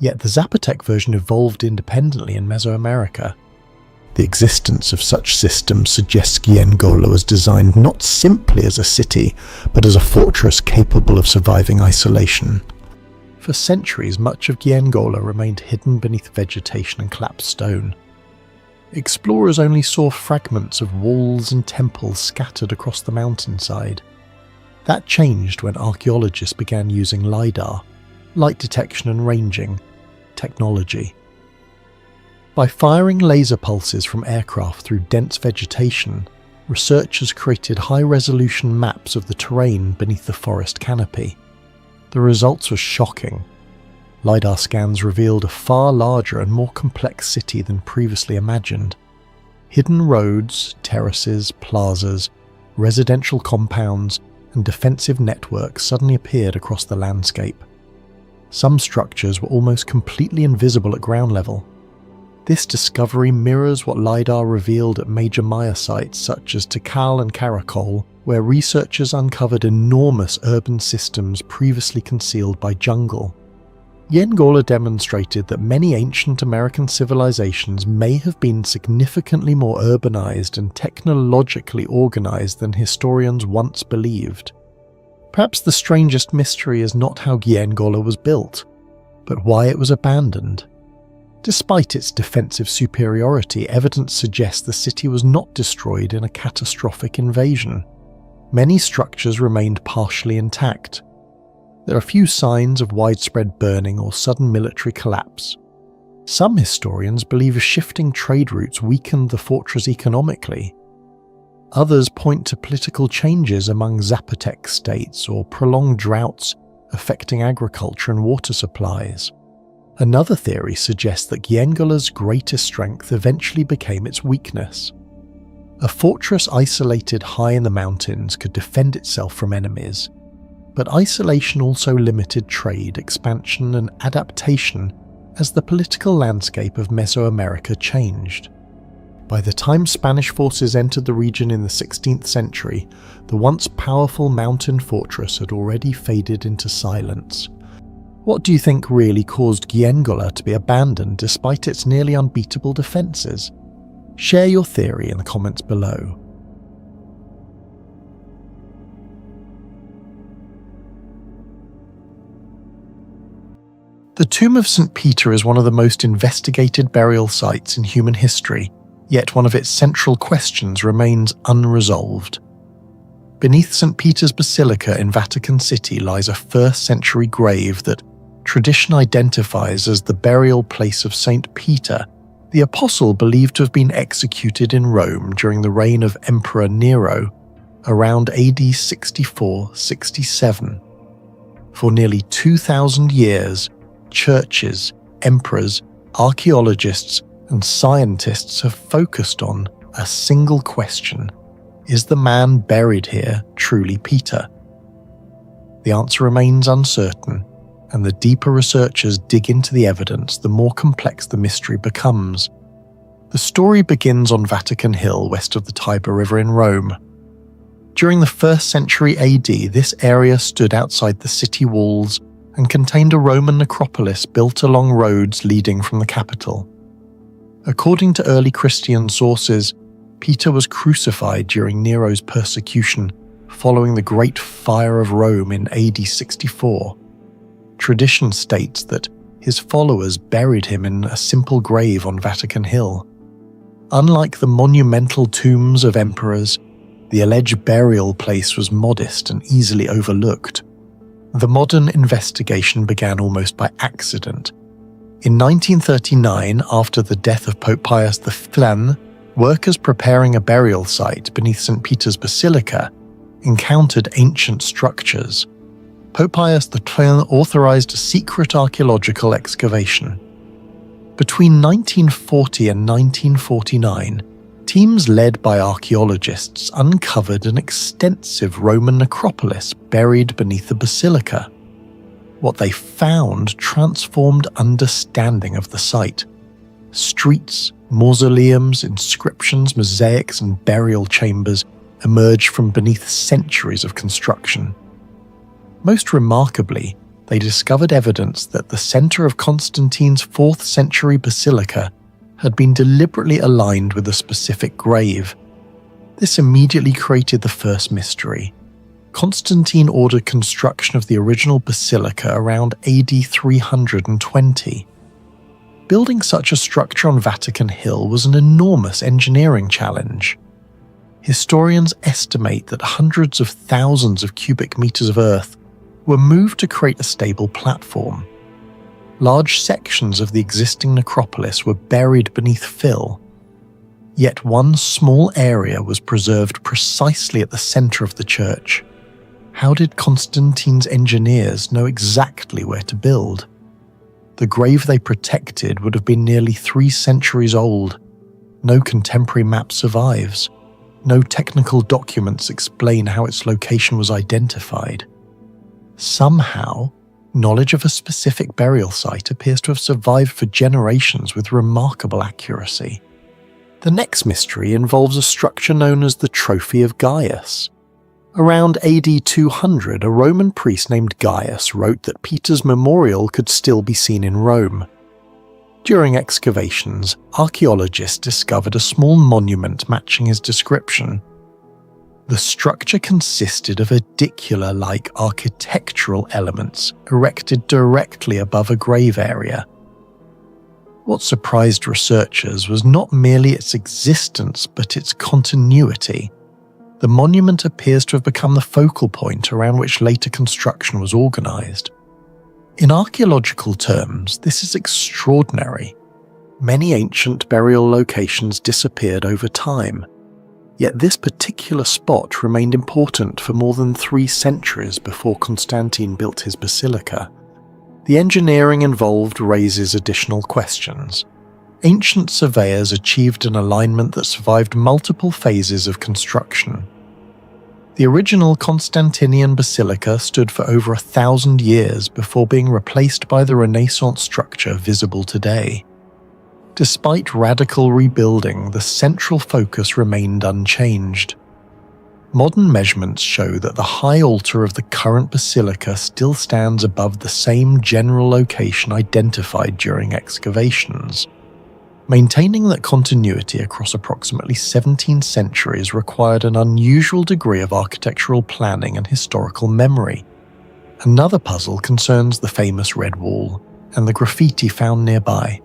Yet the Zapotec version evolved independently in Mesoamerica. The existence of such systems suggests Giengola was designed not simply as a city, but as a fortress capable of surviving isolation. For centuries, much of Giengola remained hidden beneath vegetation and collapsed stone. Explorers only saw fragments of walls and temples scattered across the mountainside. That changed when archaeologists began using LiDAR, light detection and ranging, technology. By firing laser pulses from aircraft through dense vegetation, researchers created high-resolution maps of the terrain beneath the forest canopy. The results were shocking. LiDAR scans revealed a far larger and more complex city than previously imagined. Hidden roads, terraces, plazas, residential compounds, and defensive networks suddenly appeared across the landscape. Some structures were almost completely invisible at ground level. This discovery mirrors what LiDAR revealed at major Maya sites such as Tikal and Karakol, where researchers uncovered enormous urban systems previously concealed by jungle. Giengola demonstrated that many ancient American civilizations may have been significantly more urbanized and technologically organized than historians once believed. Perhaps the strangest mystery is not how Giengola was built, but why it was abandoned. Despite its defensive superiority, evidence suggests the city was not destroyed in a catastrophic invasion. Many structures remained partially intact. There are few signs of widespread burning or sudden military collapse. Some historians believe shifting trade routes weakened the fortress economically. Others point to political changes among Zapotec states or prolonged droughts affecting agriculture and water supplies. Another theory suggests that Giengola's greatest strength eventually became its weakness. A fortress isolated high in the mountains could defend itself from enemies, but isolation also limited trade, expansion, and adaptation as the political landscape of Mesoamerica changed. By the time Spanish forces entered the region in the 16th century, the once powerful mountain fortress had already faded into silence. What do you think really caused Giengola to be abandoned despite its nearly unbeatable defences? Share your theory in the comments below. The Tomb of St. Peter is one of the most investigated burial sites in human history, yet one of its central questions remains unresolved. Beneath St. Peter's Basilica in Vatican City lies a 1st century grave that tradition identifies as the burial place of St. Peter, the apostle believed to have been executed in Rome during the reign of Emperor Nero, around AD 64-67. For nearly 2,000 years, churches, emperors, archaeologists, and scientists have focused on a single question: is the man buried here truly Peter? The answer remains uncertain, and the deeper researchers dig into the evidence, the more complex the mystery becomes. The story begins on Vatican Hill, west of the Tiber River in Rome. During the 1st century AD, this area stood outside the city walls and contained a Roman necropolis built along roads leading from the capital. According to early Christian sources, Peter was crucified during Nero's persecution following the Great Fire of Rome in AD 64. Tradition states that his followers buried him in a simple grave on Vatican Hill. Unlike the monumental tombs of emperors, the alleged burial place was modest and easily overlooked. The modern investigation began almost by accident. In 1939, after the death of Pope Pius V, workers preparing a burial site beneath St. Peter's Basilica encountered ancient structures. Pope Pius V authorized a secret archaeological excavation. Between 1940 and 1949, teams led by archaeologists uncovered an extensive Roman necropolis buried beneath the basilica. What they found transformed understanding of the site. Streets, mausoleums, inscriptions, mosaics, and burial chambers emerged from beneath centuries of construction. Most remarkably, they discovered evidence that the center of Constantine's 4th century basilica had been deliberately aligned with a specific grave. This immediately created the first mystery. Constantine ordered construction of the original basilica around AD 320. Building such a structure on Vatican Hill was an enormous engineering challenge. Historians estimate that hundreds of thousands of cubic meters of earth were moved to create a stable platform. Large sections of the existing necropolis were buried beneath fill. Yet one small area was preserved precisely at the center of the church. How did Constantine's engineers know exactly where to build? The grave they protected would have been nearly 3 centuries old. No contemporary map survives. No technical documents explain how its location was identified. Somehow, knowledge of a specific burial site appears to have survived for generations with remarkable accuracy. The next mystery involves a structure known as the Trophy of Gaius. Around AD 200, a Roman priest named Gaius wrote that Peter's memorial could still be seen in Rome. During excavations, archaeologists discovered a small monument matching his description. The structure consisted of edicular-like architectural elements erected directly above a grave area. What surprised researchers was not merely its existence but its continuity. The monument appears to have become the focal point around which later construction was organized. In archaeological terms, this is extraordinary. Many ancient burial locations disappeared over time, yet this particular spot remained important for more than 3 centuries before Constantine built his basilica. The engineering involved raises additional questions. Ancient surveyors achieved an alignment that survived multiple phases of construction. The original Constantinian basilica stood for over 1,000 years before being replaced by the Renaissance structure visible today. Despite radical rebuilding, the central focus remained unchanged. Modern measurements show that the high altar of the current basilica still stands above the same general location identified during excavations. Maintaining that continuity across approximately 17 centuries required an unusual degree of architectural planning and historical memory. Another puzzle concerns the famous Red Wall and the graffiti found nearby.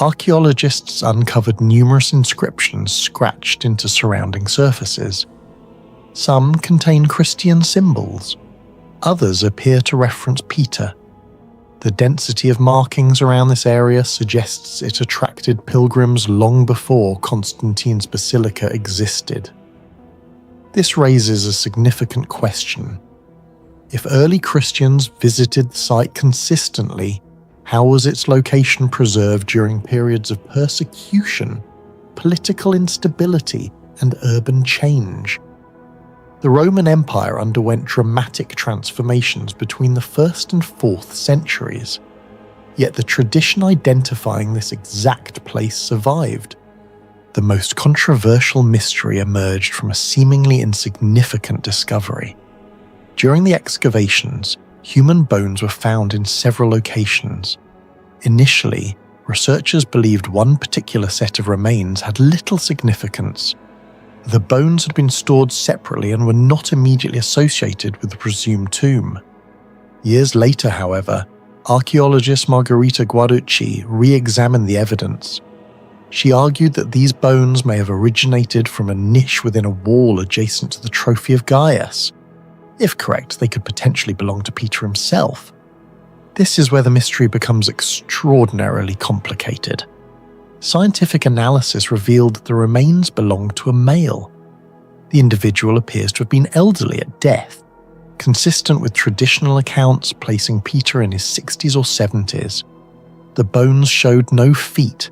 Archaeologists uncovered numerous inscriptions scratched into surrounding surfaces. Some contain Christian symbols. Others appear to reference Peter. The density of markings around this area suggests it attracted pilgrims long before Constantine's basilica existed. This raises a significant question. If early Christians visited the site consistently, how was its location preserved during periods of persecution, political instability, and urban change? The Roman Empire underwent dramatic transformations between the 1st and 4th centuries, yet the tradition identifying this exact place survived. The most controversial mystery emerged from a seemingly insignificant discovery. During the excavations, human bones were found in several locations. Initially, researchers believed one particular set of remains had little significance. The bones had been stored separately and were not immediately associated with the presumed tomb. Years later, however, archaeologist Margherita Guarducci re-examined the evidence. She argued that these bones may have originated from a niche within a wall adjacent to the Trophy of Gaius. If correct, they could potentially belong to Peter himself. This is where the mystery becomes extraordinarily complicated. Scientific analysis revealed that the remains belonged to a male. The individual appears to have been elderly at death, consistent with traditional accounts placing Peter in his 60s or 70s. The bones showed no feet.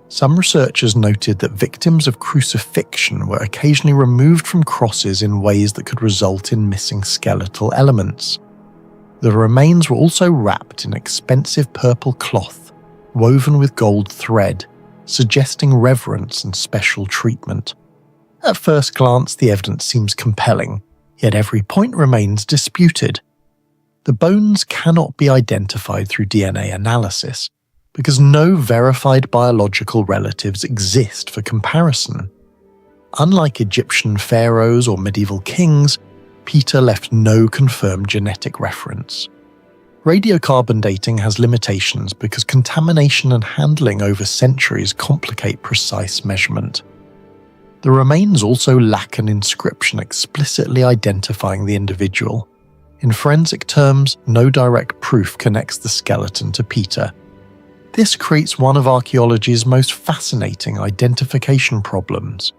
Some researchers noted that victims of crucifixion were occasionally removed from crosses in ways that could result in missing skeletal elements. The remains were also wrapped in expensive purple cloth, woven with gold thread, suggesting reverence and special treatment. At first glance, the evidence seems compelling, yet every point remains disputed. The bones cannot be identified through DNA analysis, because no verified biological relatives exist for comparison. Unlike Egyptian pharaohs or medieval kings, Peter left no confirmed genetic reference. Radiocarbon dating has limitations because contamination and handling over centuries complicate precise measurement. The remains also lack an inscription explicitly identifying the individual. In forensic terms, no direct proof connects the skeleton to Peter. This creates one of archaeology's most fascinating identification problems.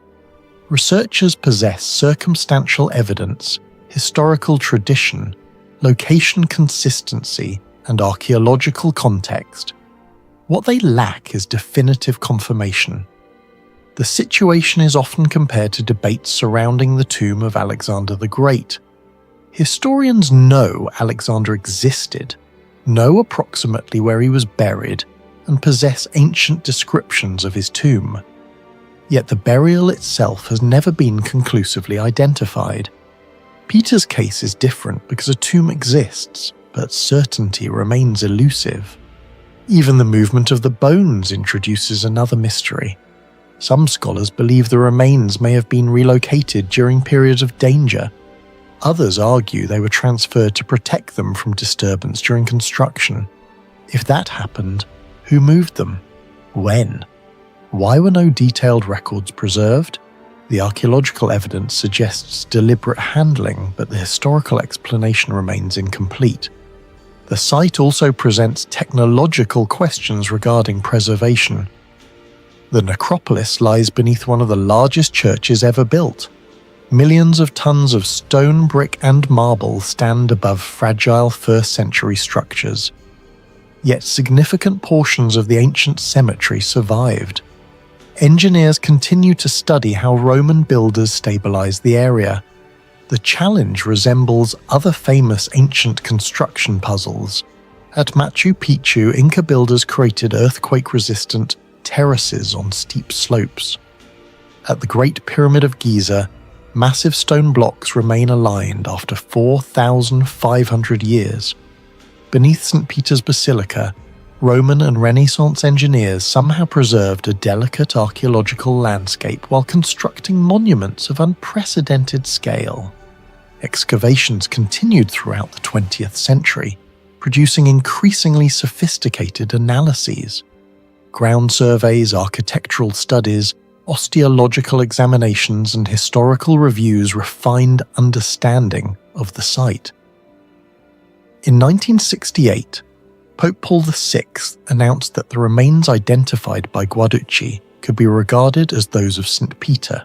Researchers possess circumstantial evidence, historical tradition, location consistency, and archaeological context. What they lack is definitive confirmation. The situation is often compared to debates surrounding the tomb of Alexander the Great. Historians know Alexander existed, know approximately where he was buried, and possess ancient descriptions of his tomb. Yet the burial itself has never been conclusively identified. Peter's case is different because a tomb exists, but certainty remains elusive. Even the movement of the bones introduces another mystery. Some scholars believe the remains may have been relocated during periods of danger. Others argue they were transferred to protect them from disturbance during construction. If that happened, who moved them? When? Why were no detailed records preserved? The archaeological evidence suggests deliberate handling, but the historical explanation remains incomplete. The site also presents technological questions regarding preservation. The necropolis lies beneath one of the largest churches ever built. Millions of tons of stone, brick, and marble stand above fragile first-century structures. Yet significant portions of the ancient cemetery survived. Engineers continue to study how Roman builders stabilized the area. The challenge resembles other famous ancient construction puzzles. At Machu Picchu, Inca builders created earthquake-resistant terraces on steep slopes. At the Great Pyramid of Giza, massive stone blocks remain aligned after 4,500 years. Beneath St. Peter's Basilica, Roman and Renaissance engineers somehow preserved a delicate archaeological landscape while constructing monuments of unprecedented scale. Excavations continued throughout the 20th century, producing increasingly sophisticated analyses. Ground surveys, architectural studies, osteological examinations, and historical reviews refined understanding of the site. In 1968, Pope Paul VI announced that the remains identified by Guarducci could be regarded as those of St. Peter.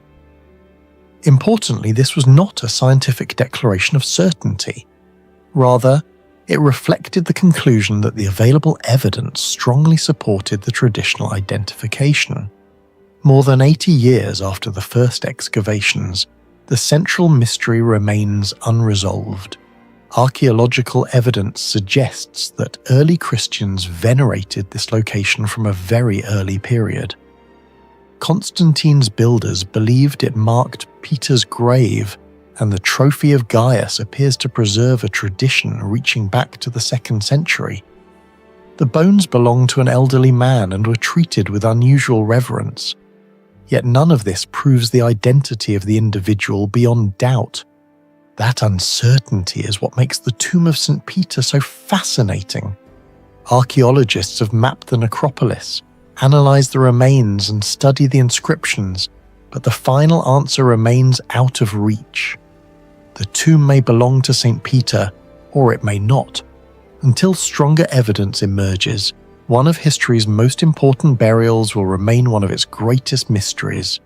Importantly, this was not a scientific declaration of certainty. Rather, it reflected the conclusion that the available evidence strongly supported the traditional identification. More than 80 years after the first excavations, the central mystery remains unresolved. Archaeological evidence suggests that early Christians venerated this location from a very early period. Constantine's builders believed it marked Peter's grave, and the Trophy of Gaius appears to preserve a tradition reaching back to the 2nd century. The bones belonged to an elderly man and were treated with unusual reverence. Yet none of this proves the identity of the individual beyond doubt. That uncertainty is what makes the tomb of St. Peter so fascinating. Archaeologists have mapped the necropolis, analysed the remains, and studied the inscriptions, but the final answer remains out of reach. The tomb may belong to St. Peter, or it may not. Until stronger evidence emerges, one of history's most important burials will remain one of its greatest mysteries.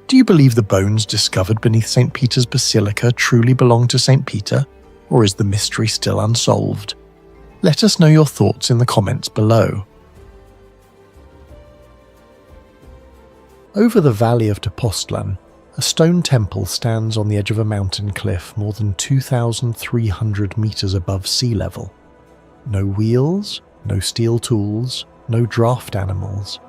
Do you believe the bones discovered beneath St. Peter's Basilica truly belong to St. Peter, or is the mystery still unsolved? Let us know your thoughts in the comments below. Over the valley of Tepoztlan, a stone temple stands on the edge of a mountain cliff more than 2,300 meters above sea level. No wheels, no steel tools, no draft animals.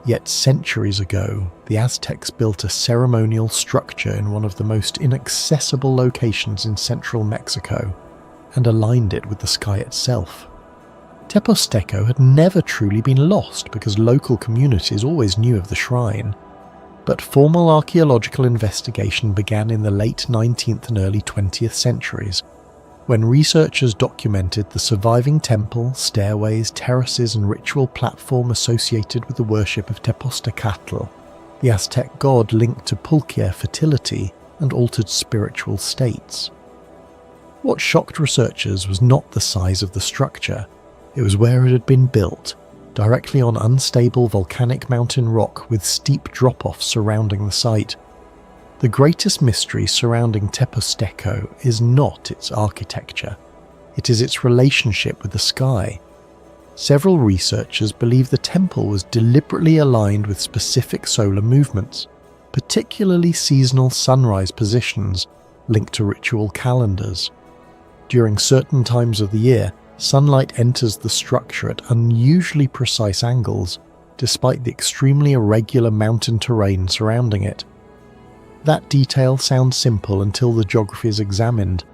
Yet centuries ago, the Aztecs built a ceremonial structure in one of the most inaccessible locations in central Mexico and aligned it with the sky itself. Teposteco had never truly been lost because local communities always knew of the shrine. But formal archaeological investigation began in the late 19th and early 20th centuries, when researchers documented the surviving temple, stairways, terraces and ritual platform associated with the worship of Tepoztecatl, the Aztec god linked to Pulquia fertility and altered spiritual states. What shocked researchers was not the size of the structure, it was where it had been built, directly on unstable volcanic mountain rock with steep drop-offs surrounding the site. The greatest mystery surrounding Teposteco is not its architecture, it is its relationship with the sky. Several researchers believe the temple was deliberately aligned with specific solar movements, particularly seasonal sunrise positions linked to ritual calendars. During certain times of the year, sunlight enters the structure at unusually precise angles, despite the extremely irregular mountain terrain surrounding it. That detail sounds simple until the geography is examined.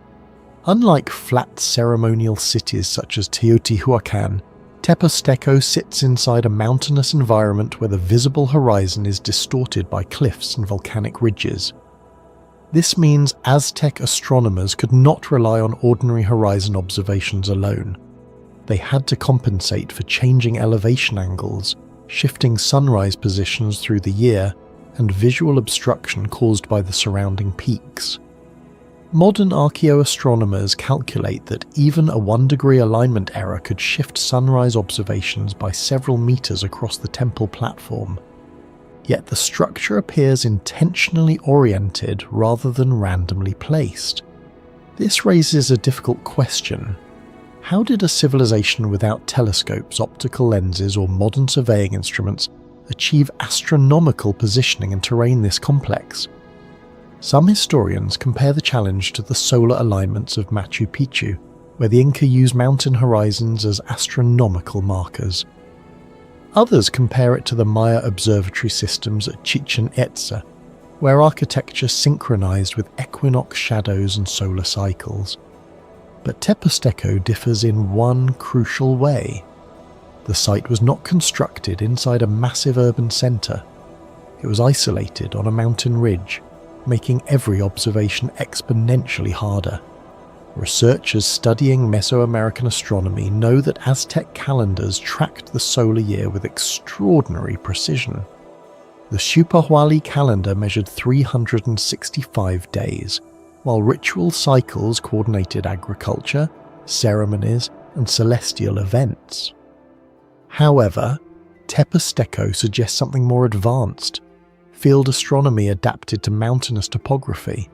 Unlike flat ceremonial cities such as Teotihuacan, Teposteco sits inside a mountainous environment where the visible horizon is distorted by cliffs and volcanic ridges. This means Aztec astronomers could not rely on ordinary horizon observations alone. They had to compensate for changing elevation angles, shifting sunrise positions through the year, and visual obstruction caused by the surrounding peaks. Modern archaeoastronomers calculate that even a 1-degree alignment error could shift sunrise observations by several meters across the temple platform. Yet the structure appears intentionally oriented rather than randomly placed. This raises a difficult question. How did a civilization without telescopes, optical lenses, or modern surveying instruments achieve astronomical positioning and terrain this complex? Some historians compare the challenge to the solar alignments of Machu Picchu, where the Inca used mountain horizons as astronomical markers. Others compare it to the Maya observatory systems at Chichen Itza, where architecture synchronized with equinox shadows and solar cycles. But Teposteco differs in one crucial way. The site was not constructed inside a massive urban center. It was isolated on a mountain ridge, making every observation exponentially harder. Researchers studying Mesoamerican astronomy know that Aztec calendars tracked the solar year with extraordinary precision. The Xiuhpohualli calendar measured 365 days, while ritual cycles coordinated agriculture, ceremonies, and celestial events. However, Teposteco suggests something more advanced, field astronomy adapted to mountainous topography.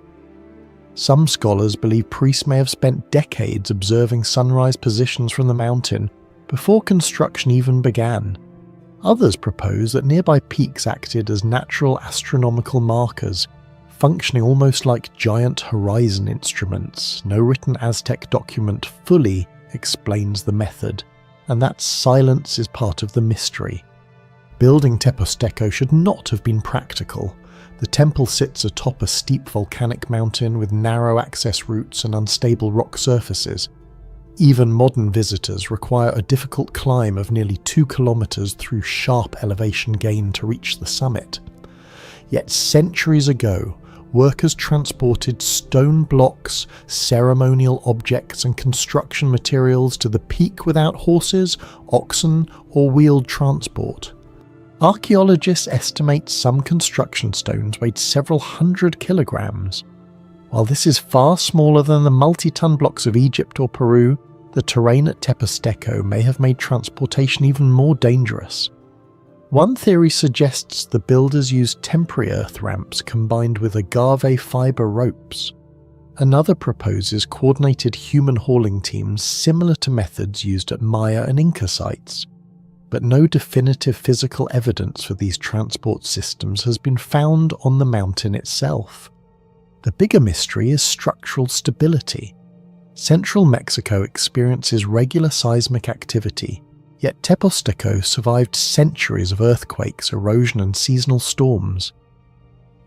Some scholars believe priests may have spent decades observing sunrise positions from the mountain before construction even began. Others propose that nearby peaks acted as natural astronomical markers, functioning almost like giant horizon instruments. No written Aztec document fully explains the method, and that silence is part of the mystery. Building Teposteco should not have been practical. The temple sits atop a steep volcanic mountain with narrow access routes and unstable rock surfaces. Even modern visitors require a difficult climb of nearly 2 kilometers through sharp elevation gain to reach the summit. Yet centuries ago, workers transported stone blocks, ceremonial objects and construction materials to the peak without horses, oxen or wheeled transport. Archaeologists estimate some construction stones weighed several hundred kilograms. While this is far smaller than the multi-ton blocks of Egypt or Peru, the terrain at Teposteco may have made transportation even more dangerous. One theory suggests the builders used temporary earth ramps combined with agave fibre ropes. Another proposes coordinated human hauling teams similar to methods used at Maya and Inca sites. But no definitive physical evidence for these transport systems has been found on the mountain itself. The bigger mystery is structural stability. Central Mexico experiences regular seismic activity, yet Teposteco survived centuries of earthquakes, erosion and seasonal storms.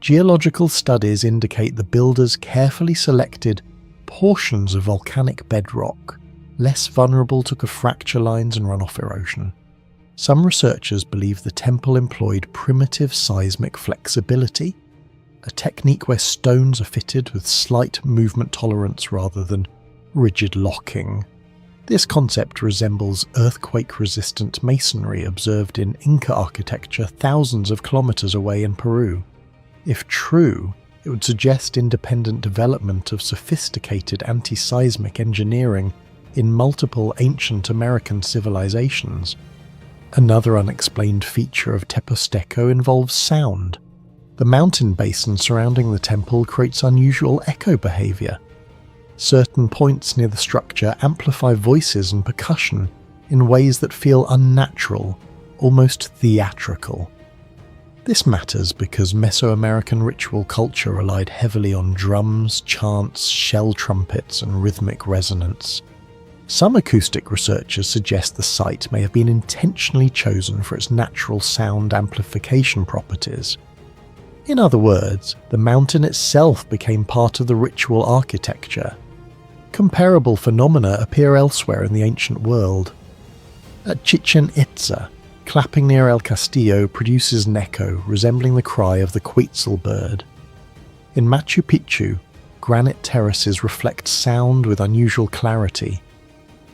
Geological studies indicate the builders carefully selected portions of volcanic bedrock, less vulnerable to fracture lines and runoff erosion. Some researchers believe the temple employed primitive seismic flexibility, a technique where stones are fitted with slight movement tolerance rather than rigid locking. This concept resembles earthquake-resistant masonry observed in Inca architecture thousands of kilometers away in Peru. If true, it would suggest independent development of sophisticated anti-seismic engineering in multiple ancient American civilizations. Another unexplained feature of Teposteco involves sound. The mountain basin surrounding the temple creates unusual echo behavior. Certain points near the structure amplify voices and percussion in ways that feel unnatural, almost theatrical. This matters because Mesoamerican ritual culture relied heavily on drums, chants, shell trumpets, and rhythmic resonance. Some acoustic researchers suggest the site may have been intentionally chosen for its natural sound amplification properties. In other words, the mountain itself became part of the ritual architecture. Comparable phenomena appear elsewhere in the ancient world. At Chichen Itza, clapping near El Castillo produces an echo resembling the cry of the Quetzal bird. In Machu Picchu, granite terraces reflect sound with unusual clarity.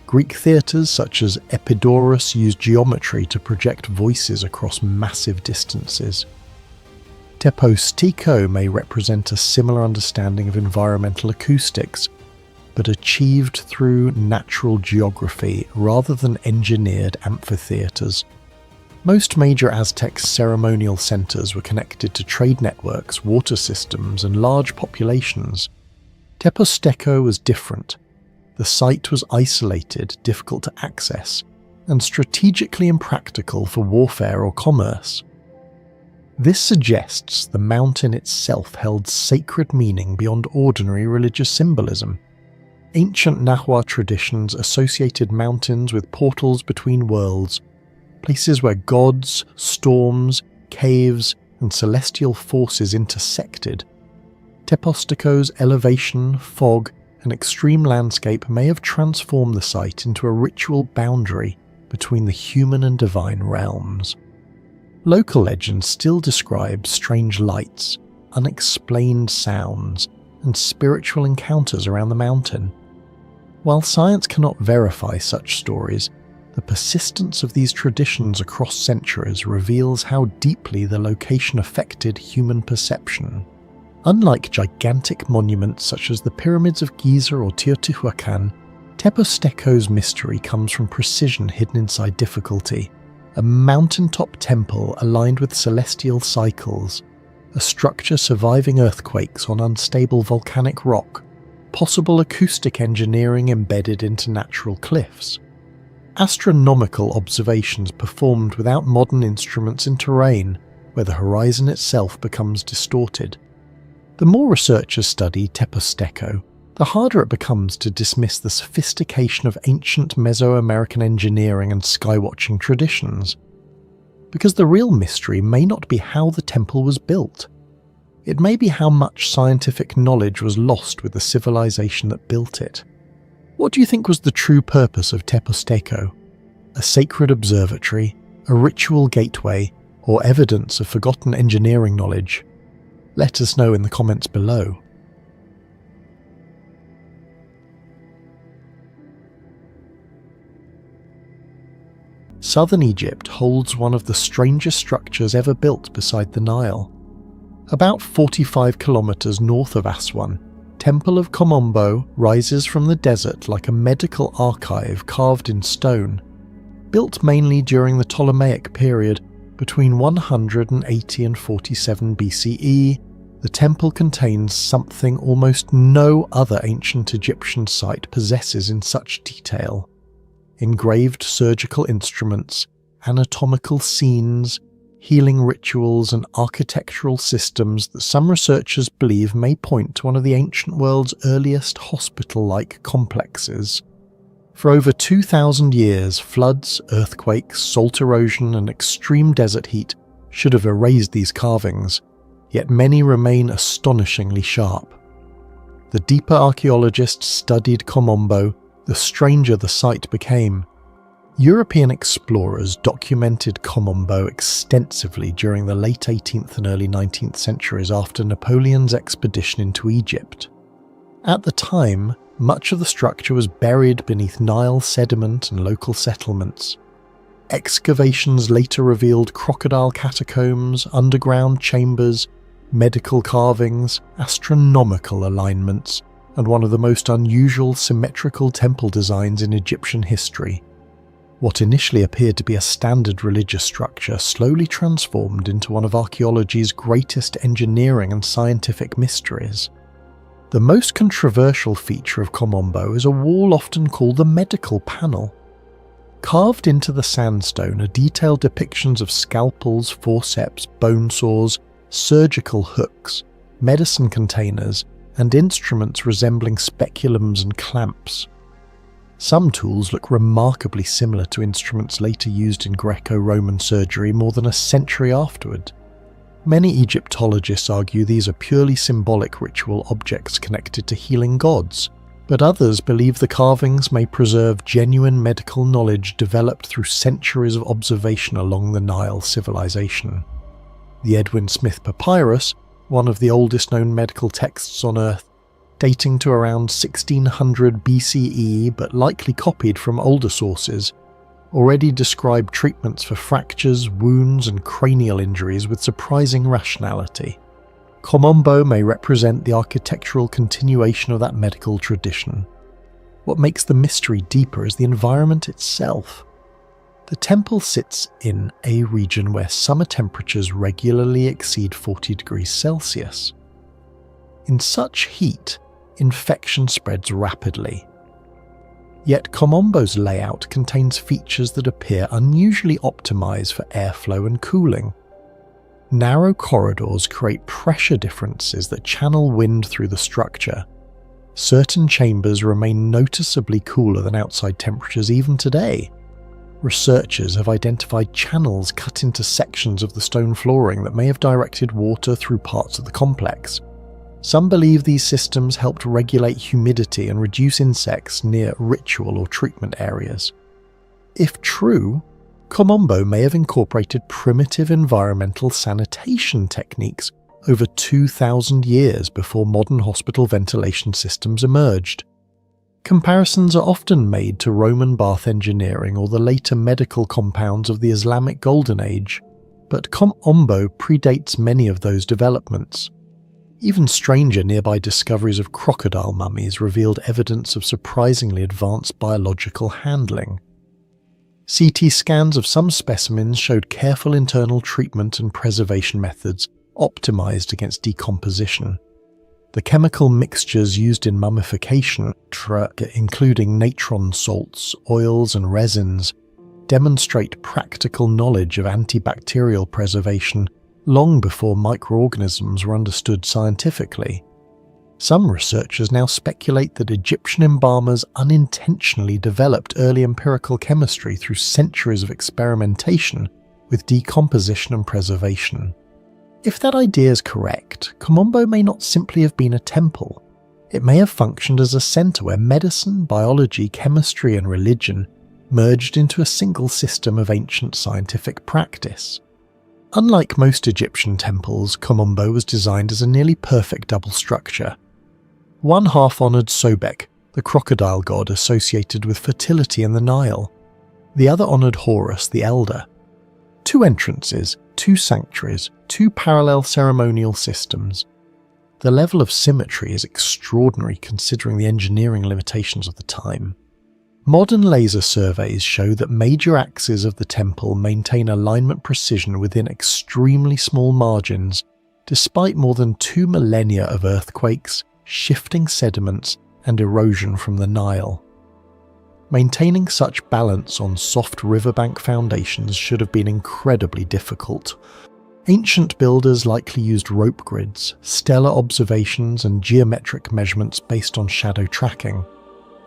Greek theatres such as Epidaurus use geometry to project voices across massive distances. Teposteco may represent a similar understanding of environmental acoustics, but achieved through natural geography rather than engineered amphitheatres. Most major Aztec ceremonial centres were connected to trade networks, water systems, and large populations. Teposteco was different. The site was isolated, difficult to access, and strategically impractical for warfare or commerce. This suggests the mountain itself held sacred meaning beyond ordinary religious symbolism. Ancient Nahua traditions associated mountains with portals between worlds, places where gods, storms, caves, and celestial forces intersected. Teposteco's elevation, fog, and extreme landscape may have transformed the site into a ritual boundary between the human and divine realms. Local legends still describe strange lights, unexplained sounds, and spiritual encounters around the mountain. While science cannot verify such stories, the persistence of these traditions across centuries reveals how deeply the location affected human perception. Unlike gigantic monuments such as the pyramids of Giza or Teotihuacan, Teposteco's mystery comes from precision hidden inside difficulty. A mountaintop temple aligned with celestial cycles, a structure surviving earthquakes on unstable volcanic rock, possible acoustic engineering embedded into natural cliffs, astronomical observations performed without modern instruments in terrain where the horizon itself becomes distorted. The more researchers study Teposteco, the harder it becomes to dismiss the sophistication of ancient Mesoamerican engineering and skywatching traditions. Because the real mystery may not be how the temple was built. It may be how much scientific knowledge was lost with the civilization that built it. What do you think was the true purpose of Teposteco? A sacred observatory, a ritual gateway, or evidence of forgotten engineering knowledge? Let us know in the comments below. Southern Egypt holds one of the strangest structures ever built beside the Nile. About 45 kilometers north of Aswan, Temple of Komombo rises from the desert like a medical archive carved in stone. Built mainly during the Ptolemaic period, between 180 and 47 BCE, the temple contains something almost no other ancient Egyptian site possesses in such detail. Engraved surgical instruments, anatomical scenes, healing rituals and architectural systems that some researchers believe may point to one of the ancient world's earliest hospital-like complexes. For over 2,000 years, floods, earthquakes, salt erosion and extreme desert heat should have erased these carvings, yet many remain astonishingly sharp. The deeper archaeologists studied Komombo, the stranger the site became. European explorers documented Komombo extensively during the late 18th and early 19th centuries after Napoleon's expedition into Egypt. At the time, much of the structure was buried beneath Nile sediment and local settlements. Excavations later revealed crocodile catacombs, underground chambers, medical carvings, astronomical alignments, and one of the most unusual symmetrical temple designs in Egyptian history. What initially appeared to be a standard religious structure slowly transformed into one of archaeology's greatest engineering and scientific mysteries. The most controversial feature of Komombo is a wall often called the medical panel. Carved into the sandstone are detailed depictions of scalpels, forceps, bone saws, surgical hooks, medicine containers, and instruments resembling speculums and clamps. Some tools look remarkably similar to instruments later used in Greco-Roman surgery more than a century afterward. Many Egyptologists argue these are purely symbolic ritual objects connected to healing gods, but others believe the carvings may preserve genuine medical knowledge developed through centuries of observation along the Nile civilization. The Edwin Smith Papyrus, one of the oldest known medical texts on Earth, dating to around 1600 BCE but likely copied from older sources, already described treatments for fractures, wounds and cranial injuries with surprising rationality. Komombo may represent the architectural continuation of that medical tradition. What makes the mystery deeper is the environment itself. The temple sits in a region where summer temperatures regularly exceed 40 degrees Celsius. In such heat, infection spreads rapidly. Yet Komombo's layout contains features that appear unusually optimized for airflow and cooling. Narrow corridors create pressure differences that channel wind through the structure. Certain chambers remain noticeably cooler than outside temperatures even today. Researchers have identified channels cut into sections of the stone flooring that may have directed water through parts of the complex. Some believe these systems helped regulate humidity and reduce insects near ritual or treatment areas. If true, Komombo may have incorporated primitive environmental sanitation techniques over 2,000 years before modern hospital ventilation systems emerged. Comparisons are often made to Roman bath engineering or the later medical compounds of the Islamic Golden Age, but Komombo predates many of those developments. Even stranger nearby discoveries of crocodile mummies revealed evidence of surprisingly advanced biological handling. CT scans of some specimens showed careful internal treatment and preservation methods optimized against decomposition. The chemical mixtures used in mummification, including natron salts, oils and resins, demonstrate practical knowledge of antibacterial preservation long before microorganisms were understood scientifically. Some researchers now speculate that Egyptian embalmers unintentionally developed early empirical chemistry through centuries of experimentation with decomposition and preservation. If that idea is correct, Komombo may not simply have been a temple. It may have functioned as a center where medicine, biology, chemistry, and religion merged into a single system of ancient scientific practice. Unlike most Egyptian temples, Komombo was designed as a nearly perfect double structure. One half honoured Sobek, the crocodile god associated with fertility in the Nile. The other honoured Horus, the elder. 2 entrances, 2 sanctuaries, 2 parallel ceremonial systems. The level of symmetry is extraordinary considering the engineering limitations of the time. Modern laser surveys show that major axes of the temple maintain alignment precision within extremely small margins, despite more than 2 millennia of earthquakes, shifting sediments, and erosion from the Nile. Maintaining such balance on soft riverbank foundations should have been incredibly difficult. Ancient builders likely used rope grids, stellar observations, and geometric measurements based on shadow tracking.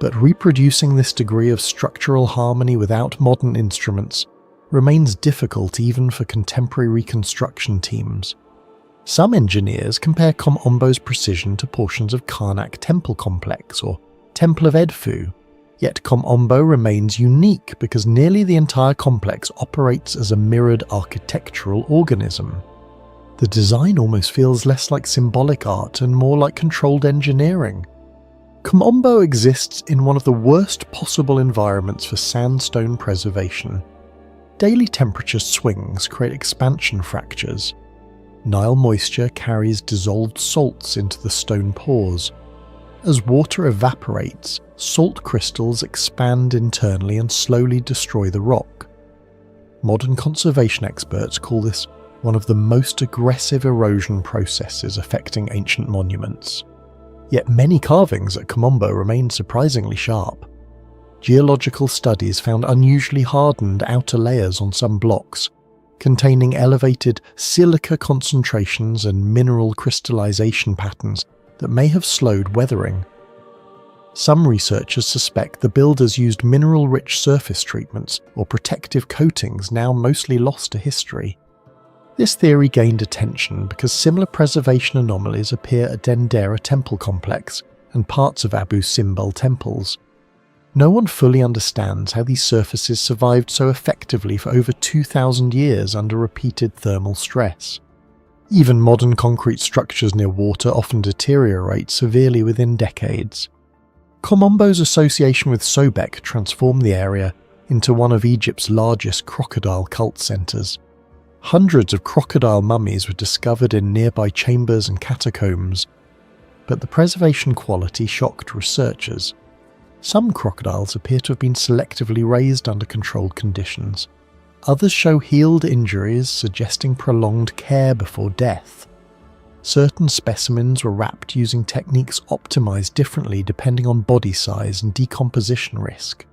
But reproducing this degree of structural harmony without modern instruments remains difficult even for contemporary reconstruction teams. Some engineers compare Kom Ombo's precision to portions of Karnak Temple Complex or Temple of Edfu, yet Kom Ombo remains unique because nearly the entire complex operates as a mirrored architectural organism. The design almost feels less like symbolic art and more like controlled engineering. Kom Ombo exists in one of the worst possible environments for sandstone preservation. Daily temperature swings create expansion fractures. Nile moisture carries dissolved salts into the stone pores. As water evaporates, salt crystals expand internally and slowly destroy the rock. Modern conservation experts call this one of the most aggressive erosion processes affecting ancient monuments. Yet many carvings at Kom Ombo remain surprisingly sharp. Geological studies found unusually hardened outer layers on some blocks, containing elevated silica concentrations and mineral crystallization patterns that may have slowed weathering. Some researchers suspect the builders used mineral-rich surface treatments or protective coatings now mostly lost to history. This theory gained attention because similar preservation anomalies appear at Dendera Temple Complex and parts of Abu Simbel temples. No one fully understands how these surfaces survived so effectively for over 2,000 years under repeated thermal stress. Even modern concrete structures near water often deteriorate severely within decades. Kom Ombo's association with Sobek transformed the area into one of Egypt's largest crocodile cult centres. Hundreds of crocodile mummies were discovered in nearby chambers and catacombs, but the preservation quality shocked researchers. Some crocodiles appear to have been selectively raised under controlled conditions. Others show healed injuries, suggesting prolonged care before death. Certain specimens were wrapped using techniques optimized differently depending on body size and decomposition risk.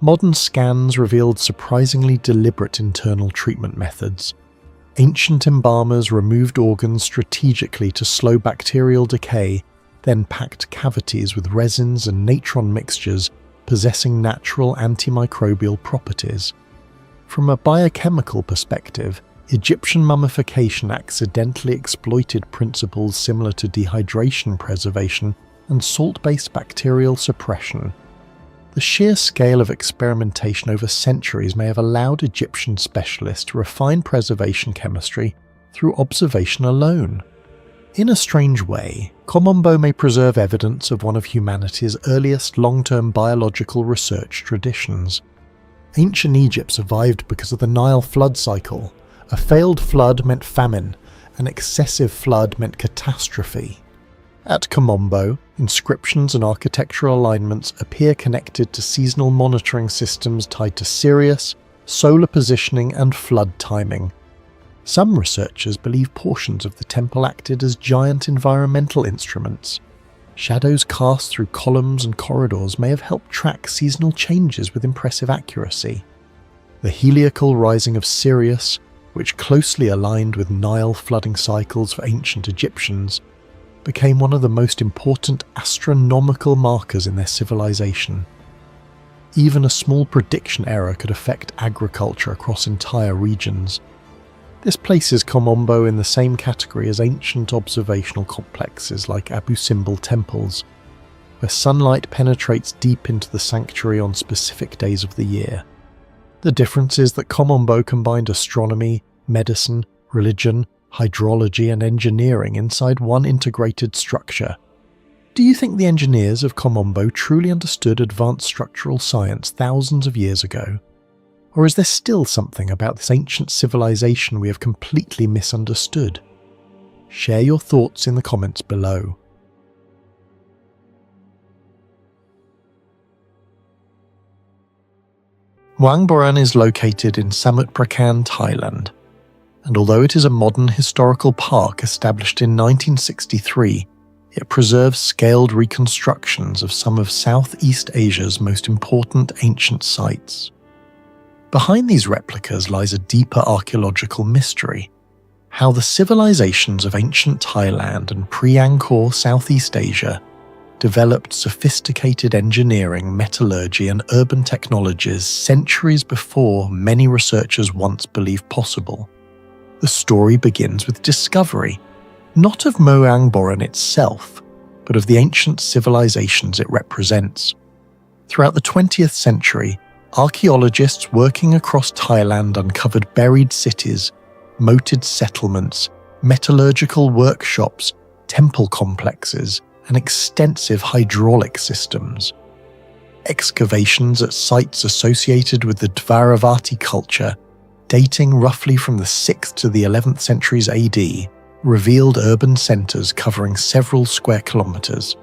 Modern scans revealed surprisingly deliberate internal treatment methods. Ancient embalmers removed organs strategically to slow bacterial decay, then packed cavities with resins and natron mixtures possessing natural antimicrobial properties. From a biochemical perspective, Egyptian mummification accidentally exploited principles similar to dehydration preservation and salt-based bacterial suppression. The sheer scale of experimentation over centuries may have allowed Egyptian specialists to refine preservation chemistry through observation alone. In a strange way, Kom Ombo may preserve evidence of one of humanity's earliest long-term biological research traditions. Ancient Egypt survived because of the Nile flood cycle. A failed flood meant famine, an excessive flood meant catastrophe. At Kom Ombo, inscriptions and architectural alignments appear connected to seasonal monitoring systems tied to Sirius, solar positioning, and flood timing. Some researchers believe portions of the temple acted as giant environmental instruments. Shadows cast through columns and corridors may have helped track seasonal changes with impressive accuracy. The heliacal rising of Sirius, which closely aligned with Nile flooding cycles for ancient Egyptians, became one of the most important astronomical markers in their civilization. Even a small prediction error could affect agriculture across entire regions. This places Kom Ombo in the same category as ancient observational complexes like Abu Simbel temples, where sunlight penetrates deep into the sanctuary on specific days of the year. The difference is that Kom Ombo combined astronomy, medicine, religion, hydrology and engineering inside one integrated structure. Do you think the engineers of Kom Ombo truly understood advanced structural science thousands of years ago? Or is there still something about this ancient civilization we have completely misunderstood? Share your thoughts in the comments below. Muang Boran is located in Samut Prakan, Thailand, and although it is a modern historical park established in 1963, it preserves scaled reconstructions of some of Southeast Asia's most important ancient sites. Behind these replicas lies a deeper archaeological mystery: how the civilizations of ancient Thailand and pre-Angkor Southeast Asia developed sophisticated engineering, metallurgy, and urban technologies centuries before many researchers once believed possible. The story begins with discovery, not of Muang Boran itself, but of the ancient civilizations it represents. Throughout the 20th century, archaeologists working across Thailand uncovered buried cities, moated settlements, metallurgical workshops, temple complexes, and extensive hydraulic systems. Excavations at sites associated with the Dvaravati culture, dating roughly from the 6th to the 11th centuries AD, revealed urban centres covering several square kilometres.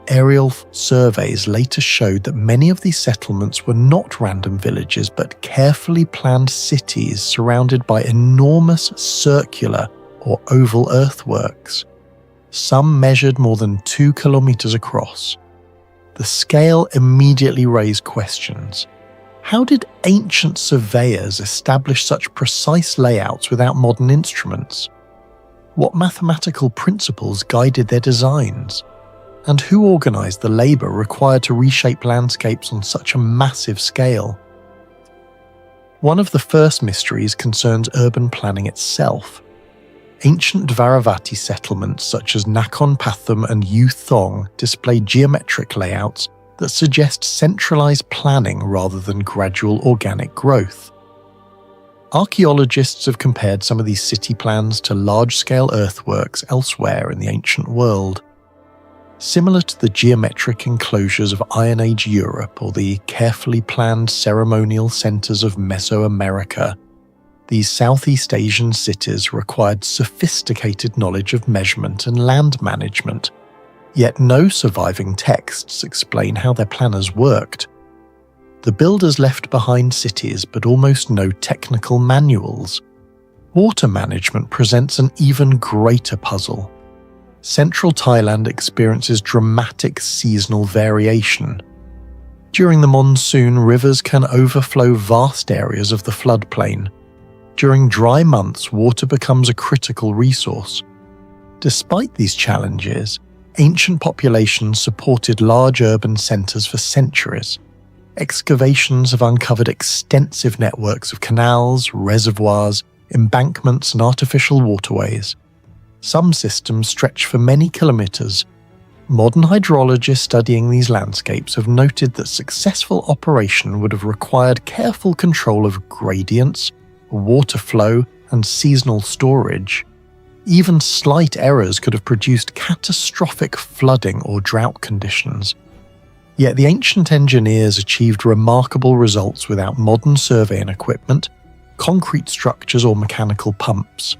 Aerial surveys later showed that many of these settlements were not random villages but carefully planned cities surrounded by enormous circular or oval earthworks. Some measured more than 2 kilometers across. The scale immediately raised questions. How did ancient surveyors establish such precise layouts without modern instruments? What mathematical principles guided their designs? And who organized the labor required to reshape landscapes on such a massive scale? One of the first mysteries concerns urban planning itself. Ancient Dvaravati settlements such as Nakhon Pathom and Yu Thong display geometric layouts that suggest centralized planning rather than gradual organic growth. Archaeologists have compared some of these city plans to large-scale earthworks elsewhere in the ancient world. Similar to the geometric enclosures of Iron Age Europe or the carefully planned ceremonial centers of Mesoamerica, these Southeast Asian cities required sophisticated knowledge of measurement and land management, yet no surviving texts explain how their planners worked. The builders left behind cities but almost no technical manuals. Water management presents an even greater puzzle. Central Thailand experiences dramatic seasonal variation. During the monsoon, rivers can overflow vast areas of the floodplain. During dry months, water becomes a critical resource. Despite these challenges, ancient populations supported large urban centers for centuries. Excavations have uncovered extensive networks of canals, reservoirs, embankments, and artificial waterways. Some systems stretch for many kilometers. Modern hydrologists studying these landscapes have noted that successful operation would have required careful control of gradients, water flow, and seasonal storage. Even slight errors could have produced catastrophic flooding or drought conditions. Yet the ancient engineers achieved remarkable results without modern surveying equipment, concrete structures, or mechanical pumps.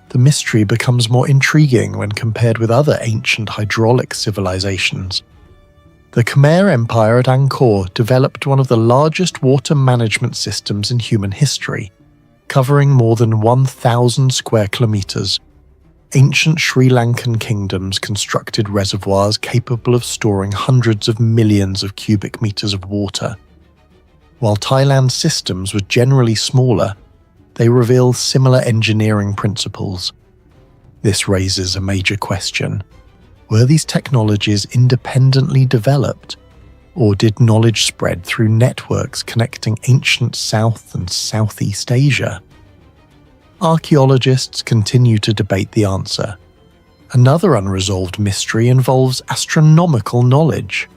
The mystery becomes more intriguing when compared with other ancient hydraulic civilizations. The Khmer Empire at Angkor developed one of the largest water management systems in human history, covering more than 1,000 square kilometers. Ancient Sri Lankan kingdoms constructed reservoirs capable of storing hundreds of millions of cubic meters of water. While Thailand's systems were generally smaller, they reveal similar engineering principles. This raises a major question. Were these technologies independently developed, or did knowledge spread through networks connecting ancient South and Southeast Asia? Archaeologists continue to debate the answer. Another unresolved mystery involves astronomical knowledge.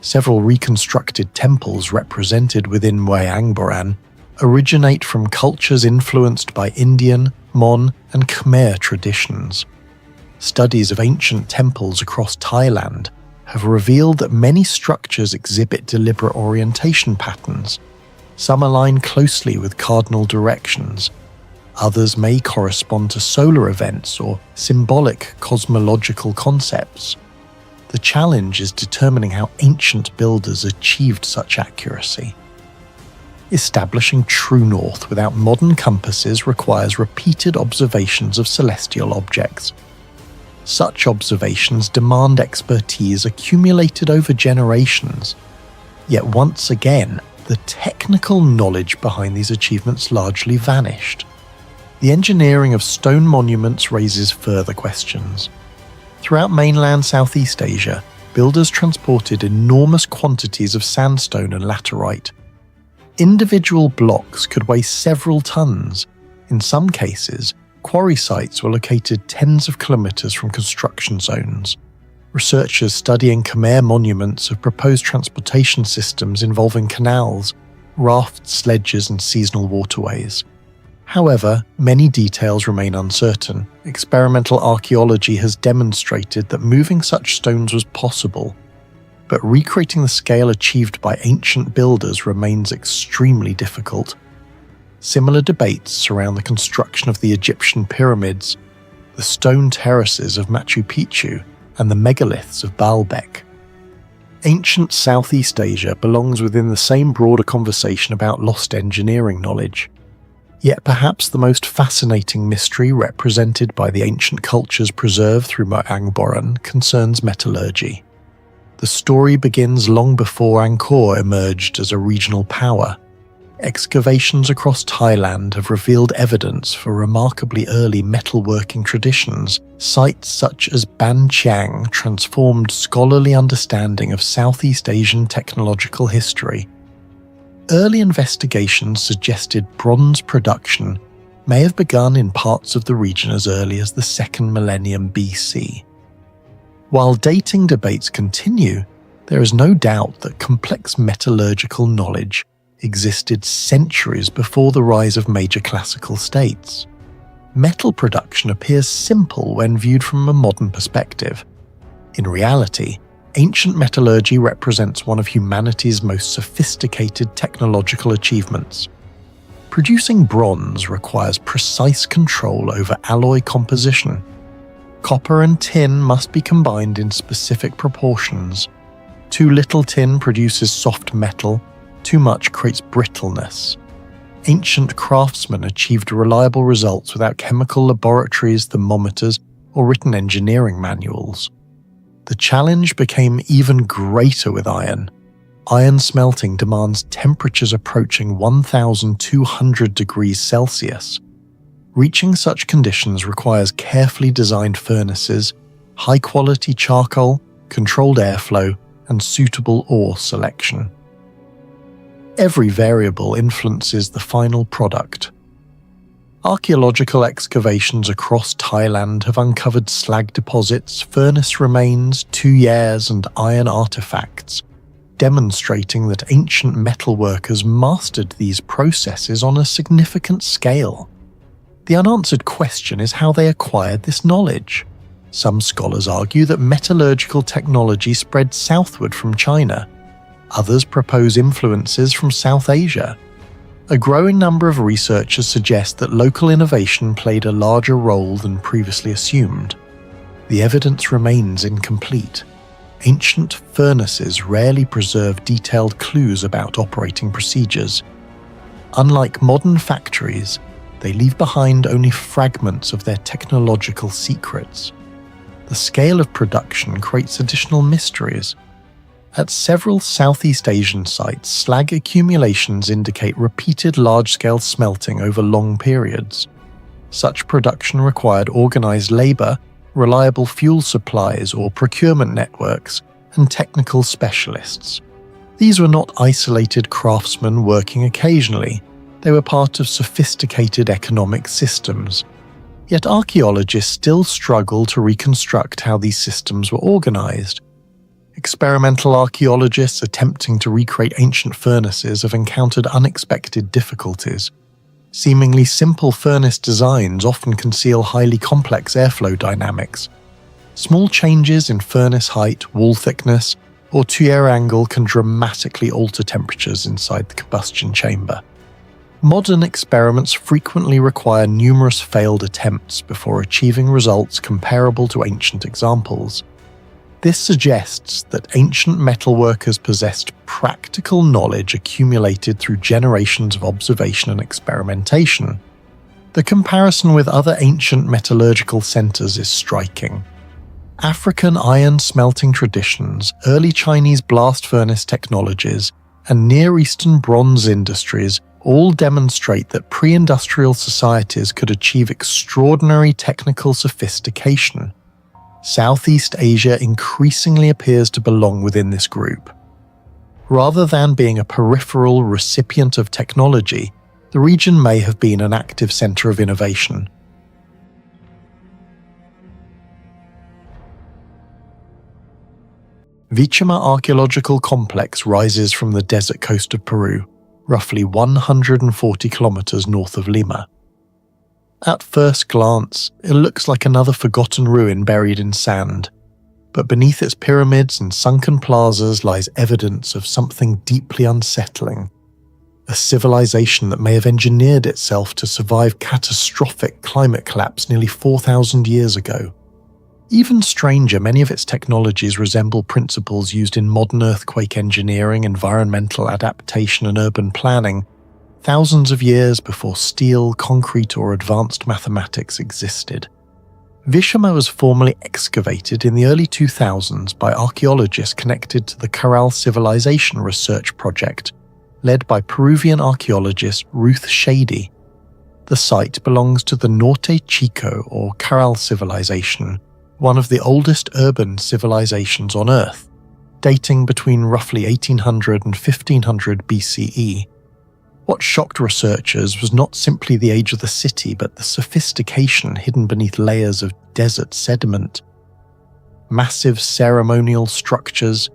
Several reconstructed temples represented within Muang Boran originate from cultures influenced by Indian, Mon, and Khmer traditions. Studies of ancient temples across Thailand have revealed that many structures exhibit deliberate orientation patterns. Some align closely with cardinal directions. Others may correspond to solar events or symbolic cosmological concepts. The challenge is determining how ancient builders achieved such accuracy. Establishing true north without modern compasses requires repeated observations of celestial objects. Such observations demand expertise accumulated over generations. Yet once again, the technical knowledge behind these achievements largely vanished. The engineering of stone monuments raises further questions. Throughout mainland Southeast Asia, builders transported enormous quantities of sandstone and laterite. Individual blocks could weigh several tons. In some cases, quarry sites were located tens of kilometers from construction zones. Researchers studying Khmer monuments have proposed transportation systems involving canals, rafts, sledges, and seasonal waterways. However, many details remain uncertain. Experimental archaeology has demonstrated that moving such stones was possible, but recreating the scale achieved by ancient builders remains extremely difficult. Similar debates surround the construction of the Egyptian pyramids, the stone terraces of Machu Picchu, and the megaliths of Baalbek. Ancient Southeast Asia belongs within the same broader conversation about lost engineering knowledge. Yet perhaps the most fascinating mystery represented by the ancient cultures preserved through Moangboran concerns metallurgy. The story begins long before Angkor emerged as a regional power. Excavations across Thailand have revealed evidence for remarkably early metalworking traditions. Sites such as Ban Chiang transformed scholarly understanding of Southeast Asian technological history. Early investigations suggested bronze production may have begun in parts of the region as early as the 2nd millennium BC. While dating debates continue, there is no doubt that complex metallurgical knowledge existed centuries before the rise of major classical states. Metal production appears simple when viewed from a modern perspective. In reality, ancient metallurgy represents one of humanity's most sophisticated technological achievements. Producing bronze requires precise control over alloy composition. Copper and tin must be combined in specific proportions. Too little tin produces soft metal, too much creates brittleness. Ancient craftsmen achieved reliable results without chemical laboratories, thermometers, or written engineering manuals. The challenge became even greater with iron. Iron smelting demands temperatures approaching 1,200 degrees Celsius. Reaching such conditions requires carefully designed furnaces, high-quality charcoal, controlled airflow, and suitable ore selection. Every variable influences the final product. Archaeological excavations across Thailand have uncovered slag deposits, furnace remains, tuyeres, and iron artifacts, demonstrating that ancient metalworkers mastered these processes on a significant scale. The unanswered question is how they acquired this knowledge. Some scholars argue that metallurgical technology spread southward from China. Others propose influences from South Asia. A growing number of researchers suggest that local innovation played a larger role than previously assumed. The evidence remains incomplete. Ancient furnaces rarely preserve detailed clues about operating procedures. Unlike modern factories, they leave behind only fragments of their technological secrets. The scale of production creates additional mysteries. At several Southeast Asian sites, slag accumulations indicate repeated large-scale smelting over long periods. Such production required organized labor, reliable fuel supplies or procurement networks, and technical specialists. These were not isolated craftsmen working occasionally. They were part of sophisticated economic systems. Yet archaeologists still struggle to reconstruct how these systems were organized. Experimental archaeologists attempting to recreate ancient furnaces have encountered unexpected difficulties. Seemingly simple furnace designs often conceal highly complex airflow dynamics. Small changes in furnace height, wall thickness, or tuyere angle can dramatically alter temperatures inside the combustion chamber. Modern experiments frequently require numerous failed attempts before achieving results comparable to ancient examples. This suggests that ancient metalworkers possessed practical knowledge accumulated through generations of observation and experimentation. The comparison with other ancient metallurgical centers is striking. African iron smelting traditions, early Chinese blast furnace technologies, and Near Eastern bronze industries all demonstrate that pre-industrial societies could achieve extraordinary technical sophistication. Southeast Asia increasingly appears to belong within this group. Rather than being a peripheral recipient of technology, the region may have been an active center of innovation. Vichima Archaeological Complex rises from the desert coast of Peru, roughly 140 kilometers north of Lima. At first glance, it looks like another forgotten ruin buried in sand, but beneath its pyramids and sunken plazas lies evidence of something deeply unsettling, a civilization that may have engineered itself to survive catastrophic climate collapse nearly 4,000 years ago. Even stranger, many of its technologies resemble principles used in modern earthquake engineering, environmental adaptation, and urban planning, thousands of years before steel, concrete, or advanced mathematics existed. Vichima was formerly excavated in the early 2000s by archaeologists connected to the Caral Civilization Research Project, led by Peruvian archaeologist Ruth Shady. The site belongs to the Norte Chico or Caral Civilization, one of the oldest urban civilizations on Earth, dating between roughly 1800 and 1500 BCE. What shocked researchers was not simply the age of the city, but the sophistication hidden beneath layers of desert sediment. Massive ceremonial structures,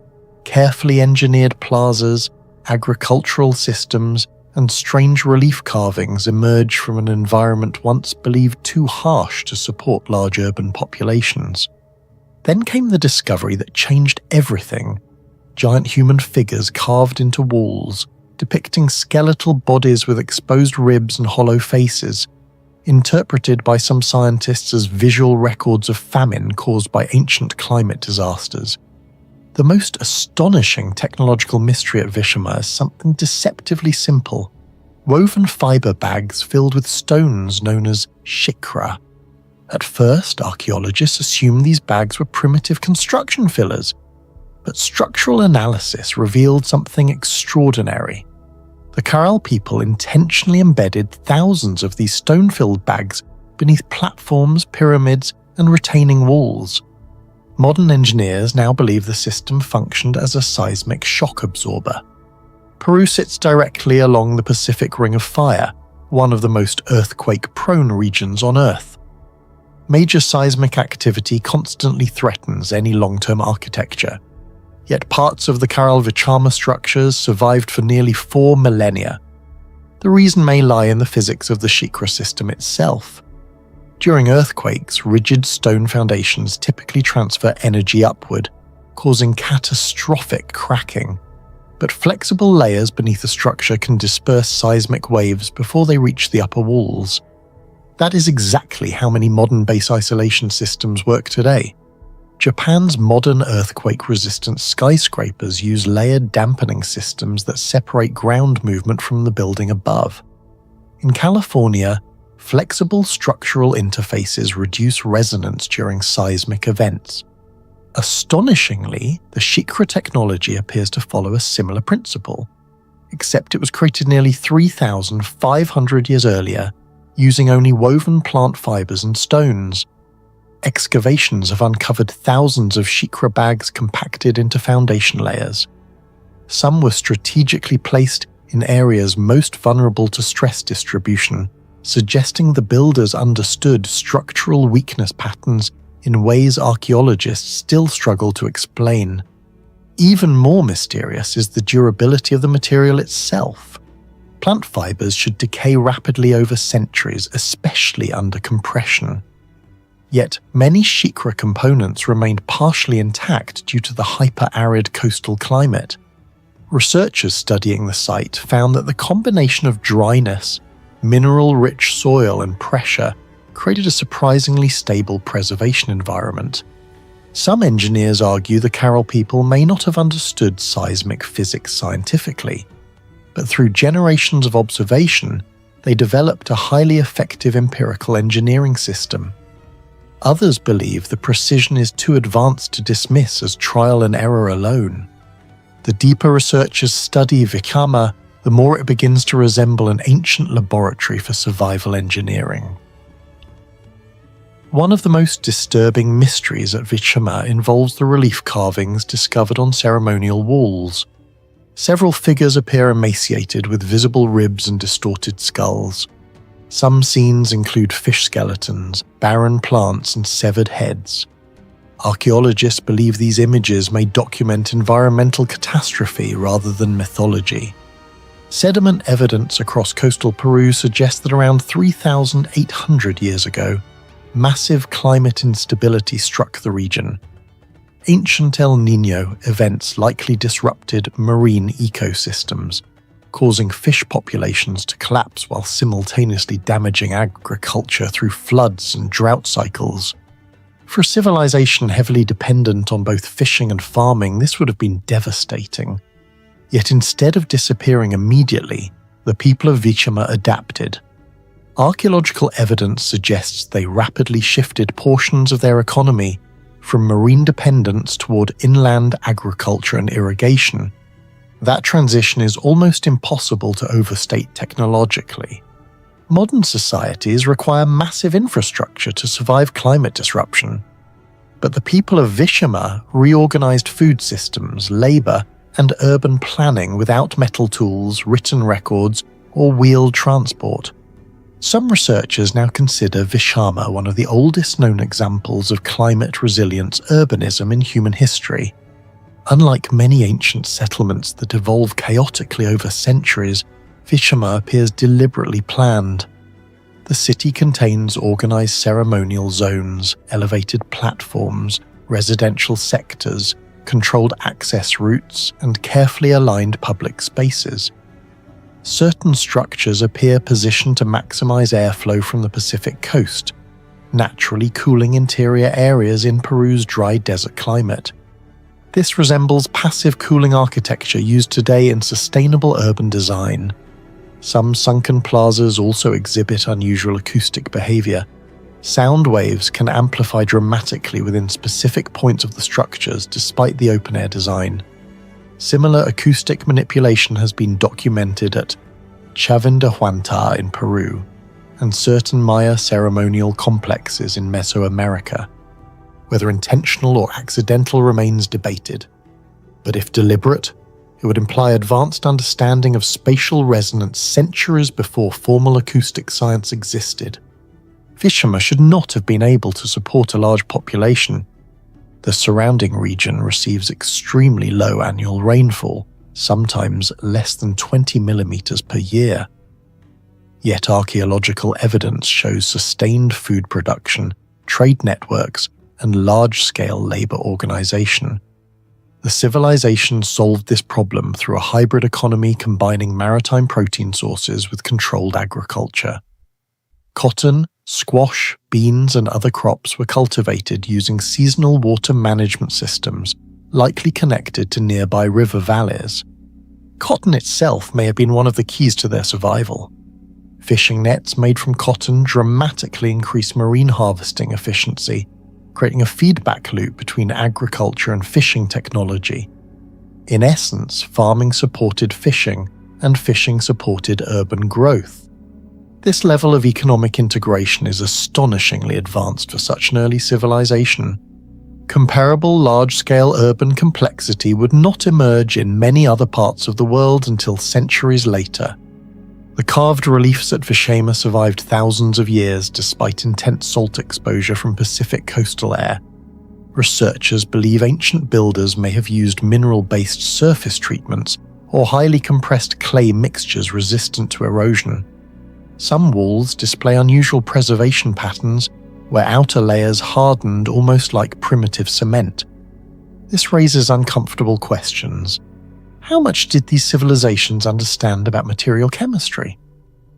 carefully engineered plazas, agricultural systems, and strange relief carvings emerge from an environment once believed too harsh to support large urban populations. Then came the discovery that changed everything: giant human figures carved into walls, depicting skeletal bodies with exposed ribs and hollow faces, interpreted by some scientists as visual records of famine caused by ancient climate disasters. The most astonishing technological mystery at Vichima is something deceptively simple: woven fiber bags filled with stones known as shikra. At first, archaeologists assumed these bags were primitive construction fillers, but structural analysis revealed something extraordinary. The Caral people intentionally embedded thousands of these stone-filled bags beneath platforms, pyramids, and retaining walls. Modern engineers now believe the system functioned as a seismic shock absorber. Peru sits directly along the Pacific Ring of Fire, one of the most earthquake-prone regions on Earth. Major seismic activity constantly threatens any long-term architecture, yet parts of the Caral Vichama structures survived for nearly 4 millennia. The reason may lie in the physics of the Shikra system itself. During earthquakes, rigid stone foundations typically transfer energy upward, causing catastrophic cracking. But flexible layers beneath the structure can disperse seismic waves before they reach the upper walls. That is exactly how many modern base isolation systems work today. Japan's modern earthquake-resistant skyscrapers use layered dampening systems that separate ground movement from the building above. In California, flexible structural interfaces reduce resonance during seismic events. Astonishingly, the Shikra technology appears to follow a similar principle, except it was created nearly 3,500 years earlier, using only woven plant fibers and stones. Excavations have uncovered thousands of Shikra bags compacted into foundation layers. Some were strategically placed in areas most vulnerable to stress distribution, suggesting the builders understood structural weakness patterns in ways archaeologists still struggle to explain. Even more mysterious is the durability of the material itself. Plant fibers should decay rapidly over centuries, especially under compression. Yet many Shikra components remained partially intact due to the hyper-arid coastal climate. Researchers studying the site found that the combination of dryness, mineral-rich soil and pressure created a surprisingly stable preservation environment. Some engineers argue the Carroll people may not have understood seismic physics scientifically, but through generations of observation, they developed a highly effective empirical engineering system. Others believe the precision is too advanced to dismiss as trial and error alone. The deeper researchers study Vichama, the more it begins to resemble an ancient laboratory for survival engineering. One of the most disturbing mysteries at Vichama involves the relief carvings discovered on ceremonial walls. Several figures appear emaciated with visible ribs and distorted skulls. Some scenes include fish skeletons, barren plants, and severed heads. Archaeologists believe these images may document environmental catastrophe rather than mythology. Sediment evidence across coastal Peru suggests that around 3,800 years ago, massive climate instability struck the region. Ancient El Niño events likely disrupted marine ecosystems, causing fish populations to collapse while simultaneously damaging agriculture through floods and drought cycles. For a civilization heavily dependent on both fishing and farming, this would have been devastating. Yet instead of disappearing immediately, the people of Vichama adapted. Archaeological evidence suggests they rapidly shifted portions of their economy from marine dependence toward inland agriculture and irrigation. That transition is almost impossible to overstate technologically. Modern societies require massive infrastructure to survive climate disruption. But the people of Vichama reorganized food systems, labor, and urban planning without metal tools, written records, or wheeled transport. Some researchers now consider Vichama one of the oldest known examples of climate resilience urbanism in human history. Unlike many ancient settlements that evolve chaotically over centuries, Vichama appears deliberately planned. The city contains organized ceremonial zones, elevated platforms, residential sectors, controlled access routes, and carefully aligned public spaces. Certain structures appear positioned to maximize airflow from the Pacific coast, naturally cooling interior areas in Peru's dry desert climate. This resembles passive cooling architecture used today in sustainable urban design. Some sunken plazas also exhibit unusual acoustic behavior. Sound waves can amplify dramatically within specific points of the structures despite the open-air design. Similar acoustic manipulation has been documented at Chavindahuanta in Peru and certain Maya ceremonial complexes in Mesoamerica. Whether intentional or accidental remains debated, but if deliberate, it would imply advanced understanding of spatial resonance centuries before formal acoustic science existed. Vichama should not have been able to support a large population. The surrounding region receives extremely low annual rainfall, sometimes less than 20 millimeters per year. Yet archaeological evidence shows sustained food production, trade networks, and large-scale labor organization. The civilization solved this problem through a hybrid economy combining maritime protein sources with controlled agriculture. Cotton, squash, beans, and other crops were cultivated using seasonal water management systems, likely connected to nearby river valleys. Cotton itself may have been one of the keys to their survival. Fishing nets made from cotton dramatically increase marine harvesting efficiency, creating a feedback loop between agriculture and fishing technology. In essence, farming supported fishing, and fishing supported urban growth. This level of economic integration is astonishingly advanced for such an early civilization. Comparable large-scale urban complexity would not emerge in many other parts of the world until centuries later. The carved reliefs at Vichama survived thousands of years despite intense salt exposure from Pacific coastal air. Researchers believe ancient builders may have used mineral-based surface treatments or highly compressed clay mixtures resistant to erosion. Some walls display unusual preservation patterns where outer layers hardened almost like primitive cement. This raises uncomfortable questions. How much did these civilizations understand about material chemistry?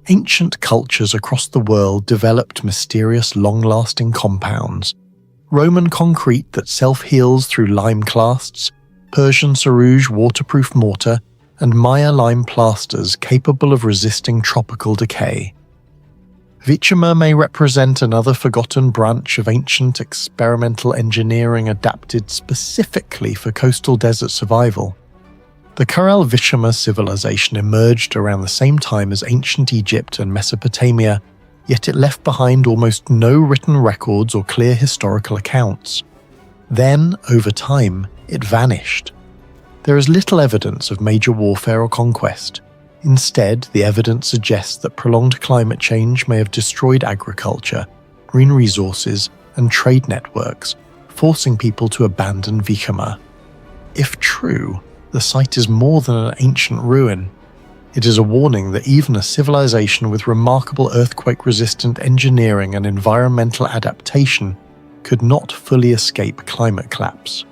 Ancient cultures across the world developed mysterious long-lasting compounds. Roman concrete that self-heals through lime clasts, Persian sarouge waterproof mortar, and Maya lime plasters capable of resisting tropical decay. Bitumen may represent another forgotten branch of ancient experimental engineering adapted specifically for coastal desert survival. The Kural Bitumen civilization emerged around the same time as ancient Egypt and Mesopotamia, yet it left behind almost no written records or clear historical accounts. Then, over time, it vanished. There is little evidence of major warfare or conquest. Instead, the evidence suggests that prolonged climate change may have destroyed agriculture, green resources, and trade networks, forcing people to abandon Bitumen. If true, the site is more than an ancient ruin. It is a warning that even a civilization with remarkable earthquake-resistant engineering and environmental adaptation could not fully escape climate collapse.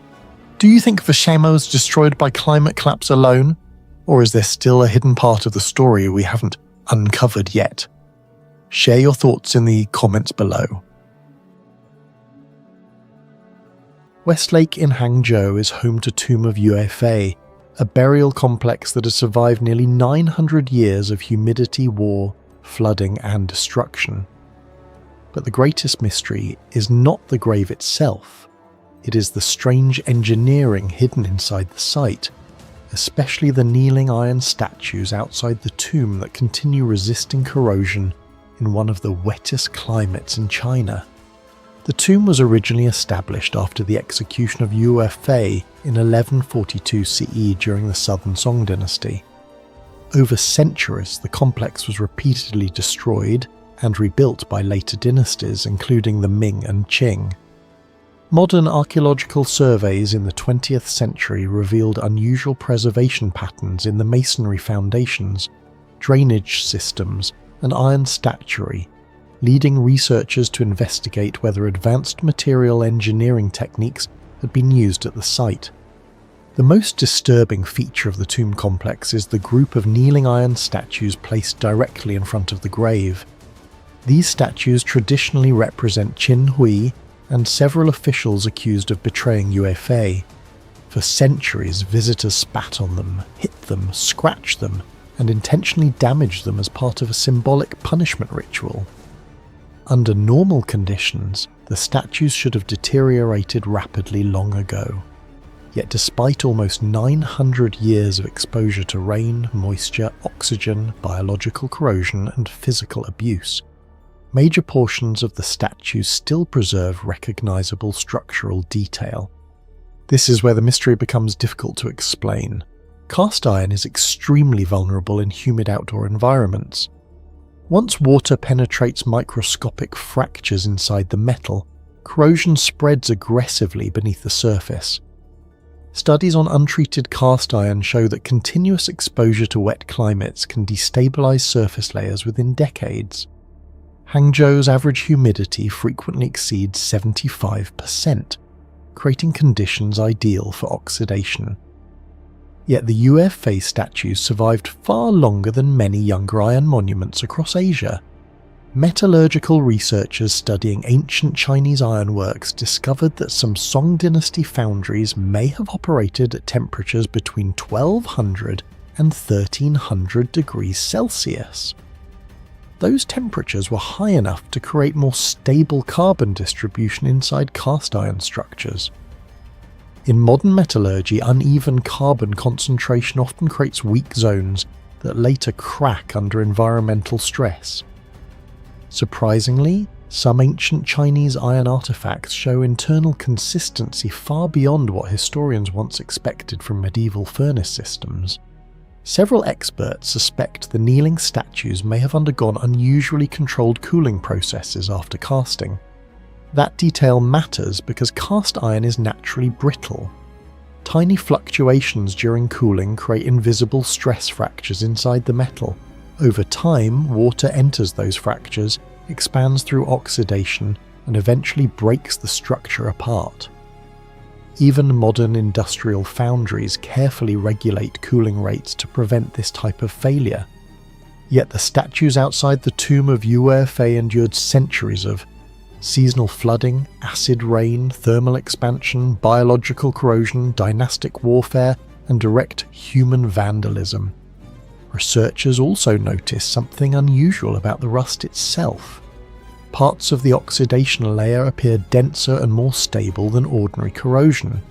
Do you think Bitumen was destroyed by climate collapse alone? Or is there still a hidden part of the story we haven't uncovered yet? Share your thoughts in the comments below. Westlake in Hangzhou is home to Tomb of Yuefei, a burial complex that has survived nearly 900 years of humidity, war, flooding, and destruction. But the greatest mystery is not the grave itself. It is the strange engineering hidden inside the site, especially the kneeling iron statues outside the tomb that continue resisting corrosion in one of the wettest climates in China. The tomb was originally established after the execution of Yuefei in 1142 CE during the Southern Song dynasty. Over centuries, the complex was repeatedly destroyed and rebuilt by later dynasties, including the Ming and Qing. Modern archaeological surveys in the 20th century revealed unusual preservation patterns in the masonry foundations, drainage systems, and iron statuary, leading researchers to investigate whether advanced material engineering techniques had been used at the site. The most disturbing feature of the tomb complex is the group of kneeling iron statues placed directly in front of the grave. These statues traditionally represent Qin Hui and several officials accused of betraying Yuefei. For centuries, visitors spat on them, hit them, scratched them, and intentionally damaged them as part of a symbolic punishment ritual. Under normal conditions, the statues should have deteriorated rapidly long ago. Yet despite almost 900 years of exposure to rain, moisture, oxygen, biological corrosion, and physical abuse, major portions of the statues still preserve recognizable structural detail. This is where the mystery becomes difficult to explain. Cast iron is extremely vulnerable in humid outdoor environments. Once water penetrates microscopic fractures inside the metal, corrosion spreads aggressively beneath the surface. Studies on untreated cast iron show that continuous exposure to wet climates can destabilize surface layers within decades. Hangzhou's average humidity frequently exceeds 75%, creating conditions ideal for oxidation. Yet the Yuefei statues survived far longer than many younger iron monuments across Asia. Metallurgical researchers studying ancient Chinese ironworks discovered that some Song dynasty foundries may have operated at temperatures between 1200 and 1300 degrees Celsius. Those temperatures were high enough to create more stable carbon distribution inside cast iron structures. In modern metallurgy, uneven carbon concentration often creates weak zones that later crack under environmental stress. Surprisingly, some ancient Chinese iron artifacts show internal consistency far beyond what historians once expected from medieval furnace systems. Several experts suspect the kneeling statues may have undergone unusually controlled cooling processes after casting. That detail matters because cast iron is naturally brittle. Tiny fluctuations during cooling create invisible stress fractures inside the metal. Over time, water enters those fractures, expands through oxidation, and eventually breaks the structure apart. Even modern industrial foundries carefully regulate cooling rates to prevent this type of failure. Yet the statues outside the tomb of Yuefei endured centuries of seasonal flooding, acid rain, thermal expansion, biological corrosion, dynastic warfare, and direct human vandalism. Researchers also noticed something unusual about the rust itself. Parts of the oxidation layer appeared denser and more stable than ordinary corrosion.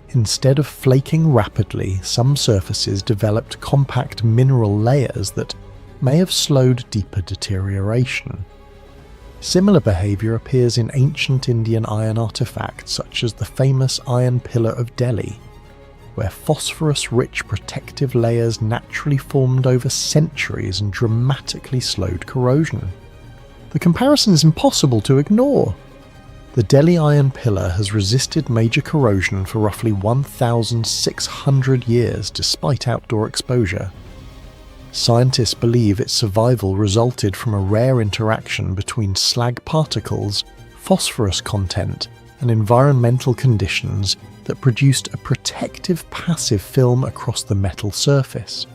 Instead of flaking rapidly, some surfaces developed compact mineral layers that may have slowed deeper deterioration. Similar behaviour appears in ancient Indian iron artefacts such as the famous Iron Pillar of Delhi, where phosphorus-rich protective layers naturally formed over centuries and dramatically slowed corrosion. The comparison is impossible to ignore. The Delhi Iron Pillar has resisted major corrosion for roughly 1,600 years despite outdoor exposure. Scientists believe its survival resulted from a rare interaction between slag particles, phosphorus content, and environmental conditions that produced a protective passive film across the metal surface.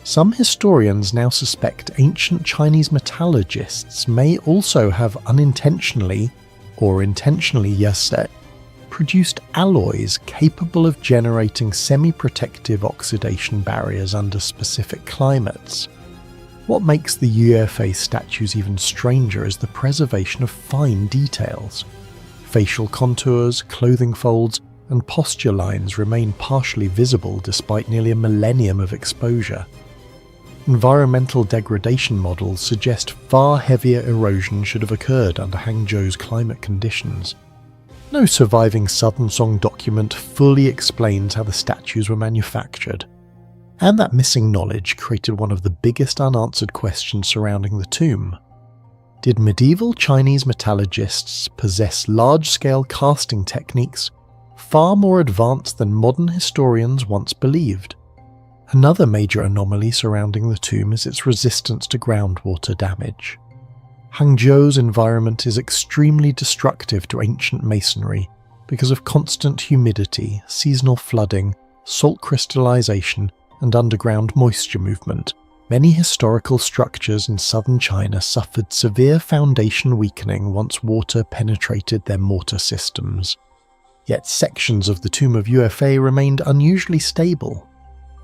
Some historians now suspect ancient Chinese metallurgists may also have unintentionally, or intentionally produced alloys capable of generating semi-protective oxidation barriers under specific climates. What makes the Yuefei statues even stranger is the preservation of fine details. Facial contours, clothing folds, and posture lines remain partially visible despite nearly a millennium of exposure. Environmental degradation models suggest far heavier erosion should have occurred under Hangzhou's climate conditions. No surviving Southern Song document fully explains how the statues were manufactured, and that missing knowledge created one of the biggest unanswered questions surrounding the tomb. Did medieval Chinese metallurgists possess large-scale casting techniques far more advanced than modern historians once believed? Another major anomaly surrounding the tomb is its resistance to groundwater damage. Hangzhou's environment is extremely destructive to ancient masonry because of constant humidity, seasonal flooding, salt crystallization, and underground moisture movement. Many historical structures in southern China suffered severe foundation weakening once water penetrated their mortar systems. Yet sections of the tomb of Yuefei remained unusually stable.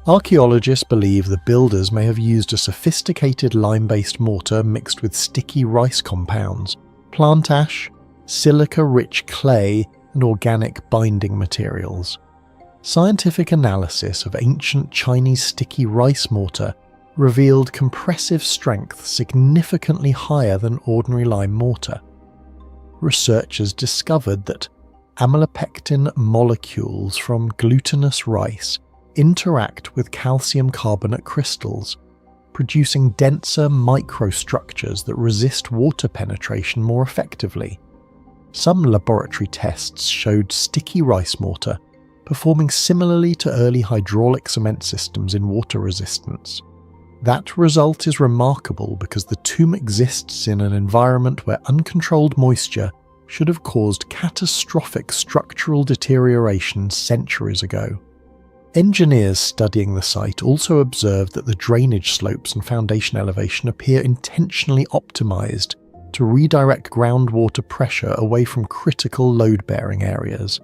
Archaeologists believe the builders may have used a sophisticated lime-based mortar mixed with sticky rice compounds, plant ash, silica-rich clay, and organic binding materials. Scientific analysis of ancient Chinese sticky rice mortar revealed compressive strength significantly higher than ordinary lime mortar. Researchers discovered that amylopectin molecules from glutinous rice interact with calcium carbonate crystals, producing denser microstructures that resist water penetration more effectively. Some laboratory tests showed sticky rice mortar performing similarly to early hydraulic cement systems in water resistance. That result is remarkable because the tomb exists in an environment where uncontrolled moisture should have caused catastrophic structural deterioration centuries ago. Engineers studying the site also observed that the drainage slopes and foundation elevation appear intentionally optimized to redirect groundwater pressure away from critical load-bearing areas.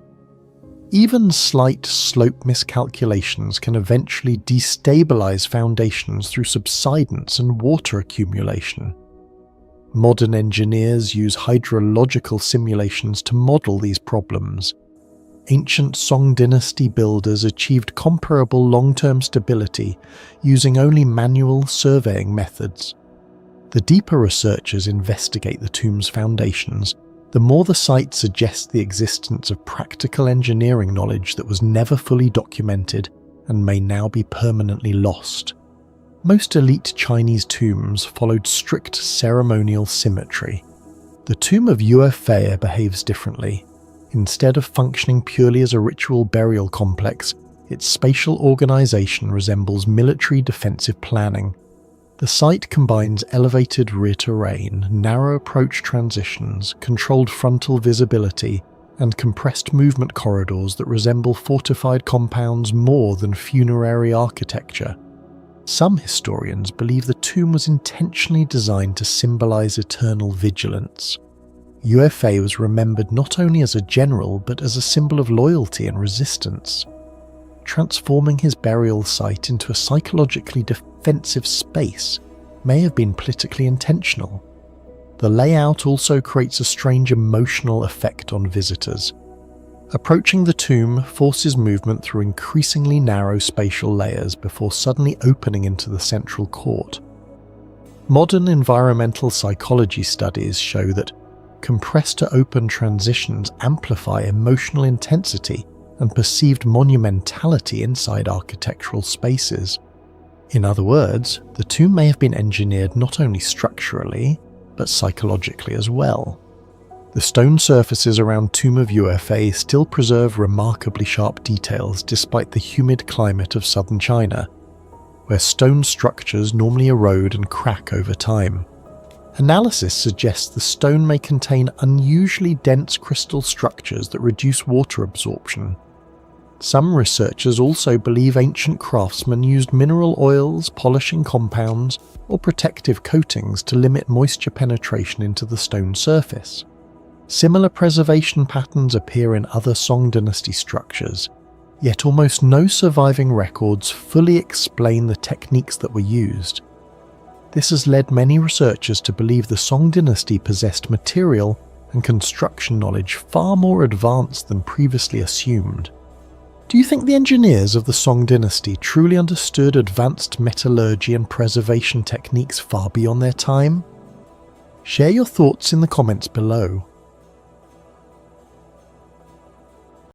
Even slight slope miscalculations can eventually destabilize foundations through subsidence and water accumulation. Modern engineers use hydrological simulations to model these problems. Ancient Song dynasty builders achieved comparable long-term stability using only manual surveying methods. The deeper researchers investigate the tomb's foundations, the more the site suggests the existence of practical engineering knowledge that was never fully documented and may now be permanently lost. Most elite Chinese tombs followed strict ceremonial symmetry. The tomb of Yuefei behaves differently. Instead of functioning purely as a ritual burial complex, its spatial organization resembles military defensive planning. The site combines elevated rear terrain, narrow approach transitions, controlled frontal visibility, and compressed movement corridors that resemble fortified compounds more than funerary architecture. Some historians believe the tomb was intentionally designed to symbolize eternal vigilance. Yue was remembered not only as a general but as a symbol of loyalty and resistance. Transforming his burial site into a psychologically defensive space may have been politically intentional. The layout also creates a strange emotional effect on visitors. Approaching the tomb forces movement through increasingly narrow spatial layers before suddenly opening into the central court. Modern environmental psychology studies show that compressed to open transitions amplify emotional intensity and perceived monumentality inside architectural spaces. In other words, the tomb may have been engineered not only structurally, but psychologically as well. The stone surfaces around Tomb of Yue still preserve remarkably sharp details despite the humid climate of southern China, where stone structures normally erode and crack over time. Analysis suggests the stone may contain unusually dense crystal structures that reduce water absorption. Some researchers also believe ancient craftsmen used mineral oils, polishing compounds, or protective coatings to limit moisture penetration into the stone surface. Similar preservation patterns appear in other Song dynasty structures, yet almost no surviving records fully explain the techniques that were used. This has led many researchers to believe the Song dynasty possessed material and construction knowledge far more advanced than previously assumed. Do you think the engineers of the Song dynasty truly understood advanced metallurgy and preservation techniques far beyond their time? Share your thoughts in the comments below.